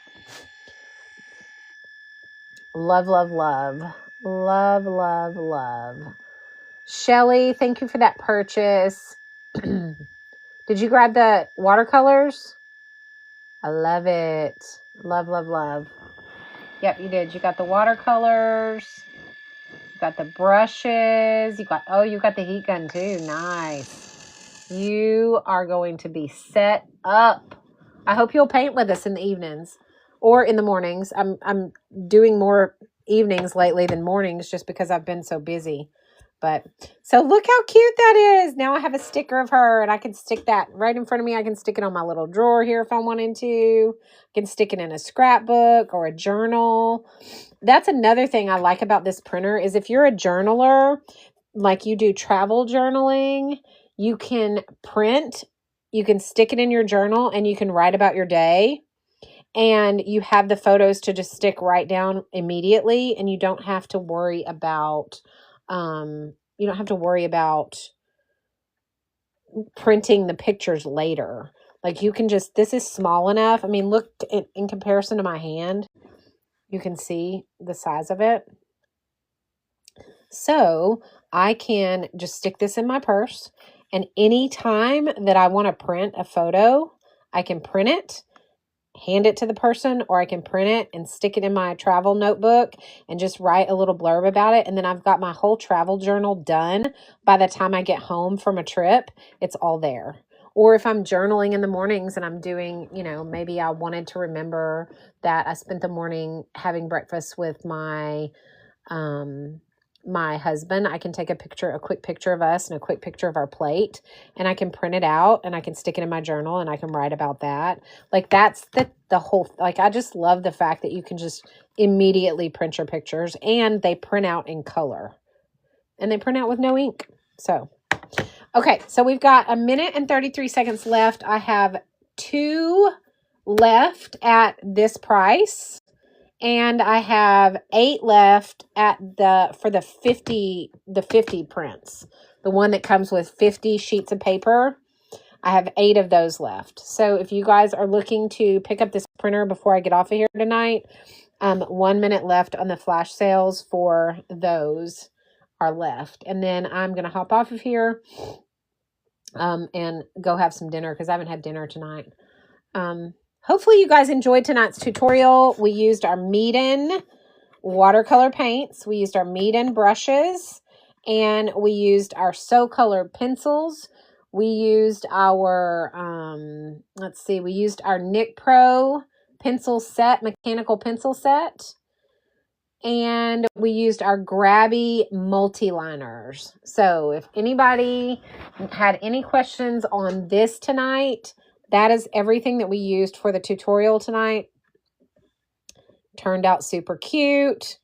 [SPEAKER 1] love, love, love. Love, love, love. Shelly, thank you for that purchase. Did you grab the watercolors? I love it. Love, love, love. Yep, you did. You got the watercolors. You got the brushes. You got the heat gun too. Nice. You are going to be set up. I hope you'll paint with us in the evenings or in the mornings. I'm doing more evenings lately than mornings just because I've been so busy. But so look how cute that is. Now I have a sticker of her and I can stick that right in front of me. I can stick it on my little drawer here if I wanted to. I can stick it in a scrapbook or a journal. That's another thing I like about this printer is if you're a journaler, like you do travel journaling, you can print, you can stick it in your journal and you can write about your day. and you have the photos to just stick right down immediately, and you don't have to worry about printing the pictures later. Like you can just, this is small enough. I mean, look in comparison to my hand, you can see the size of it. So I can just stick this in my purse, and anytime that I want to print a photo, I can print it, hand it to the person, or I can print it and stick it in my travel notebook and just write a little blurb about it. And then I've got my whole travel journal done by the time I get home from a trip. It's all there. Or if I'm journaling in the mornings and I'm doing, maybe I wanted to remember that I spent the morning having breakfast with my husband, I can take a quick picture of us and a quick picture of our plate, and I can print it out and I can stick it in my journal and I can write about that. Like that's the whole, like, I just love the fact that you can just immediately print your pictures, and they print out in color and they print out with no ink. So, okay. So we've got 1 minute and 33 seconds left. I have 2 left at this price. And I have 8 left for the 50 prints. The one that comes with 50 sheets of paper. I have 8 of those left. So if you guys are looking to pick up this printer before I get off of here tonight, 1 minute left on the flash sales for those are left. And then I'm going to hop off of here and go have some dinner because I haven't had dinner tonight. Hopefully you guys enjoyed tonight's tutorial. We used our Meeden watercolor paints. We used our Meeden brushes, and we used our So Color pencils. We used our, we used our Nick Pro pencil set, mechanical pencil set. And we used our Grabby multi-liners. So if anybody had any questions on this tonight, that is everything that we used for the tutorial tonight. Turned out super cute.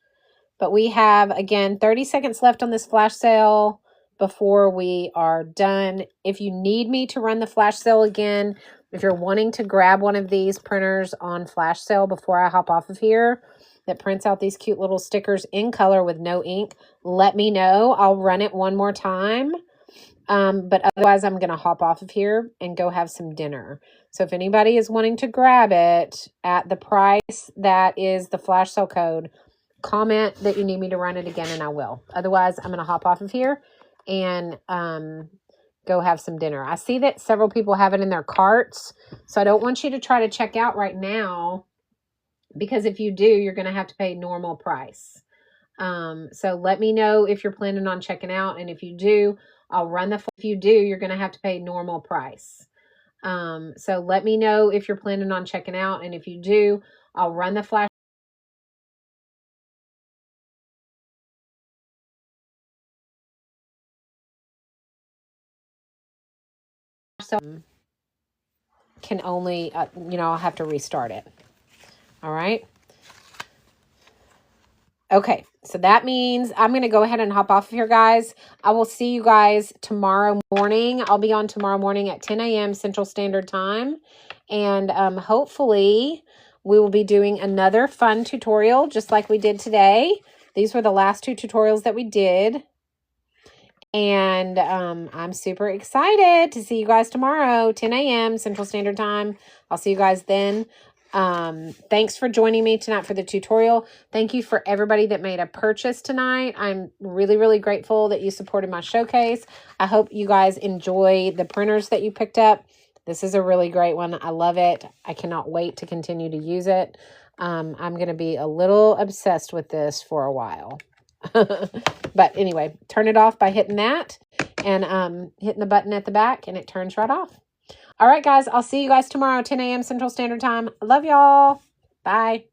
[SPEAKER 1] But we have, again, 30 seconds left on this flash sale before we are done. If you need me to run the flash sale again, if you're wanting to grab one of these printers on flash sale before I hop off of here that prints out these cute little stickers in color with no ink, let me know. I'll run it one more time. But otherwise, I'm going to hop off of here and go have some dinner. So if anybody is wanting to grab it at the price that is the flash sale code, comment that you need me to run it again and I will. Otherwise, I'm going to hop off of here and go have some dinner. I see that several people have it in their carts, so I don't want you to try to check out right now, because if you do, you're going to have to pay normal price. So let me know if you're planning on checking out, and if you do, I'll run if you do, you're going to have to pay normal price. So let me know if you're planning on checking out, and if you do, I'll run the flash so can only, I'll have to restart it. All right. Okay, so that means I'm going to go ahead and hop off of here, guys. I will see you guys tomorrow morning. I'll be on tomorrow morning at 10 a.m. Central Standard Time. And hopefully we will be doing another fun tutorial just like we did today. These were the last 2 tutorials that we did. And I'm super excited to see you guys tomorrow, 10 a.m. Central Standard Time. I'll see you guys then. Thanks for joining me tonight for the tutorial. Thank you for everybody that made a purchase tonight. I'm really, really grateful that you supported my showcase. I hope you guys enjoy the printers that you picked up. This is a really great one. I love it. I cannot wait to continue to use it. I'm going to be a little obsessed with this for a while. But anyway, turn it off by hitting that and hitting the button at the back, and it turns right off. All right, guys, I'll see you guys tomorrow, 10 a.m. Central Standard Time. I love y'all. Bye.